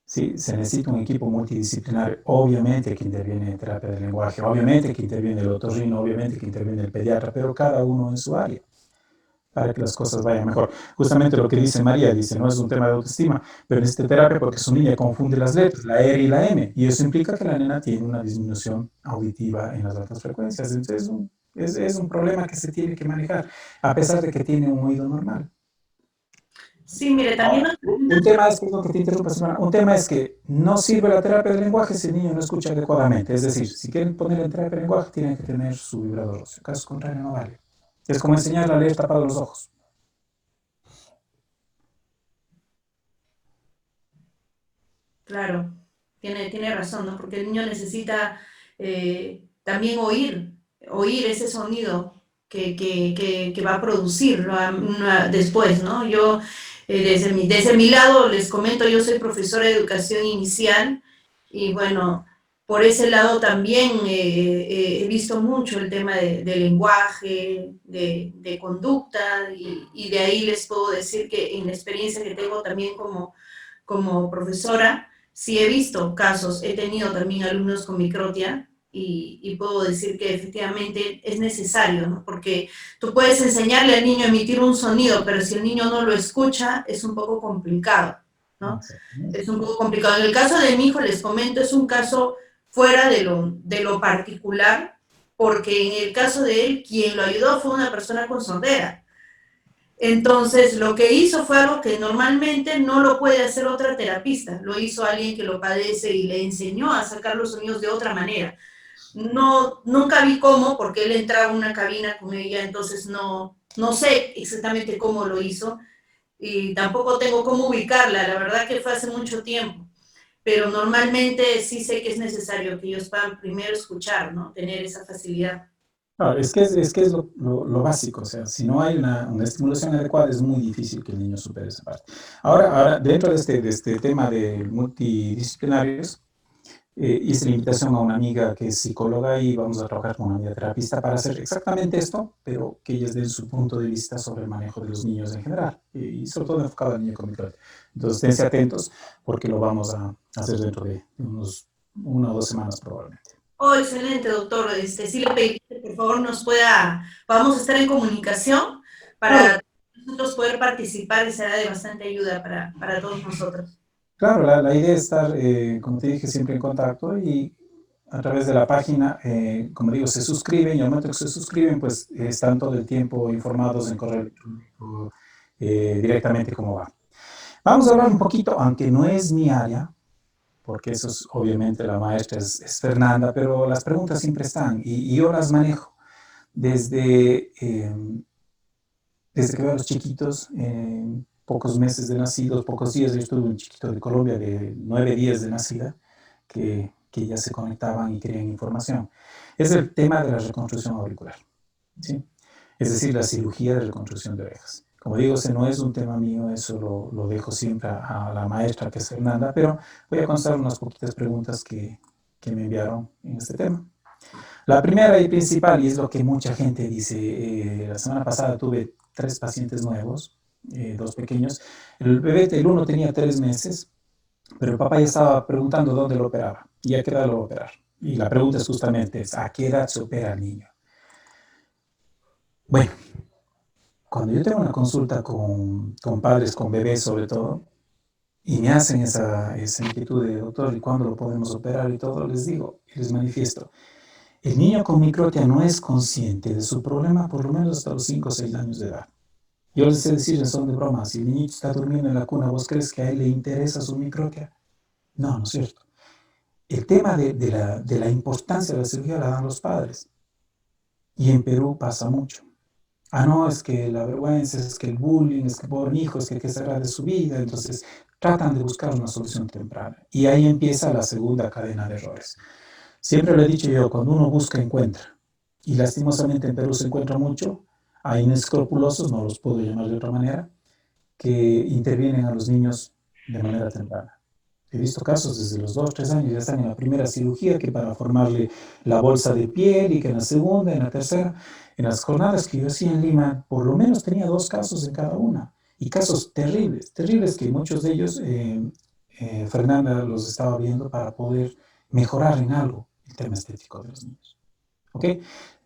Sí, se necesita un equipo multidisciplinario, obviamente que interviene en terapia del lenguaje, obviamente que interviene el otorrino, obviamente que interviene el pediatra, pero cada uno en su área, para que las cosas vayan mejor. Justamente lo que dice María, dice, no es un tema de autoestima, pero necesita terapia porque su niña confunde las letras, la R y la M, y eso implica que la nena tiene una disminución auditiva en las altas frecuencias. Entonces es un problema que se tiene que manejar, a pesar de que tiene un oído normal. sí, mire, también Ahora, nos preguntan. un tema es, perdón que te interrumpa, Simona, un tema es que no sirve la terapia del lenguaje si el niño no escucha adecuadamente. Es decir, si quieren poner en terapia del lenguaje, tienen que tener su vibrador óseo. Caso contrario, no vale. Es como enseñarle a leer tapado los ojos. Claro, tiene razón, ¿no? Porque el niño necesita también oír ese sonido que va a producir, ¿no? Después, ¿no? Yo, desde mi lado, les comento, yo soy profesora de educación inicial y bueno, por ese lado también he visto mucho el tema de lenguaje, de conducta y de ahí les puedo decir que en la experiencia que tengo también como profesora, sí he visto casos, he tenido también alumnos con microtia y puedo decir que efectivamente es necesario, ¿no? Porque tú puedes enseñarle al niño a emitir un sonido, pero si el niño no lo escucha, es un poco complicado, ¿no? Es un poco complicado. En el caso de mi hijo, les comento, es un caso fuera de lo particular, porque en el caso de él, quien lo ayudó fue una persona con sordera. Entonces, lo que hizo fue algo que normalmente no lo puede hacer otra terapista, lo hizo alguien que lo padece y le enseñó a sacar los sonidos de otra manera. No, nunca vi cómo, porque él entraba en una cabina con ella, entonces no sé exactamente cómo lo hizo y tampoco tengo cómo ubicarla, la verdad que fue hace mucho tiempo, pero normalmente sí sé que es necesario que ellos puedan primero escuchar, ¿no? Tener esa facilidad. Claro, es que es lo básico, o sea, si no hay una estimulación adecuada es muy difícil que el niño supere esa parte. Ahora dentro de este tema de multidisciplinarios, hice la invitación a una amiga que es psicóloga y vamos a trabajar con una amiga terapista para hacer exactamente esto, pero que ellas den su punto de vista sobre el manejo de los niños en general y sobre todo enfocado al niño con microtia. Entonces, esténse atentos porque lo vamos a hacer dentro de unos 1 o 2 semanas probablemente. Oh, excelente, doctor. Sí le pedí que por favor vamos a estar en comunicación Claro, para nosotros poder participar y será de bastante ayuda para todos nosotros. claro, la idea es estar, como te dije, siempre en contacto y a través de la página, como digo, se suscriben y al momento que se suscriben, pues están todo el tiempo informados en correo electrónico directamente cómo va. Vamos a hablar un poquito, aunque no es mi área, porque eso es obviamente la maestra es Fernanda, pero las preguntas siempre están y yo las manejo desde, desde que veo a los chiquitos, pocos meses de nacidos, pocos días. Yo estuve un chiquito de Colombia de 9 días de nacida que ya se conectaban y querían información. Es el tema de la reconstrucción auricular, ¿sí? Es decir, la cirugía de reconstrucción de orejas. Como digo, ese no es un tema mío, eso lo dejo siempre a la maestra que es Fernanda, pero voy a contestar unas poquitas preguntas que me enviaron en este tema. La primera y principal, y es lo que mucha gente dice, la semana pasada tuve 3 pacientes nuevos, 2 pequeños. El bebé, el uno tenía 3 meses, pero el papá ya estaba preguntando dónde lo operaba y a qué edad lo va a operar. Y la pregunta es justamente, ¿a qué edad se opera el niño? Bueno, cuando yo tengo una consulta con padres, con bebés sobre todo, y me hacen esa inquietud de, doctor, ¿y cuándo lo podemos operar? Y todo, les digo, y les manifiesto. El niño con microtia no es consciente de su problema por lo menos hasta los 5 o 6 años de edad. Yo les sé decir en son de broma, si el niñito está durmiendo en la cuna, ¿vos crees que a él le interesa su microtia? No, no es cierto. El tema de la importancia de la cirugía la dan los padres. Y en Perú pasa mucho. Ah, no, es que la vergüenza, es que el bullying, es que pobre mi hijo, es que será de su vida. Entonces tratan de buscar una solución temprana. Y ahí empieza la segunda cadena de errores. Siempre lo he dicho yo, cuando uno busca, encuentra. Y lastimosamente en Perú se encuentra mucho. Hay inescrupulosos, no los puedo llamar de otra manera, que intervienen a los niños de manera temprana. He visto casos desde los 2 o 3 años, ya están en la primera cirugía, que para formarle la bolsa de piel y que en la segunda, en la tercera. En las jornadas que yo hacía en Lima, por lo menos tenía 2 casos en cada una. Y casos terribles, terribles que muchos de ellos, Fernanda los estaba viendo para poder mejorar en algo el tema estético de los niños. ¿Ok?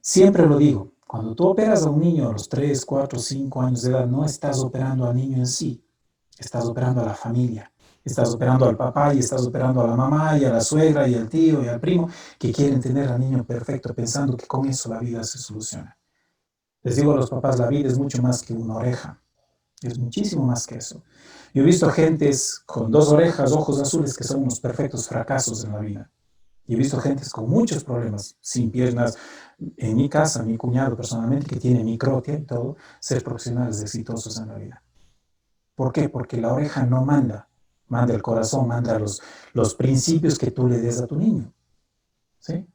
Siempre lo digo, cuando tú operas a un niño a los 3, 4, 5 años de edad, no estás operando al niño en sí, estás operando a la familia. Estás operando al papá y estás operando a la mamá y a la suegra y al tío y al primo que quieren tener al niño perfecto pensando que con eso la vida se soluciona. Les digo a los papás, la vida es mucho más que una oreja, es muchísimo más que eso. Yo he visto gentes con 2 orejas, ojos azules que son unos perfectos fracasos en la vida. Y he visto gentes con muchos problemas, sin piernas. En mi casa, mi cuñado personalmente, que tiene microtia y todo, ser profesionales exitosos en la vida. ¿Por qué? Porque la oreja no manda, manda el corazón, manda los principios que tú le des a tu niño. ¿Sí?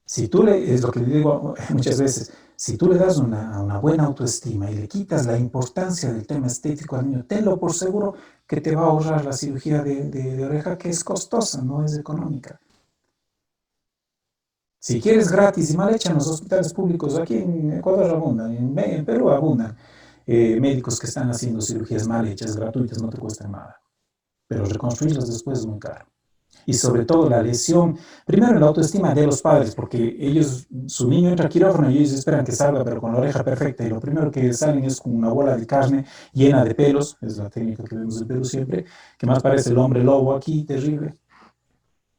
Si tú le, es lo que le digo muchas veces, si tú le das una buena autoestima y le quitas la importancia del tema estético al niño, tenlo por seguro que te va a ahorrar la cirugía de oreja, que es costosa, no es económica. Si quieres gratis y mal hecha en los hospitales públicos, aquí en Ecuador abundan, en Perú abundan médicos que están haciendo cirugías mal hechas, gratuitas, no te cuestan nada. Pero reconstruirlas después es muy caro. Y sobre todo la lesión, primero en la autoestima de los padres, porque ellos, su niño entra a quirófano y ellos esperan que salga, pero con la oreja perfecta, y lo primero que salen es con una bola de carne llena de pelos, es la técnica que vemos en Perú siempre, que más parece el hombre lobo aquí, terrible,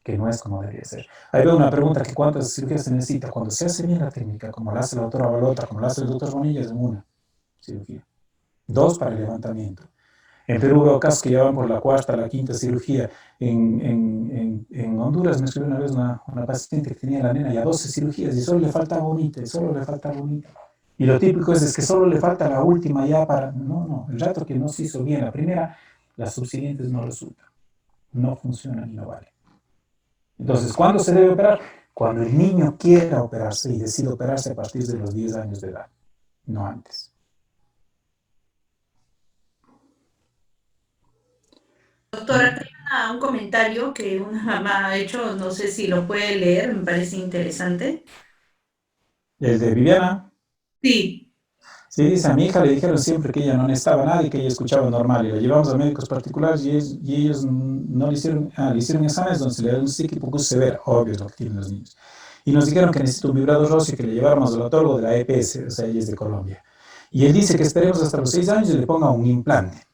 que no es como debería ser. Ahí veo una pregunta, que cuántas cirugías se necesita. Cuando se hace bien la técnica, como la hace la doctora Balota, como la hace el doctor Bonilla, es una cirugía. Dos para el levantamiento. En Perú veo casos que ya van por la cuarta, la quinta cirugía. En Honduras me escribió una vez una paciente que tenía la nena ya 12 cirugías y solo le falta bonita, y solo le falta bonita. Y lo típico es que solo le falta la última ya para... No, no, el rato que no se hizo bien la primera, las subsiguientes no resultan. No funcionan y no valen. Entonces, ¿cuándo se debe operar? Cuando el niño quiera operarse y decide operarse a partir de los 10 años de edad, no antes. Doctora, acá hay un comentario que una mamá ha hecho, no sé si lo puede leer, me parece interesante. El de Viviana, Sí, sí, dice, a mi hija le dijeron siempre que ella no necesitaba nada y que ella escuchaba normal, y la llevamos a médicos particulares y ellos no le hicieron exámenes donde se le diagnostica hipoacusia severa, obvio es lo que tienen los niños. Y nos dijeron que necesita un vibrador óseo, que le lleváramos al otorgo de la EPS, o sea, ella es de Colombia. Y él dice que esperemos hasta los 6 años y le ponga un implante.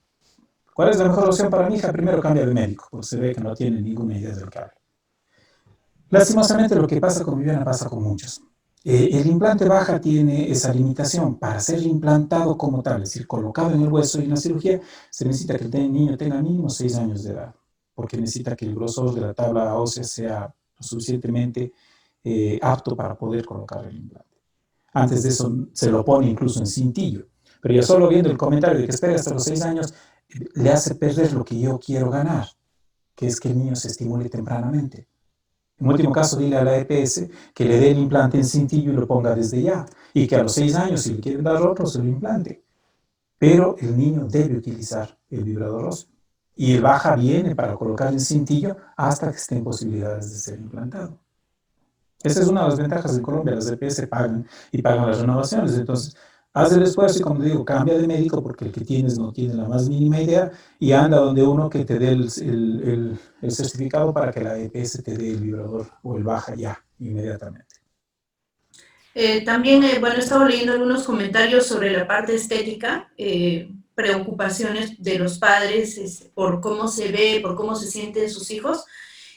¿Cuál es la mejor opción para mi hija? Primero cambia de médico, porque se ve que no tiene ninguna idea de lo que habla. Lastimosamente lo que pasa con Viviana pasa con muchos. El implante baja tiene esa limitación. Para ser implantado como tal, es decir, colocado en el hueso y en la cirugía, se necesita que el niño tenga mínimo 6 años de edad, porque necesita que el grosor de la tabla ósea sea lo suficientemente apto para poder colocar el implante. Antes de eso se lo pone incluso en cintillo. Pero ya solo viendo el comentario de que espera hasta los 6 años, le hace perder lo que yo quiero ganar, que es que el niño se estimule tempranamente. En último caso, dile a la EPS que le dé el implante en cintillo y lo ponga desde ya. Y que a los 6 años, si le quieren dar otro, se lo implante. Pero el niño debe utilizar el vibrador óseo. Y el baja viene para colocar en cintillo hasta que esté en posibilidades de ser implantado. Esa es una de las ventajas en Colombia. Las EPS pagan y pagan las renovaciones. Entonces, haz el esfuerzo y, como digo, cambia de médico porque el que tienes no tiene la más mínima idea y anda donde uno que te dé el certificado para que la EPS te dé el vibrador o el baja ya, inmediatamente. también, bueno, he estado leyendo algunos comentarios sobre la parte estética, preocupaciones de los padres por cómo se ve, por cómo se sienten sus hijos.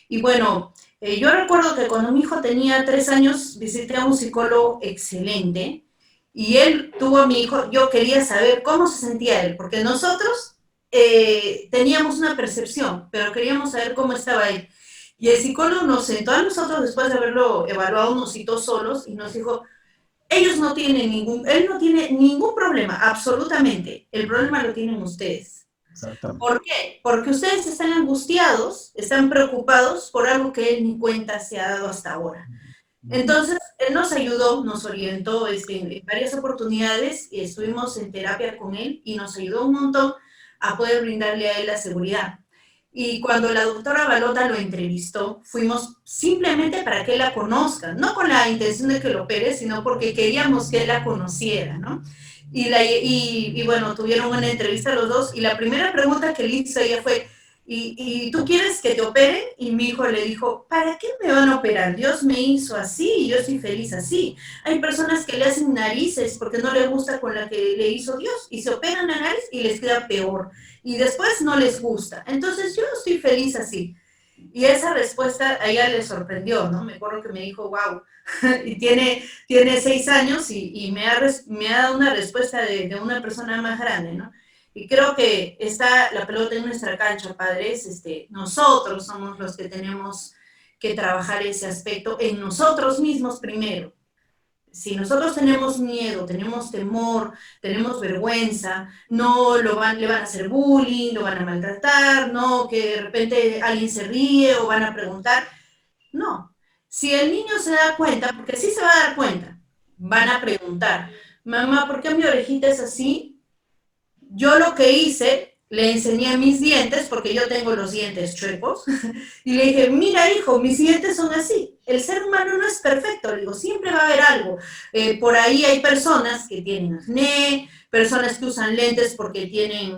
Y bueno, yo recuerdo que cuando mi hijo tenía 3 años, visité a un psicólogo excelente y él tuvo a mi hijo, yo quería saber cómo se sentía él, porque nosotros teníamos una percepción, pero queríamos saber cómo estaba él. Y el psicólogo nos sentó a nosotros después de haberlo evaluado, nos citó solos y nos dijo, ellos no tienen él no tiene ningún problema, absolutamente. El problema lo tienen ustedes. ¿Por qué? Porque ustedes están angustiados, están preocupados por algo que él ni cuenta se ha dado hasta ahora. Entonces, él nos ayudó, nos orientó en varias oportunidades y estuvimos en terapia con él y nos ayudó un montón a poder brindarle a él la seguridad. Y cuando la doctora Balota lo entrevistó, fuimos simplemente para que él la conozca, no con la intención de que lo opere, sino porque queríamos que él la conociera, ¿no? Y bueno, tuvieron una entrevista los dos y la primera pregunta que le hizo ella fue, ¿y tú quieres que te operen? Y mi hijo le dijo, ¿para qué me van a operar? Dios me hizo así y yo soy feliz así. Hay personas que le hacen narices porque no les gusta con la que le hizo Dios y se operan la nariz y les queda peor. Y después no les gusta. Entonces yo estoy feliz así. Y esa respuesta a ella le sorprendió, ¿no? Me acuerdo que me dijo, wow, y tiene 6 años y me ha dado una respuesta de una persona más grande, ¿no? Y creo que está la pelota en nuestra cancha, padres. Nosotros somos los que tenemos que trabajar ese aspecto en nosotros mismos primero. Si nosotros tenemos miedo, tenemos temor, tenemos vergüenza, no le van a hacer bullying, lo van a maltratar, no que de repente alguien se ríe o van a preguntar, no. Si el niño se da cuenta, porque sí se va a dar cuenta, van a preguntar, mamá, ¿por qué mi orejita es así? Yo lo que hice, le enseñé mis dientes, porque yo tengo los dientes chuecos, y le dije, mira hijo, mis dientes son así. El ser humano no es perfecto, le digo, siempre va a haber algo. Por ahí hay personas que tienen acné, personas que usan lentes porque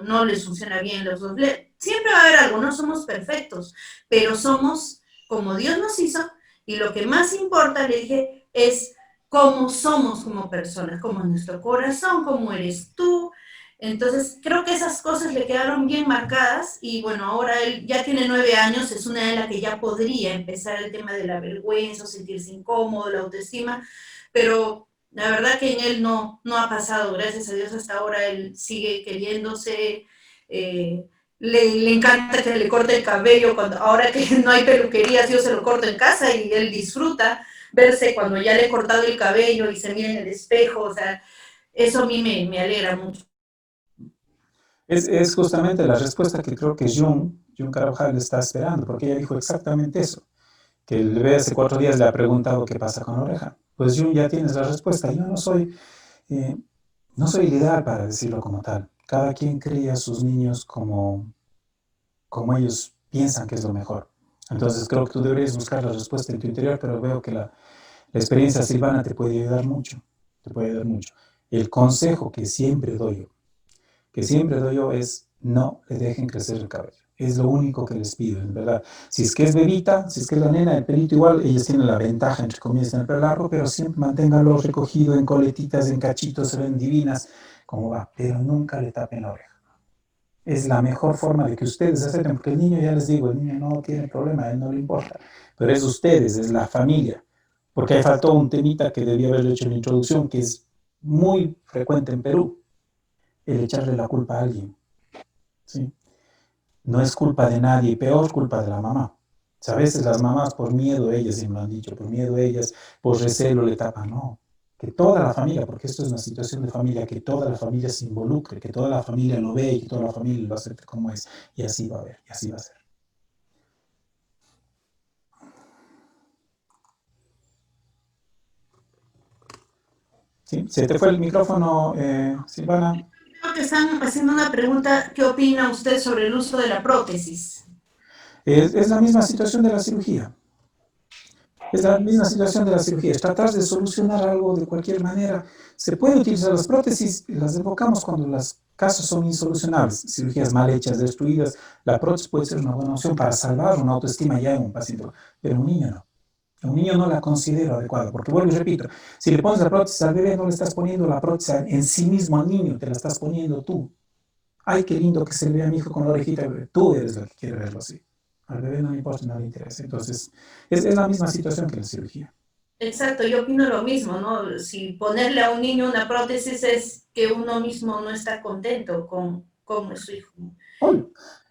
no les funciona bien los dos lentes. Siempre va a haber algo, no somos perfectos, pero somos como Dios nos hizo, y lo que más importa, le dije, es cómo somos como personas, como nuestro corazón, cómo eres tú. Entonces, creo que esas cosas le quedaron bien marcadas y bueno, ahora él ya tiene 9 años, es una de las que ya podría empezar el tema de la vergüenza, sentirse incómodo, la autoestima, pero la verdad que en él no ha pasado, gracias a Dios hasta ahora él sigue queriéndose, eh, le encanta que le corte el cabello, ahora que no hay peluquerías, yo se lo corto en casa y él disfruta verse cuando ya le he cortado el cabello y se mira en el espejo, o sea, eso a mí me alegra mucho. Es justamente la respuesta que creo que Jun Carvajal está esperando, porque ella dijo exactamente eso, que el bebé hace 4 días le ha preguntado qué pasa con la oreja. Pues Jun, ya tienes la respuesta. Yo eh, no soy ideal para decirlo como tal. Cada quien cría a sus niños como ellos piensan que es lo mejor. Entonces creo que tú deberías buscar la respuesta en tu interior, pero veo que la experiencia silvana te puede ayudar mucho, te puede ayudar mucho. El consejo que siempre doy yo es no le dejen crecer el cabello. Es lo único que les pido, en verdad. Si es que es bebita, si es que es la nena, el pelito igual, ellos tienen la ventaja, entre comillas, en el pelo largo, pero siempre manténganlo recogido en coletitas, en cachitos, se ven divinas, como va, pero nunca le tapen la oreja. Es la mejor forma de que ustedes acepten, porque el niño, ya les digo, el niño no tiene problema, a él no le importa, pero es ustedes, es la familia, porque ahí faltó un temita que debía haberle hecho en la introducción, que es muy frecuente en Perú, el echarle la culpa a alguien, ¿sí? No es culpa de nadie, peor culpa de la mamá. O sea, a veces las mamás por miedo, ellas sí me lo han dicho, por miedo ellas, por recelo le tapan, no. Que toda la familia, porque esto es una situación de familia, que toda la familia se involucre, que toda la familia lo ve y que toda la familia lo acepte como es. Y así va a haber, y así va a ser. ¿Sí? ¿Se te fue el micrófono, Silvana? Creo que están haciendo una pregunta, ¿qué opina usted sobre el uso de la prótesis? Es la misma situación de la cirugía. Es la misma situación de la cirugía, es tratar de solucionar algo de cualquier manera. Se puede utilizar las prótesis, las evocamos cuando los casos son insolucionables, cirugías mal hechas, destruidas. La prótesis puede ser una buena opción para salvar una autoestima ya en un paciente, pero un niño no. Un niño no la considero adecuada, porque vuelvo y repito, si le pones la prótesis al bebé, no le estás poniendo la prótesis en sí mismo al niño, te la estás poniendo tú. Ay, qué lindo que se le vea a mi hijo con la orejita, tú eres la que quiere verlo así. Al bebé no le importa, no le interesa. Entonces, es la misma situación que la cirugía. Exacto, yo opino lo mismo, ¿no? Si ponerle a un niño una prótesis es que uno mismo no está contento con su hijo.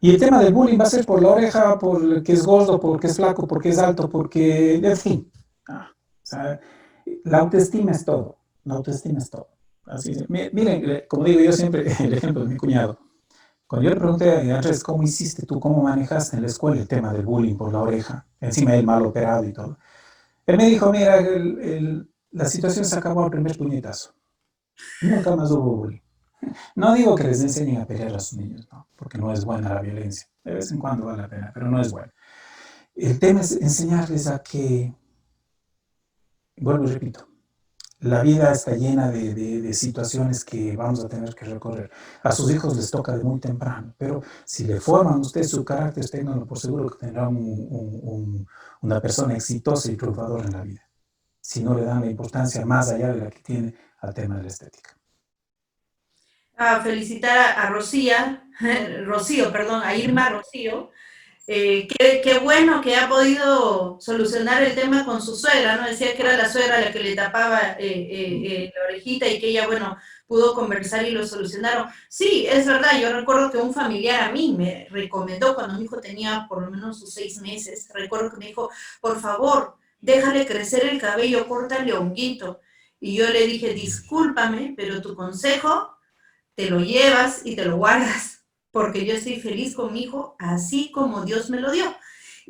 Y el tema del bullying va a ser por la oreja, por que es gordo, porque es flaco, porque es alto, porque, en fin. O sea, la autoestima es todo. La autoestima es todo. Así es. Miren, como digo yo siempre, el ejemplo de mi cuñado. Cuando yo le pregunté a Andrés, ¿cómo hiciste tú, cómo manejaste en la escuela el tema del bullying por la oreja? Encima él mal operado y todo. Él me dijo, mira, la situación se acabó al primer puñetazo. Nunca más hubo bullying. No digo que les enseñen a pelear a sus niños, ¿no? Porque no es buena la violencia. De vez en cuando vale la pena, pero no es bueno. El tema es enseñarles a que, vuelvo y repito, la vida está llena de situaciones que vamos a tener que recorrer. A sus hijos les toca de muy temprano, pero si le forman ustedes su carácter, ténganlo por seguro que tendrán una persona exitosa y triunfadora en la vida. Si no le dan la importancia más allá de la que tiene al tema de la estética. Felicitar a Rocío, perdón, a Irma Rocío. Qué bueno que ha podido solucionar el tema con su suegra, ¿no? Decía que era la suegra la que le tapaba la orejita y que ella, bueno, pudo conversar y lo solucionaron. Sí, es verdad, yo recuerdo que un familiar a mí me recomendó cuando mi hijo tenía por lo menos sus 6 meses, recuerdo que me dijo, por favor, déjale crecer el cabello, córtale honguito. Y yo le dije, discúlpame, pero tu consejo te lo llevas y te lo guardas, porque yo estoy feliz con mi hijo así como Dios me lo dio.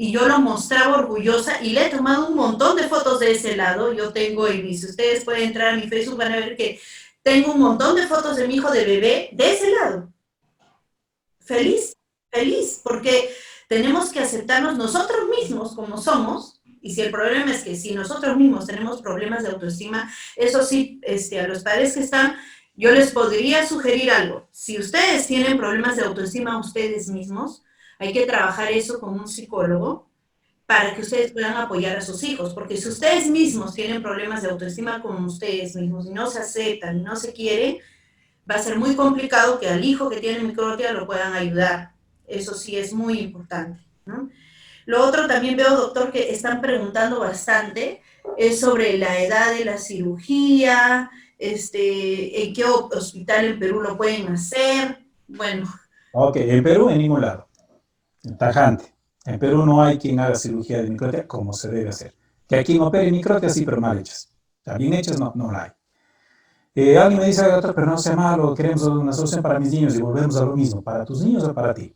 y yo lo mostraba orgullosa y le he tomado un montón de fotos de ese lado. Yo tengo, y si ustedes pueden entrar a mi Facebook van a ver que tengo un montón de fotos de mi hijo de bebé de ese lado. Feliz, feliz, porque tenemos que aceptarnos nosotros mismos como somos. Y si el problema es que si nosotros mismos tenemos problemas de autoestima, eso sí, a los padres que están, yo les podría sugerir algo. Si ustedes tienen problemas de autoestima ustedes mismos, hay que trabajar eso con un psicólogo para que ustedes puedan apoyar a sus hijos, porque si ustedes mismos tienen problemas de autoestima con ustedes mismos y no se aceptan y no se quieren, va a ser muy complicado que al hijo que tiene microtia lo puedan ayudar. Eso sí es muy importante, ¿no? Lo otro también veo, doctor, que están preguntando bastante, es sobre la edad de la cirugía, en qué hospital en Perú lo pueden hacer. Bueno. Ok, en Perú en ningún lado. Tajante. En Perú no hay quien haga cirugía de microtia como se debe hacer. Que hay quien opere microtia sí, pero mal hechas. O sea, bien hechas no la hay. Alguien me dice, doctor, pero no sea malo, queremos una solución para mis niños y volvemos a lo mismo, para tus niños o para ti.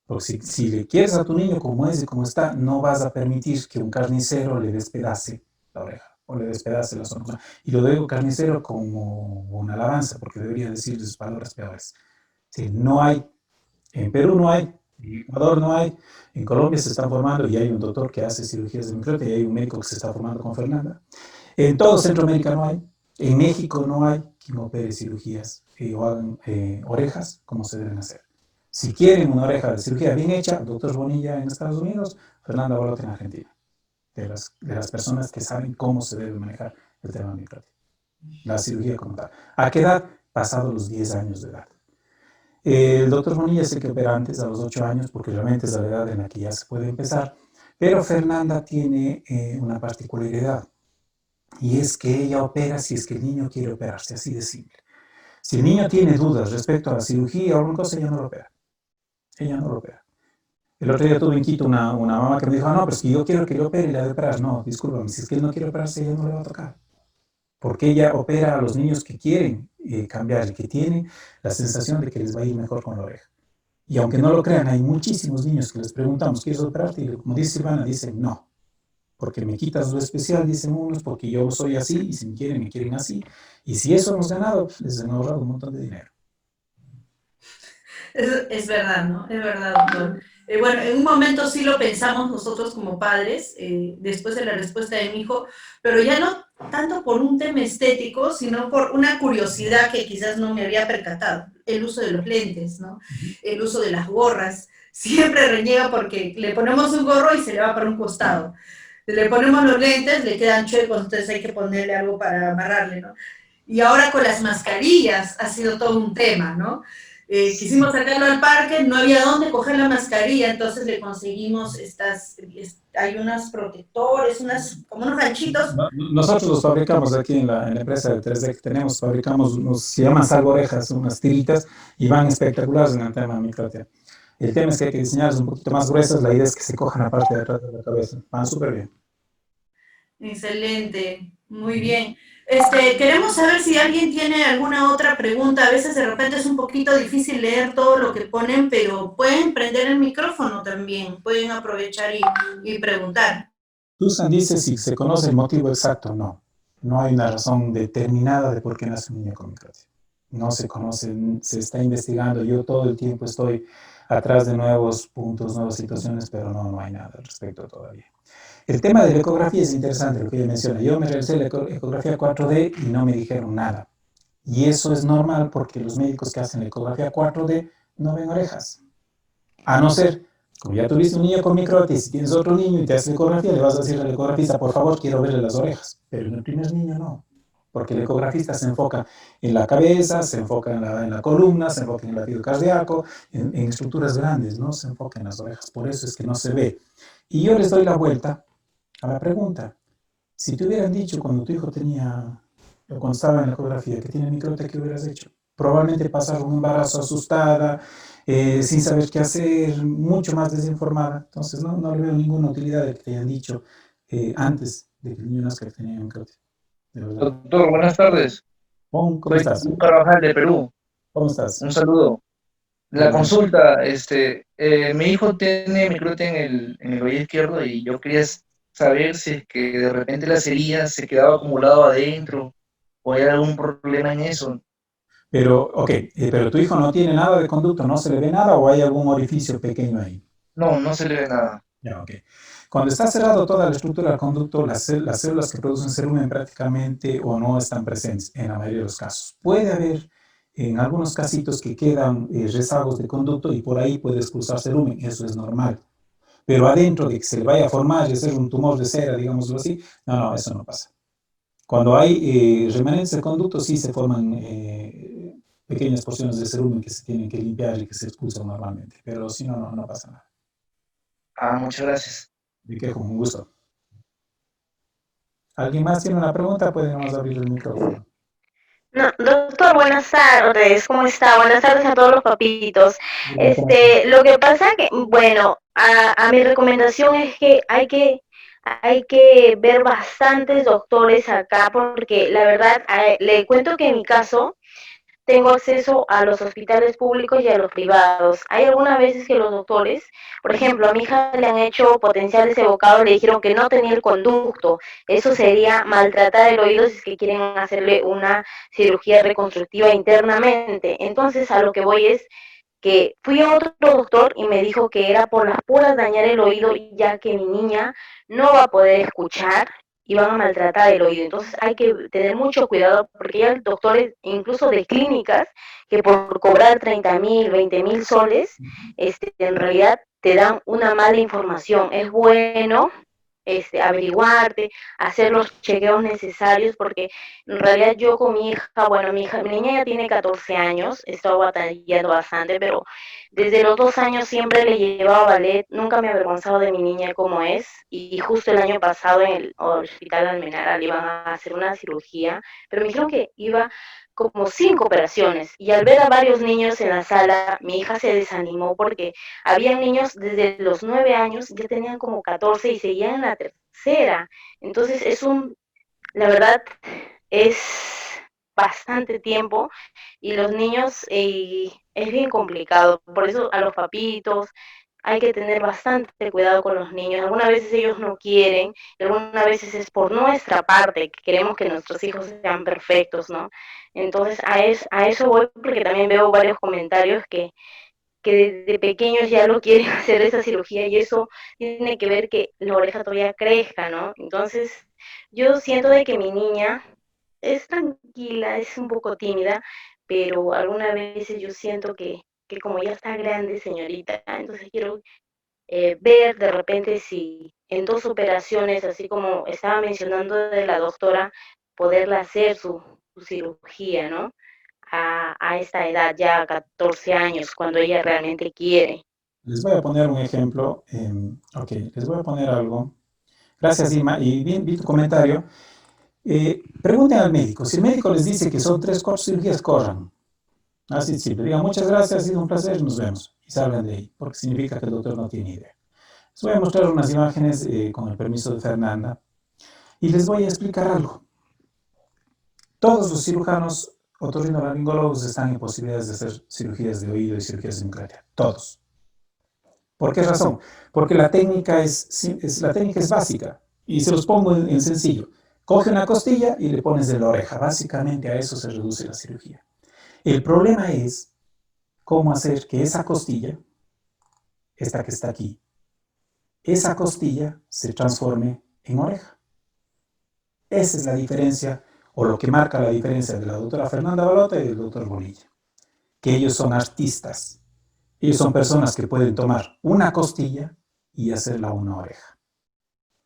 Porque si le quieres a tu niño como es y como está, no vas a permitir que un carnicero le despedace la oreja o le despedace la zona. Y lo digo carnicero como una alabanza, porque debería decirles palabras peores. Sí, no hay, en Perú no hay, en Ecuador no hay, en Colombia se están formando y hay un doctor que hace cirugías de microtia y hay un médico que se está formando con Fernanda. En todo Centroamérica no hay, en México no hay quien opere cirugías o hagan orejas como se deben hacer. Si quieren una oreja de cirugía bien hecha, doctor Bonilla en Estados Unidos, Fernanda Bolote en Argentina, de las personas que saben cómo se debe manejar el tema microtia, la cirugía como tal. ¿A qué edad? Pasado los 10 años de edad. El doctor Bonilla es el que opera antes, a los 8 años, porque realmente es la edad en la que ya se puede empezar, pero Fernanda tiene una particularidad, y es que ella opera si es que el niño quiere operarse, así de simple. Si el niño tiene dudas respecto a la cirugía o alguna cosa, ella no lo opera. Ella no lo opera. El otro día tuve en Quito una mamá que me dijo, no, pero es que yo quiero que lo opere y la de operar. No, discúlpame, si es que él no quiere operarse, ella no le va a tocar. Porque ella opera a los niños que quieren cambiar y que tienen la sensación de que les va a ir mejor con la oreja. Y aunque no lo crean, hay muchísimos niños que les preguntamos, ¿quieres operarte? Y como dice Silvana, dicen no. Porque me quitas lo especial, dicen unos, porque yo soy así, y si me quieren así. Y si eso hemos ganado, les han ahorrado un montón de dinero. Es verdad, ¿no? Es verdad, doctor. Bueno, en un momento sí lo pensamos nosotros como padres, después de la respuesta de mi hijo, pero ya no tanto por un tema estético, sino por una curiosidad que quizás no me había percatado. El uso de los lentes, ¿no? El uso de las gorras. Siempre reniega porque le ponemos un gorro y se le va para un costado. Le ponemos los lentes, le quedan chuecos, entonces hay que ponerle algo para amarrarle, ¿no? Y ahora con las mascarillas ha sido todo un tema, ¿no? Quisimos sacarlo al parque, no había dónde coger la mascarilla, entonces le conseguimos hay unos protectores, como unos ganchitos. Nosotros los fabricamos aquí en la empresa de 3D que tenemos, fabricamos se llaman salvorejas, unas tiritas, y van espectaculares en el tema de microtia. El tema es que hay que diseñarlas un poquito más gruesas, la idea es que se cojan la parte de atrás de la cabeza, van súper bien. Excelente, muy bien. Queremos saber si alguien tiene alguna otra pregunta. A veces de repente es un poquito difícil leer todo lo que ponen, pero pueden prender el micrófono también, pueden aprovechar y preguntar. Susan dice si se conoce el motivo exacto. No, no hay una razón determinada de por qué nace un niño con microtia. No se conoce, se está investigando. Yo todo el tiempo estoy atrás de nuevos puntos, nuevas situaciones, pero no hay nada al respecto todavía. El tema de la ecografía es interesante, lo que ella menciona. Yo me realicé la ecografía 4D y no me dijeron nada. Y eso es normal porque los médicos que hacen la ecografía 4D no ven orejas. A no ser, como ya tuviste un niño con microtia y si tienes otro niño y te hace ecografía, le vas a decir al ecografista, por favor, quiero verle las orejas. Pero en el primer niño no. Porque el ecografista se enfoca en la cabeza, se enfoca en la columna, se enfoca en el latido cardíaco, en estructuras grandes, no se enfoca en las orejas. Por eso es que no se ve. Y yo les doy la vuelta a la pregunta. Si te hubieran dicho cuando tu hijo cuando estaba en la ecografía, que tiene microtia, ¿qué hubieras hecho? Probablemente pasar un embarazo asustada, sin saber qué hacer, mucho más desinformada. Entonces no le veo ninguna utilidad de que te hayan dicho antes de que el niño nazca que tenía microtia. Doctor, buenas tardes. ¿Cómo estás? Soy Carvajal de Perú. ¿Cómo estás? Un saludo. La consulta, mi hijo tiene microtia en el oído izquierdo y yo quería saber si es que de repente las heridas se quedaba acumulado adentro o hay algún problema en eso. Pero, ok, pero tu hijo no tiene nada de conducto, no se le ve nada o hay algún orificio pequeño ahí. No, no se le ve nada. Ya, ok. Cuando está cerrado toda la estructura del conducto, las células que producen cerumen prácticamente o no están presentes en la mayoría de los casos. Puede haber en algunos casitos que quedan rezagos de conducto y por ahí puedes cruzar cerumen, eso es normal. Pero adentro de que se le vaya a formar y hacer un tumor de cera, digámoslo así, no, eso no pasa. Cuando hay remanentes de conducto, sí se forman pequeñas porciones de cerumen que se tienen que limpiar y que se expulsan normalmente, pero si no, no pasa nada. Muchas gracias. De qué, con un gusto. ¿Alguien más tiene una pregunta? Podemos abrir el micrófono. No, doctor, buenas tardes, ¿cómo está? Buenas tardes a todos los papitos. Lo que pasa que, bueno, a mi recomendación es que hay que ver bastantes doctores acá, porque la verdad, le cuento que en mi caso, tengo acceso a los hospitales públicos y a los privados. Hay algunas veces que los doctores, por ejemplo, a mi hija le han hecho potenciales evocados, le dijeron que no tenía el conducto. Eso sería maltratar el oído si es que quieren hacerle una cirugía reconstructiva internamente. Entonces, a lo que voy es que fui a otro doctor y me dijo que era por las puras dañar el oído, ya que mi niña no va a poder escuchar y van a maltratar el oído. Entonces hay que tener mucho cuidado porque hay doctores, incluso de clínicas, que por cobrar 30.000, 20.000 soles, en realidad te dan una mala información. Es bueno averiguarte, hacer los chequeos necesarios, porque en realidad yo con mi hija, bueno, mi niña ya tiene 14 años, he estado batallando bastante, pero desde los 2 años siempre le llevaba ballet, nunca me he avergonzado de mi niña como es, y justo el año pasado en el hospital de Almenara le iban a hacer una cirugía, pero me dijeron que iba como 5 operaciones, y al ver a varios niños en la sala, mi hija se desanimó porque había niños desde los 9 años, ya tenían como 14 y seguían en la tercera. Entonces la verdad, es bastante tiempo y los niños es bien complicado. Por eso a los papitos hay que tener bastante cuidado con los niños. Algunas veces ellos no quieren, y algunas veces es por nuestra parte, que queremos que nuestros hijos sean perfectos, ¿no? Entonces a eso voy porque también veo varios comentarios que desde pequeños ya lo quieren hacer esa cirugía y eso tiene que ver que la oreja todavía crezca, ¿no? Entonces, yo siento de que mi niña es tranquila, es un poco tímida, pero algunas veces yo siento que como ya está grande, señorita, entonces quiero ver de repente si en 2 operaciones, así como estaba mencionando de la doctora, poderla hacer su cirugía, ¿no? A esta edad, ya 14 años, cuando ella realmente quiere. Les voy a poner un ejemplo. Ok, les voy a poner algo. Gracias, Ima. Y vi tu comentario. Pregunten al médico. Si el médico les dice que son 3, 4 cirugías, corran. Así de simple. Digan muchas gracias, ha sido un placer, nos vemos. Y salgan de ahí, porque significa que el doctor no tiene idea. Les voy a mostrar unas imágenes con el permiso de Fernanda. Y les voy a explicar algo. Todos los cirujanos otorrinolaringólogos están en posibilidades de hacer cirugías de oído y cirugías de microtia. Todos. ¿Por qué razón? Porque la técnica es básica. Y se los pongo en sencillo. Coge una costilla y le pones de la oreja. Básicamente a eso se reduce la cirugía. El problema es cómo hacer que esa costilla, esta que está aquí, esa costilla se transforme en oreja. Esa es la diferencia, o lo que marca la diferencia de la doctora Fernanda Balota y del doctor Bonilla. Que ellos son artistas. Ellos son personas que pueden tomar una costilla y hacerla una oreja.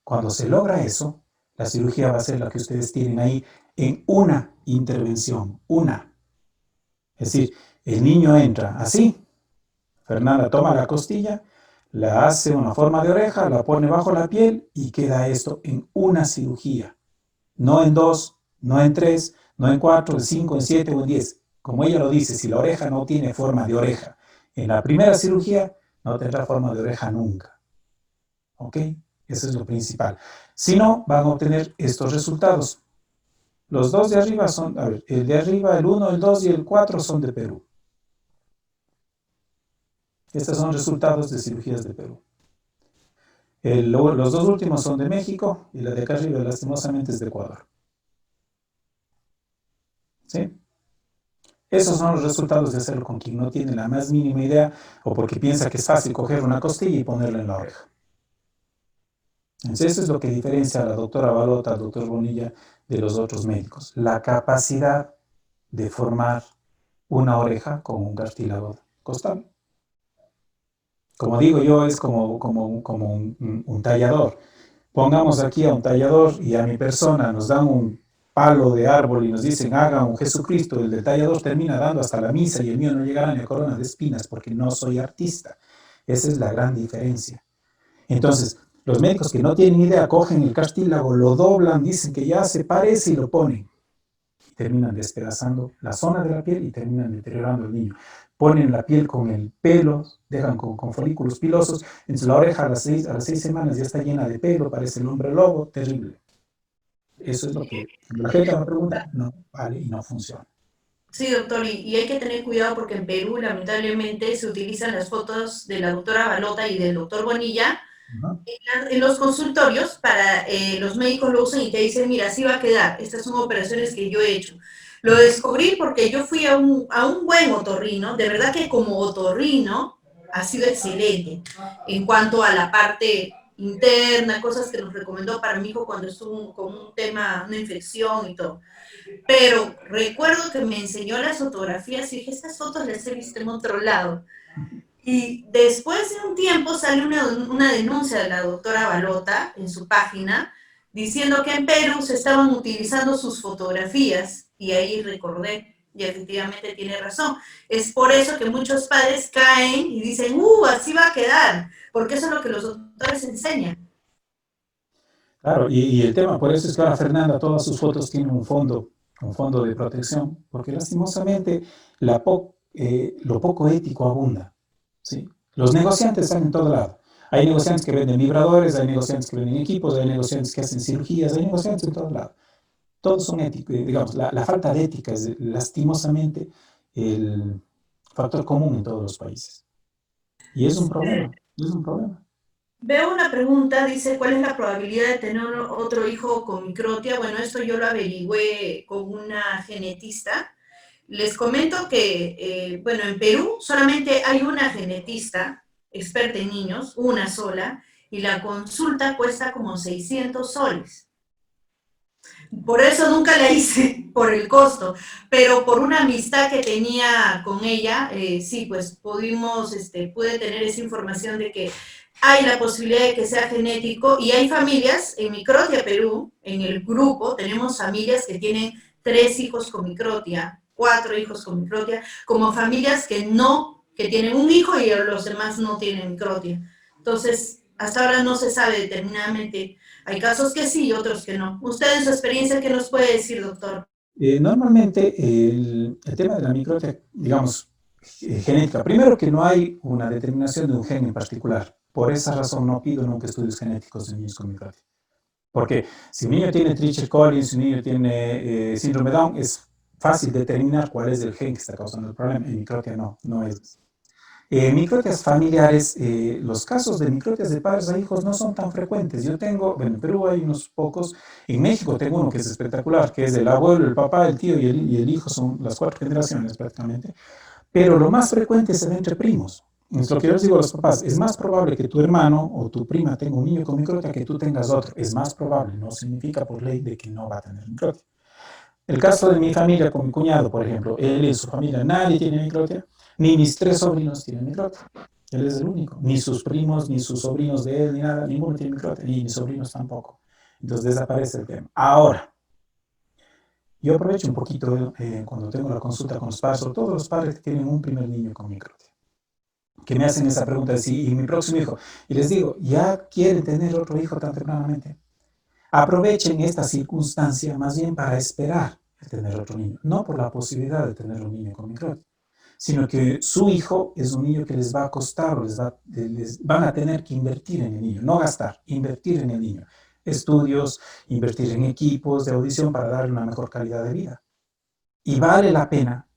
Cuando se logra eso, la cirugía va a ser la que ustedes tienen ahí en una intervención, una. Es decir, el niño entra así, Fernanda toma la costilla, la hace una forma de oreja, la pone bajo la piel y queda esto en una cirugía. No en 2, no en 3, no en 4, en 5, en 7 o en 10. Como ella lo dice, si la oreja no tiene forma de oreja en la primera cirugía, no tendrá forma de oreja nunca. ¿Ok? Eso es lo principal. Si no, van a obtener estos resultados. Los dos de arriba son, a ver, el de arriba, el 1, el 2 y el 4 son de Perú. Estos son resultados de cirugías de Perú. Los dos últimos son de México y la de acá arriba, lastimosamente, es de Ecuador. ¿Sí? Esos son los resultados de hacerlo con quien no tiene la más mínima idea o porque piensa que es fácil coger una costilla y ponerla en la oreja. Entonces, eso es lo que diferencia a la doctora Balota, al doctor Bonilla de los otros médicos. La capacidad de formar una oreja con un cartílago costal. Como digo yo, es como un tallador. Pongamos aquí a un tallador y a mi persona nos dan un palo de árbol y nos dicen, haga un Jesucristo. El del tallador termina dando hasta la misa y el mío no llegará ni a corona de espinas porque no soy artista. Esa es la gran diferencia. Entonces, los médicos que no tienen idea cogen el cartílago, lo doblan, dicen que ya se parece y lo ponen. Y terminan despedazando la zona de la piel y terminan deteriorando al niño. Ponen la piel con el pelo, dejan con folículos pilosos, entonces la oreja a las 6 semanas ya está llena de pelo, parece el hombre lobo, terrible. Eso es lo que la gente me pregunta, no vale y no funciona. Sí, doctor, y hay que tener cuidado porque en Perú lamentablemente se utilizan las fotos de la doctora Balota y del doctor Bonilla en los consultorios para los médicos lo usan y te dicen, mira, así va a quedar, estas son operaciones que yo he hecho. Lo descubrí porque yo fui a un buen otorrino, de verdad que como otorrino ha sido excelente en cuanto a la parte interna, cosas que nos recomendó para mi hijo cuando estuvo con un tema, una infección y todo. Pero recuerdo que me enseñó las fotografías y dije, estas fotos las he visto en otro lado. Y después de un tiempo sale una denuncia de la doctora Balota en su página diciendo que en Perú se estaban utilizando sus fotografías y ahí recordé y efectivamente tiene razón. Es por eso que muchos padres caen y dicen, así va a quedar, porque eso es lo que los doctores enseñan. Claro, y el tema, por eso es que ahora Fernanda, todas sus fotos tienen un fondo de protección, porque lastimosamente lo poco ético abunda. ¿Sí? Los negociantes están en todo lado. Hay negociantes que venden vibradores, hay negociantes que venden equipos, hay negociantes que hacen cirugías, hay negociantes en todo lado. Todos son éticos, digamos, la falta de ética es lastimosamente el factor común en todos los países. Y es un problema, es un problema. Veo una pregunta, dice, ¿cuál es la probabilidad de tener otro hijo con microtia? Bueno, esto yo lo averigüé con una genetista. Les comento que, bueno, en Perú solamente hay una genetista experta en niños, una sola, y la consulta cuesta como 600 soles. Por eso nunca la hice, por el costo, pero por una amistad que tenía con ella, sí, pues pude tener esa información de que hay la posibilidad de que sea genético y hay familias en Microtia Perú, en el grupo, tenemos familias que tienen 3 hijos con microtia, 4 hijos con microtia, como familias que tienen un hijo y los demás no tienen microtia. Entonces, hasta ahora no se sabe determinadamente. Hay casos que sí y otros que no. ¿Usted en su experiencia qué nos puede decir, doctor? Normalmente el tema de la microtia, digamos, genética, primero que no hay una determinación de un gen en particular. Por esa razón no pido nunca estudios genéticos en niños con microtia. Porque si un niño tiene Treacher-Collins, si un niño tiene síndrome Down, es fácil determinar cuál es el gen que está causando el problema. En microtia no es. Microtias familiares, los casos de microtias de padres a hijos no son tan frecuentes. Yo tengo, bueno, en Perú hay unos pocos, en México tengo uno que es espectacular, que es el abuelo, el papá, el tío y el hijo, son las 4 generaciones prácticamente. Pero lo más frecuente se da entre primos. Es lo que yo les digo a los papás, es más probable que tu hermano o tu prima tenga un niño con microtia que tú tengas otro. Es más probable, no significa por ley de que no va a tener microtia. El caso de mi familia con mi cuñado, por ejemplo, él y su familia, nadie tiene microtia, ni mis 3 sobrinos tienen microtia. Él es el único. Ni sus primos, ni sus sobrinos de él, ni nada, ninguno tiene microtia, ni mis sobrinos tampoco. Entonces desaparece el tema. Ahora, yo aprovecho un poquito cuando tengo la consulta con los padres, sobre todo los padres que tienen un primer niño con microtia, que me hacen esa pregunta de si, ¿y mi próximo hijo? Y les digo, ¿ya quieren tener otro hijo tan tempranamente? Aprovechen esta circunstancia más bien para esperar el tener otro niño, no por la posibilidad de tener un niño con microtia, sino que su hijo es un niño que les va a costar, les van a tener que invertir en el niño, no gastar, invertir en el niño. Estudios, invertir en equipos de audición para darle una mejor calidad de vida. Y vale la pena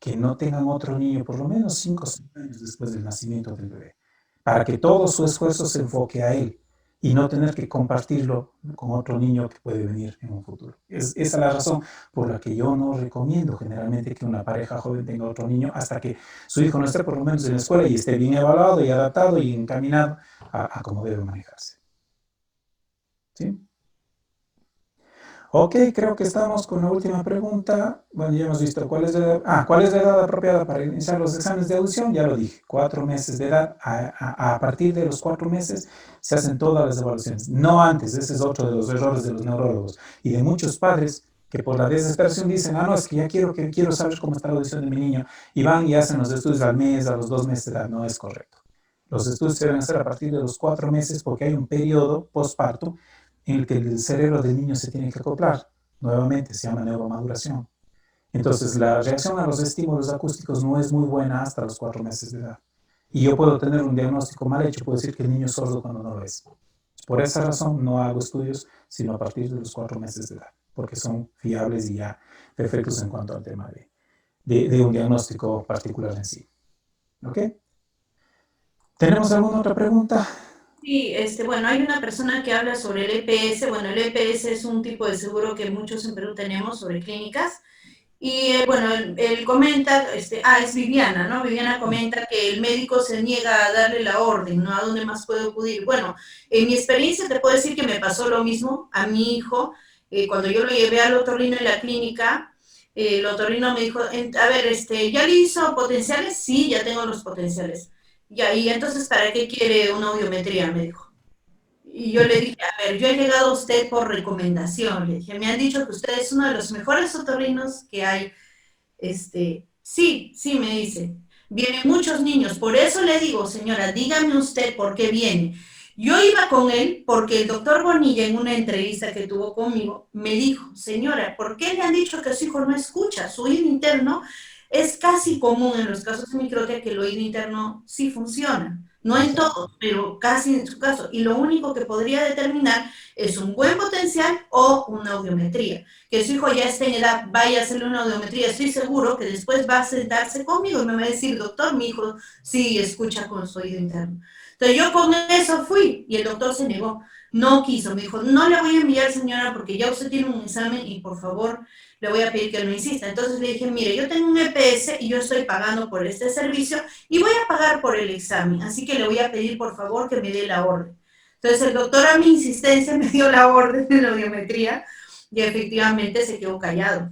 que no tengan otro niño por lo menos 5 o 6 años después del nacimiento del bebé, para que todo su esfuerzo se enfoque a él y no tener que compartirlo con otro niño que puede venir en un futuro. Esa es la razón por la que yo no recomiendo generalmente que una pareja joven tenga otro niño hasta que su hijo no esté por lo menos en la escuela y esté bien evaluado y adaptado y encaminado a cómo debe manejarse. ¿Sí? Ok, creo que estamos con la última pregunta. Bueno, ya hemos visto cuál es la edad apropiada para iniciar los exámenes de audición. Ya lo dije, 4 meses de edad. A partir de los 4 meses se hacen todas las evaluaciones. No antes, ese es otro de los errores de los neurólogos y de muchos padres que por la desesperación dicen, no, es que ya quiero saber cómo está la audición de mi niño. Y van y hacen los estudios al mes, a los 2 meses de edad. No es correcto. Los estudios se deben hacer a partir de los 4 meses porque hay un periodo postparto en el que el cerebro del niño se tiene que acoplar. Nuevamente, se llama neuromaduración. Entonces, la reacción a los estímulos acústicos no es muy buena hasta los 4 meses de edad. Y yo puedo tener un diagnóstico mal hecho, puedo decir que el niño es sordo cuando no lo es. Por esa razón, no hago estudios, sino a partir de los 4 meses de edad, porque son fiables y ya perfectos en cuanto al tema de un diagnóstico particular en sí. ¿Ok? ¿Tenemos alguna otra pregunta? Sí, bueno, hay una persona que habla sobre el EPS. Bueno, el EPS es un tipo de seguro que muchos en Perú tenemos sobre clínicas. Y bueno, él comenta, es Viviana, ¿no? Viviana comenta que el médico se niega a darle la orden, ¿no? ¿A dónde más puede acudir? Bueno, en mi experiencia te puedo decir que me pasó lo mismo a mi hijo. Cuando yo lo llevé al otorrino en la clínica, el otorrino me dijo, a ver, ¿ya le hizo potenciales? Sí, ya tengo los potenciales. Ya, y entonces, ¿para qué quiere una audiometría? Me dijo. Y yo le dije, a ver, yo he llegado a usted por recomendación. Le dije, me han dicho que usted es uno de los mejores otorrinos que hay. Sí, me dice. Vienen muchos niños. Por eso le digo, señora, dígame usted por qué viene. Yo iba con él porque el doctor Bonilla, en una entrevista que tuvo conmigo, me dijo, señora, ¿por qué le han dicho que su hijo no escucha? Su oído interno es casi común en los casos de microtia que el oído interno sí funciona. No en todos, pero casi en su caso. Y lo único que podría determinar es un buen potencial o una audiometría. Que su hijo ya esté en edad, vaya a hacerle una audiometría. Estoy seguro que después va a sentarse conmigo y me va a decir, doctor, mi hijo sí escucha con su oído interno. Entonces yo con eso fui y el doctor se negó. No quiso, me dijo, no le voy a enviar, señora, porque ya usted tiene un examen y por favor le voy a pedir que no insista. Entonces le dije, mire, yo tengo un EPS y yo estoy pagando por este servicio y voy a pagar por el examen, así que le voy a pedir por favor que me dé la orden. Entonces el doctor a mi insistencia me dio la orden de la audiometría y efectivamente se quedó callado.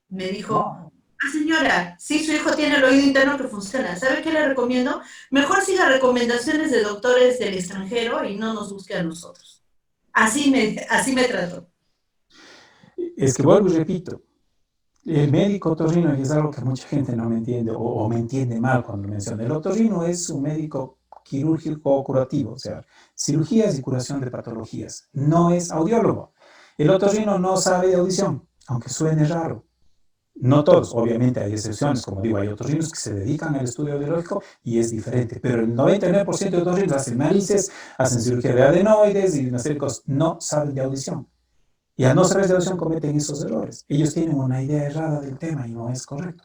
Me dijo, señora, sí, su hijo tiene el oído interno que funciona. ¿Sabe qué le recomiendo? Mejor siga recomendaciones de doctores del extranjero y no nos busque a nosotros. Así me trató. Es que vuelvo y repito, el médico otorrino, y es algo que mucha gente no me entiende o me entiende mal cuando menciona. El otorrino es un médico quirúrgico o curativo, o sea, cirugías y curación de patologías. No es audiólogo. El otorrino no sabe de audición, aunque suene raro. No todos, obviamente hay excepciones, como digo, hay otorrinos que se dedican al estudio audiológico y es diferente, pero el 99% de otorrinos hacen narices, hacen cirugía de adenoides y una serie de cosas, no saben de audición. Y al no saber de audición cometen esos errores. Ellos tienen una idea errada del tema y no es correcto.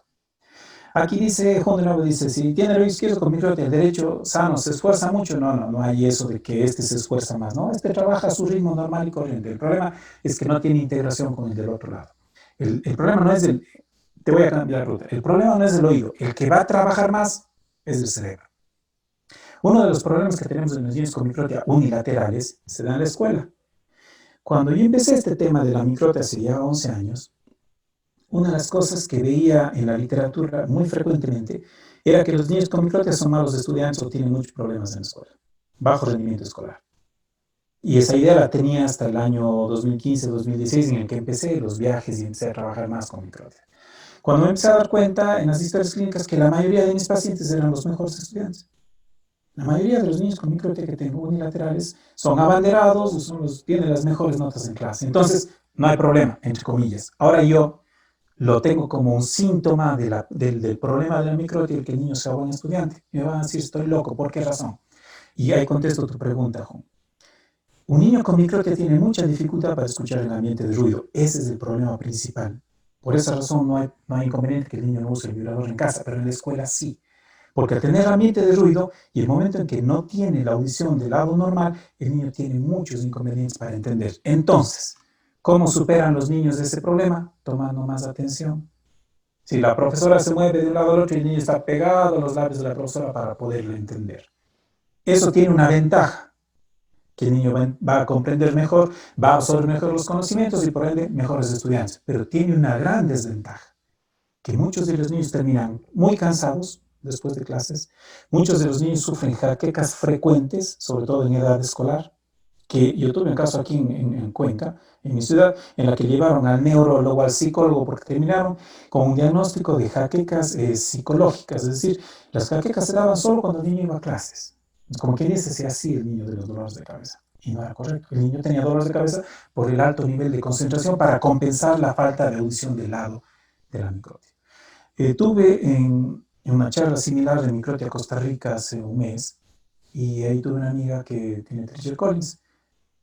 Aquí dice, Juan de Nuevo dice, si tiene el oído izquierdo con microtia, el derecho sano, ¿se esfuerza mucho? No hay eso de que este se esfuerza más, ¿no? Este trabaja a su ritmo normal y corriente. El problema es que no tiene integración con el del otro lado. El problema no es el... Te voy a cambiar la ruta. El problema no es el oído. El que va a trabajar más es el cerebro. Uno de los problemas que tenemos en los niños con microtia unilaterales se da en la escuela. Cuando yo empecé este tema de la microtia hace ya 11 años, una de las cosas que veía en la literatura muy frecuentemente era que los niños con microtia son malos estudiantes o tienen muchos problemas en la escuela, bajo rendimiento escolar. Y esa idea la tenía hasta el año 2015-2016 en el que empecé los viajes y empecé a trabajar más con microtia. Cuando me empecé a dar cuenta en las historias clínicas que la mayoría de mis pacientes eran los mejores estudiantes. La mayoría de los niños con microtia que tengo unilaterales son abanderados o tienen las mejores notas en clase. Entonces, no hay problema, entre comillas. Ahora yo lo tengo como un síntoma del problema de la microtia, el que el niño sea buen estudiante. Me van a decir, estoy loco, ¿por qué razón? Y ahí contesto tu pregunta, Juan. Un niño con microtia tiene mucha dificultad para escuchar el ambiente de ruido. Ese es el problema principal. Por esa razón no hay inconveniente que el niño no use el vibrador en casa, pero en la escuela sí. Porque al tener ambiente de ruido y el momento en que no tiene la audición del lado normal, el niño tiene muchos inconvenientes para entender. Entonces, ¿cómo superan los niños ese problema? Tomando más atención. Si la profesora se mueve de un lado al otro y el niño está pegado a los labios de la profesora para poderlo entender. Eso tiene una ventaja, que el niño va a comprender mejor, va a absorber mejor los conocimientos y por ende mejores estudiantes. Pero tiene una gran desventaja, que muchos de los niños terminan muy cansados después de clases, muchos de los niños sufren jaquecas frecuentes, sobre todo en edad escolar, que yo tuve un caso aquí en Cuenca, en mi ciudad, en la que llevaron al neurólogo, al psicólogo, porque terminaron con un diagnóstico de jaquecas psicológicas, es decir, las jaquecas se daban solo cuando el niño iba a clases, como quien dice, se hacía el niño de los dolores de cabeza, y no era correcto, el niño tenía dolores de cabeza por el alto nivel de concentración para compensar la falta de audición del lado de la microtia. Tuve en una charla similar de microtia Costa Rica hace un mes, y ahí tuve una amiga que tiene Treacher Collins,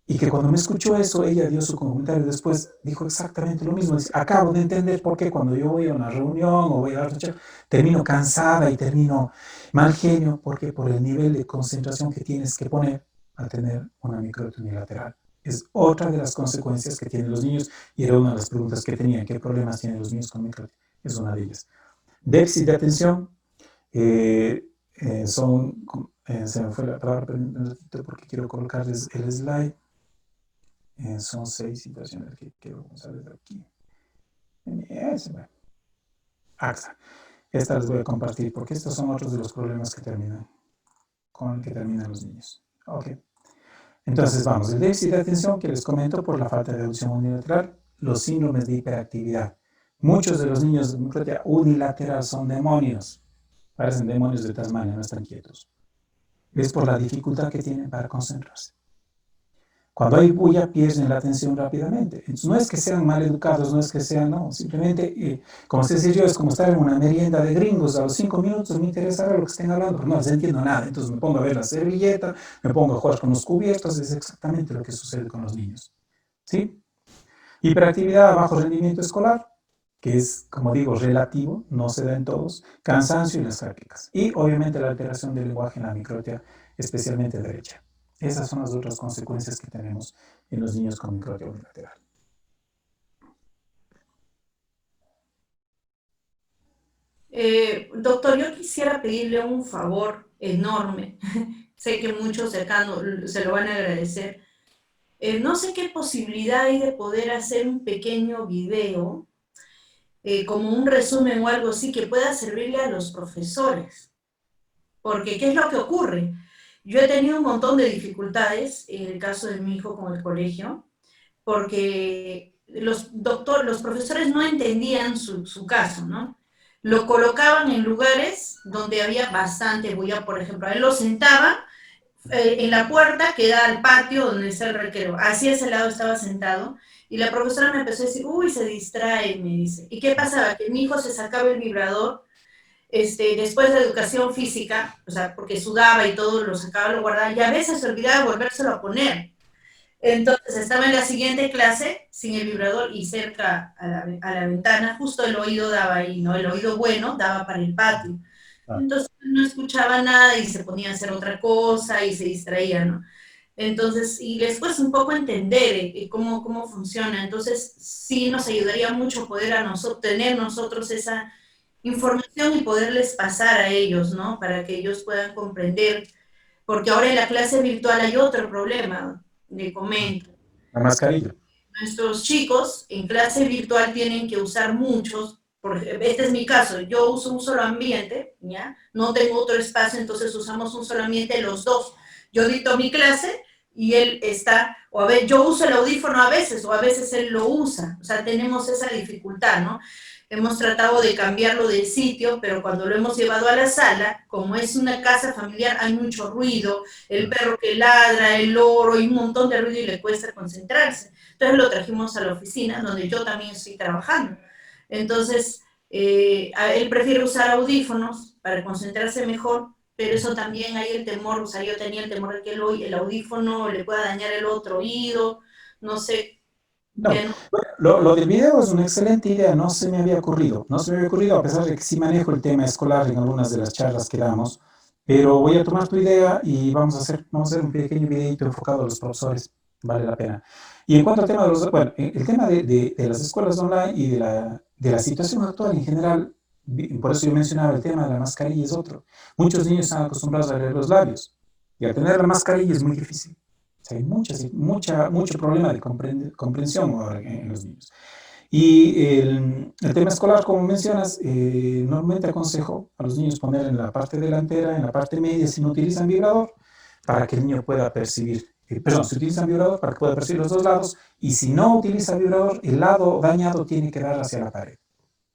y que cuando me escuchó eso, ella dio su comentario después, dijo exactamente lo mismo. Dice, acabo de entender por qué cuando yo voy a una reunión o voy a otra charla, termino cansada y termino mal genio, porque por el nivel de concentración que tienes que poner al tener una microtia unilateral. Es otra de las consecuencias que tienen los niños, y era una de las preguntas que tenía, ¿qué problemas tienen los niños con microtia? Es una de ellas. Déficit de atención, se me fue la palabra, porque quiero colocarles el slide. Son 6 situaciones que vamos a ver aquí. AXA. Estas les voy a compartir porque estos son otros de los problemas que terminan los niños. Ok. Entonces vamos, el déficit de atención que les comento por la falta de audición unilateral, los síndromes de hiperactividad. Muchos de los niños de microtia unilateral son demonios. Parecen demonios de Tasmania, no están quietos. Es por la dificultad que tienen para concentrarse. Cuando hay bulla, pierden la atención rápidamente. Entonces, no es que sean mal educados, no es que sean, no, simplemente, como se dice yo, es como estar en una merienda de gringos, a los 5 minutos me interesa ver lo que estén hablando, pero no les entiendo nada, entonces me pongo a ver la servilleta, me pongo a jugar con los cubiertos, es exactamente lo que sucede con los niños. ¿Sí? Hiperactividad a bajo rendimiento escolar, que es, como digo, relativo, no se da en todos, cansancio y las jaquecas. Y, obviamente, la alteración del lenguaje en la microtia, especialmente derecha. Esas son las otras consecuencias que tenemos en los niños con microtia unilateral. Doctor, yo quisiera pedirle un favor enorme. Sé que muchos cercanos se lo van a agradecer. No sé qué posibilidad hay de poder hacer un pequeño video, como un resumen o algo así, que pueda servirle a los profesores. Porque, ¿qué es lo que ocurre? Yo he tenido un montón de dificultades en el caso de mi hijo con el colegio, porque los profesores no entendían su caso, ¿no? Lo colocaban en lugares donde había bastante bulla, por ejemplo, a él lo sentaban en la puerta que da al patio donde está el recreo, hacia ese lado estaba sentado, y la profesora me empezó a decir, uy, se distrae, me dice. ¿Y qué pasaba? Que mi hijo se sacaba el vibrador, después de educación física, o sea, porque sudaba y todo, lo sacaba, lo guardaba, y a veces se olvidaba de volvérselo a poner. Entonces estaba en la siguiente clase sin el vibrador y cerca a la ventana, justo el oído daba ahí, ¿no? El oído bueno daba para el patio. Entonces no escuchaba nada y se ponía a hacer otra cosa y se distraía, ¿no? Entonces, y después un poco entender cómo funciona. Entonces, sí nos ayudaría mucho poder tener nosotros esa información y poderles pasar a ellos, ¿no? Para que ellos puedan comprender. Porque ahora en la clase virtual hay otro problema, le comento. La mascarilla. Nuestros chicos en clase virtual tienen que usar muchos, este es mi caso, yo uso un solo ambiente, ¿ya? No tengo otro espacio, entonces usamos un solo ambiente los dos. Yo dicto mi clase y él está, o a ver, yo uso el audífono a veces, o a veces él lo usa, o sea, tenemos esa dificultad, ¿no? Hemos tratado de cambiarlo de sitio, pero cuando lo hemos llevado a la sala, como es una casa familiar, hay mucho ruido, el perro que ladra, el loro, y un montón de ruido y le cuesta concentrarse. Entonces lo trajimos a la oficina, donde yo también estoy trabajando. Entonces, él prefiere usar audífonos para concentrarse mejor, pero eso también hay el temor, o sea, yo tenía el temor de que el audífono le pueda dañar el otro oído, no sé. No, lo del video es una excelente idea, no se me había ocurrido, a pesar de que sí manejo el tema escolar en algunas de las charlas que damos, pero voy a tomar tu idea y vamos a hacer un pequeño videito enfocado a los profesores, vale la pena. Y en cuanto al tema de bueno, el tema de las escuelas online y de la situación actual en general, por eso yo mencionaba el tema de la mascarilla es otro. Muchos niños están acostumbrados a leer los labios y al tener la mascarilla es muy difícil. O sea, hay mucho problema de comprensión ahora en los niños. Y el tema escolar, como mencionas, normalmente aconsejo a los niños poner en la parte delantera, en la parte media, si no utilizan vibrador, para que el niño pueda percibir, perdón, si utilizan vibrador, para que pueda percibir los dos lados, y si no utiliza vibrador, el lado dañado tiene que dar hacia la pared,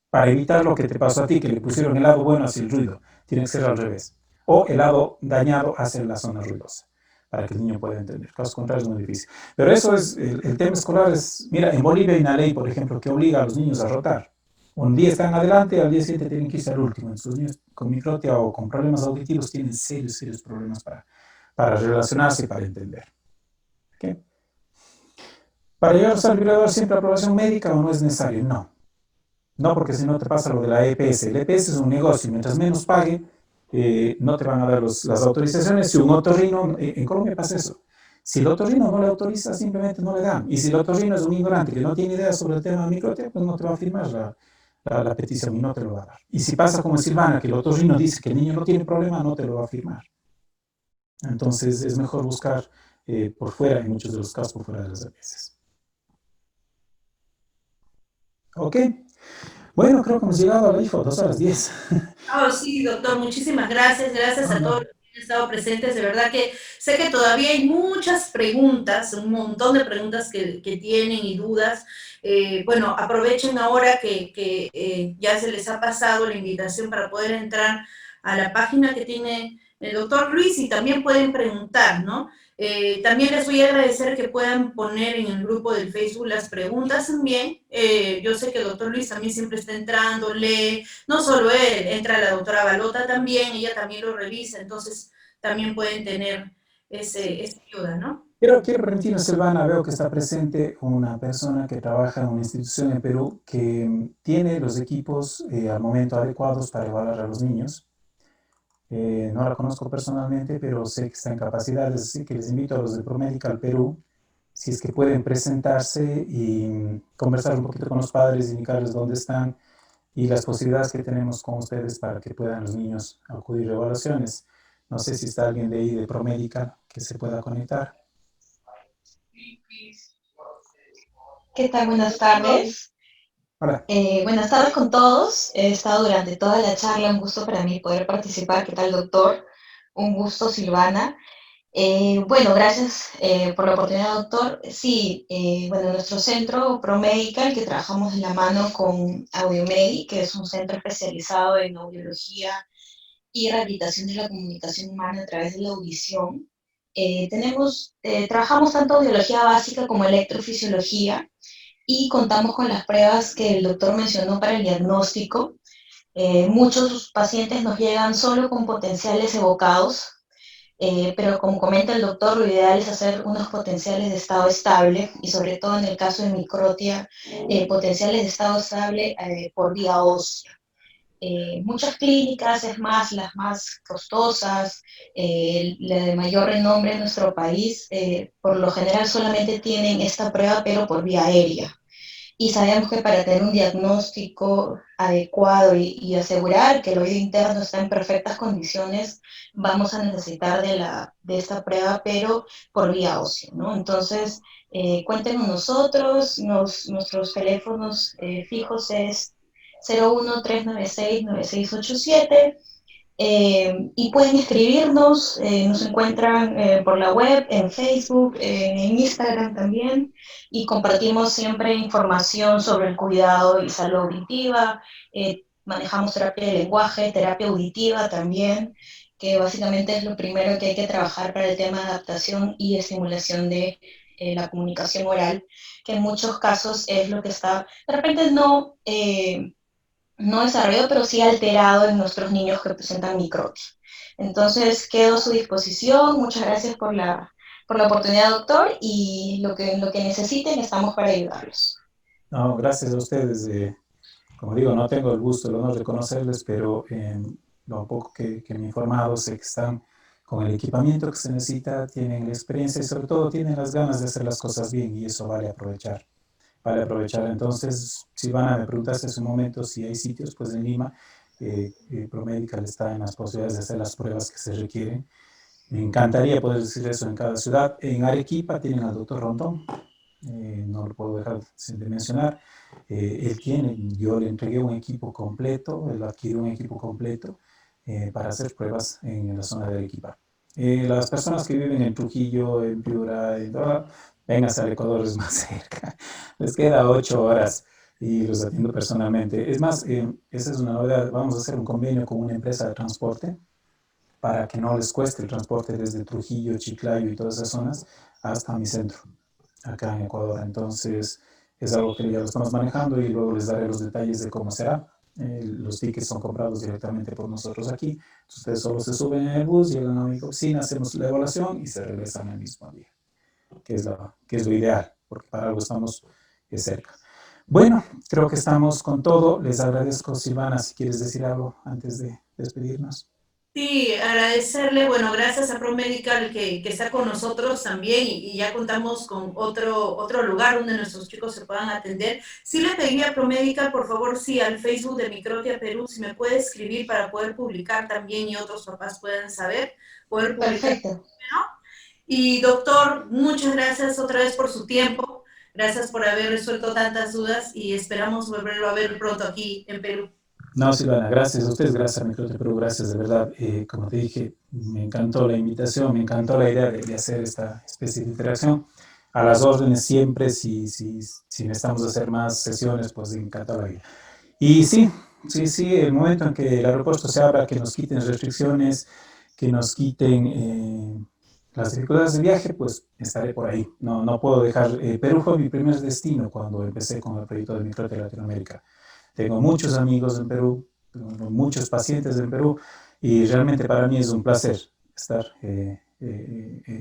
para evitar lo que te pasó a ti, que le pusieron el lado bueno hacia el ruido, tiene que ser al revés, o el lado dañado hacia la zona ruidosa, para que el niño pueda entender. Caso contrario es muy difícil. Pero eso es, el tema escolar es, mira, en Bolivia hay una ley, por ejemplo, que obliga a los niños a rotar. Un día están adelante, al día siguiente tienen que irse al último. Entonces, los niños con microtia o con problemas auditivos tienen serios problemas para relacionarse y para entender. ¿Okay? ¿Para llegar a usar vibrador siempre aprobación médica o no es necesario? No. No, porque si no te pasa lo de la EPS. El EPS es un negocio, mientras menos pague, no te van a dar las autorizaciones. Si un otorrino, en Colombia pasa eso. Si el otorrino no le autoriza, simplemente no le dan. Y si el otorrino es un ignorante que no tiene idea sobre el tema de microtia, pues no te va a firmar la petición y no te lo va a dar. Y si pasa como en Silvana, que el otorrino dice que el niño no tiene problema, no te lo va a firmar. Entonces es mejor buscar por fuera, en muchos de los casos, por fuera de las EPS. ¿Ok? Bueno, creo que hemos llegado a la IFO, 2:10. Oh, sí, doctor, muchísimas gracias. Gracias a todos los que han estado presentes. De verdad que sé que todavía hay muchas preguntas, un montón de preguntas que tienen y dudas. Bueno, aprovechen ahora que ya se les ha pasado la invitación para poder entrar a la página que tiene el doctor Luis y también pueden preguntar, ¿no? También les voy a agradecer que puedan poner en el grupo del Facebook las preguntas también. Yo sé que el doctor Luis también siempre está entrando, lee, no solo él, entra la doctora Balota también, ella también lo revisa, entonces también pueden tener esa ayuda, ¿no? Quiero remitirnos, Silvana, veo que está presente una persona que trabaja en una institución en Perú que tiene los equipos al momento adecuados para evaluar a los niños. No la conozco personalmente, pero sé que está en capacidades, así que les invito a los de ProMedical Perú, si es que pueden presentarse y conversar un poquito con los padres, indicarles dónde están y las posibilidades que tenemos con ustedes para que puedan los niños acudir a evaluaciones. No sé si está alguien de ahí de ProMedical que se pueda conectar. ¿Qué tal? Buenas tardes. Hola. Buenas tardes con todos. He estado durante toda la charla, un gusto para mí poder participar. ¿Qué tal, doctor? Un gusto, Silvana. Bueno, gracias por la oportunidad, doctor. Sí, bueno, nuestro centro ProMedical, que trabajamos de la mano con Audiomedi, que es un centro especializado en audiología y rehabilitación de la comunicación humana a través de la audición. Trabajamos tanto audiología básica como electrofisiología y contamos con las pruebas que el doctor mencionó para el diagnóstico. Muchos pacientes nos llegan solo con potenciales evocados, pero como comenta el doctor, lo ideal es hacer unos potenciales de estado estable y sobre todo en el caso de microtia, potenciales de estado estable por vía ósea. Muchas clínicas, es más, las más costosas, la de mayor renombre en nuestro país, por lo general solamente tienen esta prueba, pero por vía aérea. Y sabemos que para tener un diagnóstico adecuado y asegurar que el oído interno está en perfectas condiciones, vamos a necesitar de esta prueba, pero por vía ósea, ¿no? Entonces, cuenten con nosotros, nuestros teléfonos fijos es 01-396-9687, y pueden escribirnos, nos encuentran por la web, en Facebook, en Instagram también, y compartimos siempre información sobre el cuidado y salud auditiva. Manejamos terapia de lenguaje, terapia auditiva también, que básicamente es lo primero que hay que trabajar para el tema de adaptación y estimulación de la comunicación oral, que en muchos casos es lo que está, de repente no desarrollado, pero sí alterado en nuestros niños que presentan microtia. Entonces, quedo a su disposición. Muchas gracias por la por la oportunidad, doctor, y lo que necesiten estamos para ayudarlos. No, gracias a ustedes. Como digo, no tengo el gusto, el honor de conocerles, pero lo poco que me he informado, sé que están con el equipamiento que se necesita, tienen la experiencia y sobre todo tienen las ganas de hacer las cosas bien y eso vale aprovechar. Vale aprovechar. Entonces, Silvana, me preguntaste hace un momento si hay sitios, pues en Lima, ProMedical está en las posibilidades de hacer las pruebas que se requieren. Me encantaría poder decir eso en cada ciudad. En Arequipa tienen al doctor Rondón, no lo puedo dejar de mencionar. Yo le entregué un equipo completo, él adquirió un equipo completo para hacer pruebas en la zona de Arequipa. Las personas que viven en Trujillo, en Piura, vengan al Ecuador, es más cerca. Les queda 8 horas y los atiendo personalmente. Es más, esa es una novedad. Vamos a hacer un convenio con una empresa de transporte para que no les cueste el transporte desde Trujillo, Chiclayo y todas esas zonas hasta mi centro, acá en Ecuador. Entonces, es algo que ya lo estamos manejando y luego les daré los detalles de cómo será. Los tickets son comprados directamente por nosotros aquí. Entonces, ustedes solo se suben en el bus, llegan a mi oficina, hacemos la evaluación y se regresan el mismo día, que es lo ideal, porque para algo estamos cerca. Bueno, creo que estamos con todo. Les agradezco, Silvana, si quieres decir algo antes de despedirnos. Sí, agradecerle, bueno, gracias a ProMedical que está con nosotros también y ya contamos con otro lugar donde nuestros chicos se puedan atender. Sí le pediría a ProMedical, por favor, sí, al Facebook de Microtia Perú, si me puede escribir para poder publicar también y otros papás puedan saber, poder publicar. Perfecto. ¿No? Y doctor, muchas gracias otra vez por su tiempo, gracias por haber resuelto tantas dudas y esperamos volverlo a ver pronto aquí en Perú. No, Silvana, gracias a ustedes, gracias a Microtia Perú, gracias de verdad. Como te dije, me encantó la invitación, me encantó la idea de hacer esta especie de interacción. A las órdenes siempre, si necesitamos hacer más sesiones, pues encantado la vida. Y sí, el momento en que el aeropuerto se abra, que nos quiten restricciones, que nos quiten las dificultades de viaje, pues estaré por ahí. No puedo dejar, Perú fue mi primer destino cuando empecé con el proyecto de Microtia Latinoamérica. Tengo muchos amigos en Perú, tengo muchos pacientes en Perú y realmente para mí es un placer estar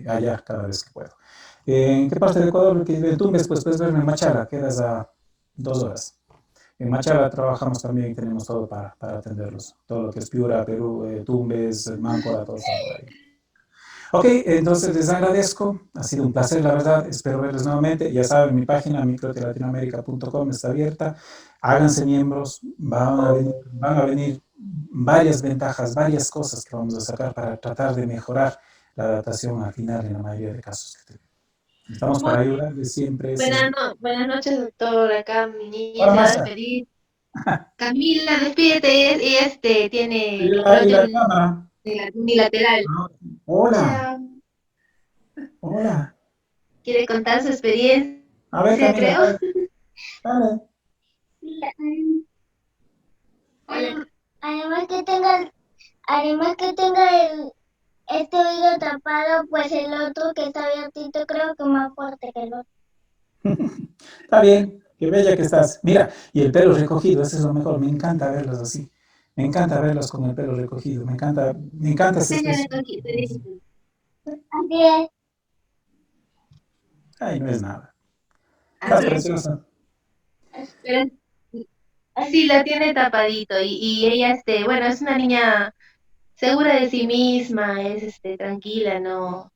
allá cada vez que puedo. ¿En qué parte de Ecuador? En Tumbes, pues puedes verme en Machala, quedas a 2 horas. En Machala trabajamos también y tenemos todo para atenderlos. Todo lo que es Piura, Perú, Tumbes, Máncora, todo está por ahí. Ok, entonces les agradezco. Ha sido un placer, la verdad. Espero verles nuevamente. Ya saben, mi página microtialatinoamerica.com está abierta. Háganse miembros. Van a venir varias ventajas, varias cosas que vamos a sacar para tratar de mejorar la adaptación al final en la mayoría de casos que tenemos. Estamos para ayudarles siempre. Buenas noches, doctor. Acá mi niña Hola, se va a Marcia. despedir. Camila, despídete. Y tiene Y la cámara. unilateral. Hola. Hola. ¿Quiere contar su experiencia? A ver, Camila. Creo. Dale. Además que tenga este oído tapado, pues el otro que está abiertito creo que es más fuerte que el otro. Está bien, qué bella que estás. Mira, y el pelo recogido, eso es lo mejor. Me encanta verlos así. Me encanta verlos con el pelo recogido. Me encanta esa expresión. Así es. Ay, no es nada. Estás preciosa. Sí, la tiene tapadito y ella, bueno, es una niña segura de sí misma, es tranquila, no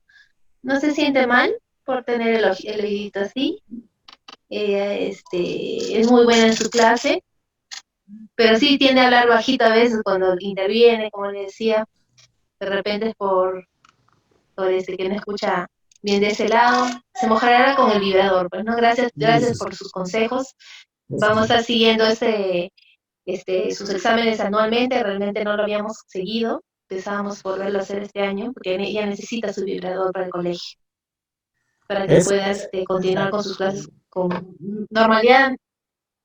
se siente mal por tener el oídito así. Ella es muy buena en su clase, pero sí tiende a hablar bajito a veces cuando interviene, como le decía, de repente es por que no escucha bien de ese lado. Se mojará con el vibrador, pues no, gracias por sus consejos. Vamos a estar siguiendo sus exámenes anualmente, realmente no lo habíamos seguido, pensábamos volverlo a hacer este año, porque ella necesita su vibrador para el colegio, para que pueda continuar con sus clases con normalidad.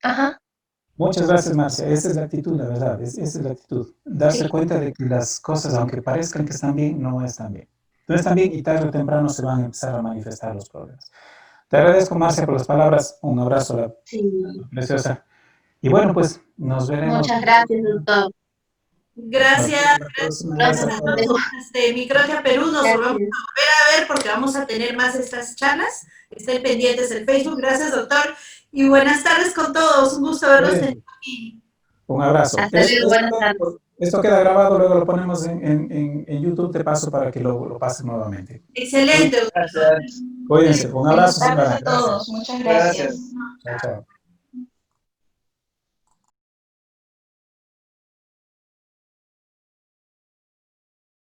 Ajá. Muchas gracias, Marcia. Esa es la actitud, la verdad. Esa es la actitud. Darse cuenta de que las cosas, aunque parezcan que están bien, no están bien. No están bien y tarde o temprano se van a empezar a manifestar los problemas. Te agradezco, Marcia, por las palabras. Un abrazo, la preciosa. Y bueno, pues nos veremos. Muchas gracias, doctor. Gracias, Gracias gracias a a todos. todos. Microtia Perú, nos volvemos a Gracias. volver a ver porque vamos a tener más estas charlas. Estén pendientes del Facebook. Gracias, doctor. Y buenas tardes con todos. Un gusto verlos Cuídense. aquí. Un abrazo. Hasta luego, buenas tardes. Esto queda grabado, luego lo ponemos en YouTube, te paso para que lo pases nuevamente. Excelente, doctor. Gracias. Cuídense. Un Buenas abrazo, tardes Silvana. a Gracias. todos. Muchas gracias. Gracias. Chao, chao.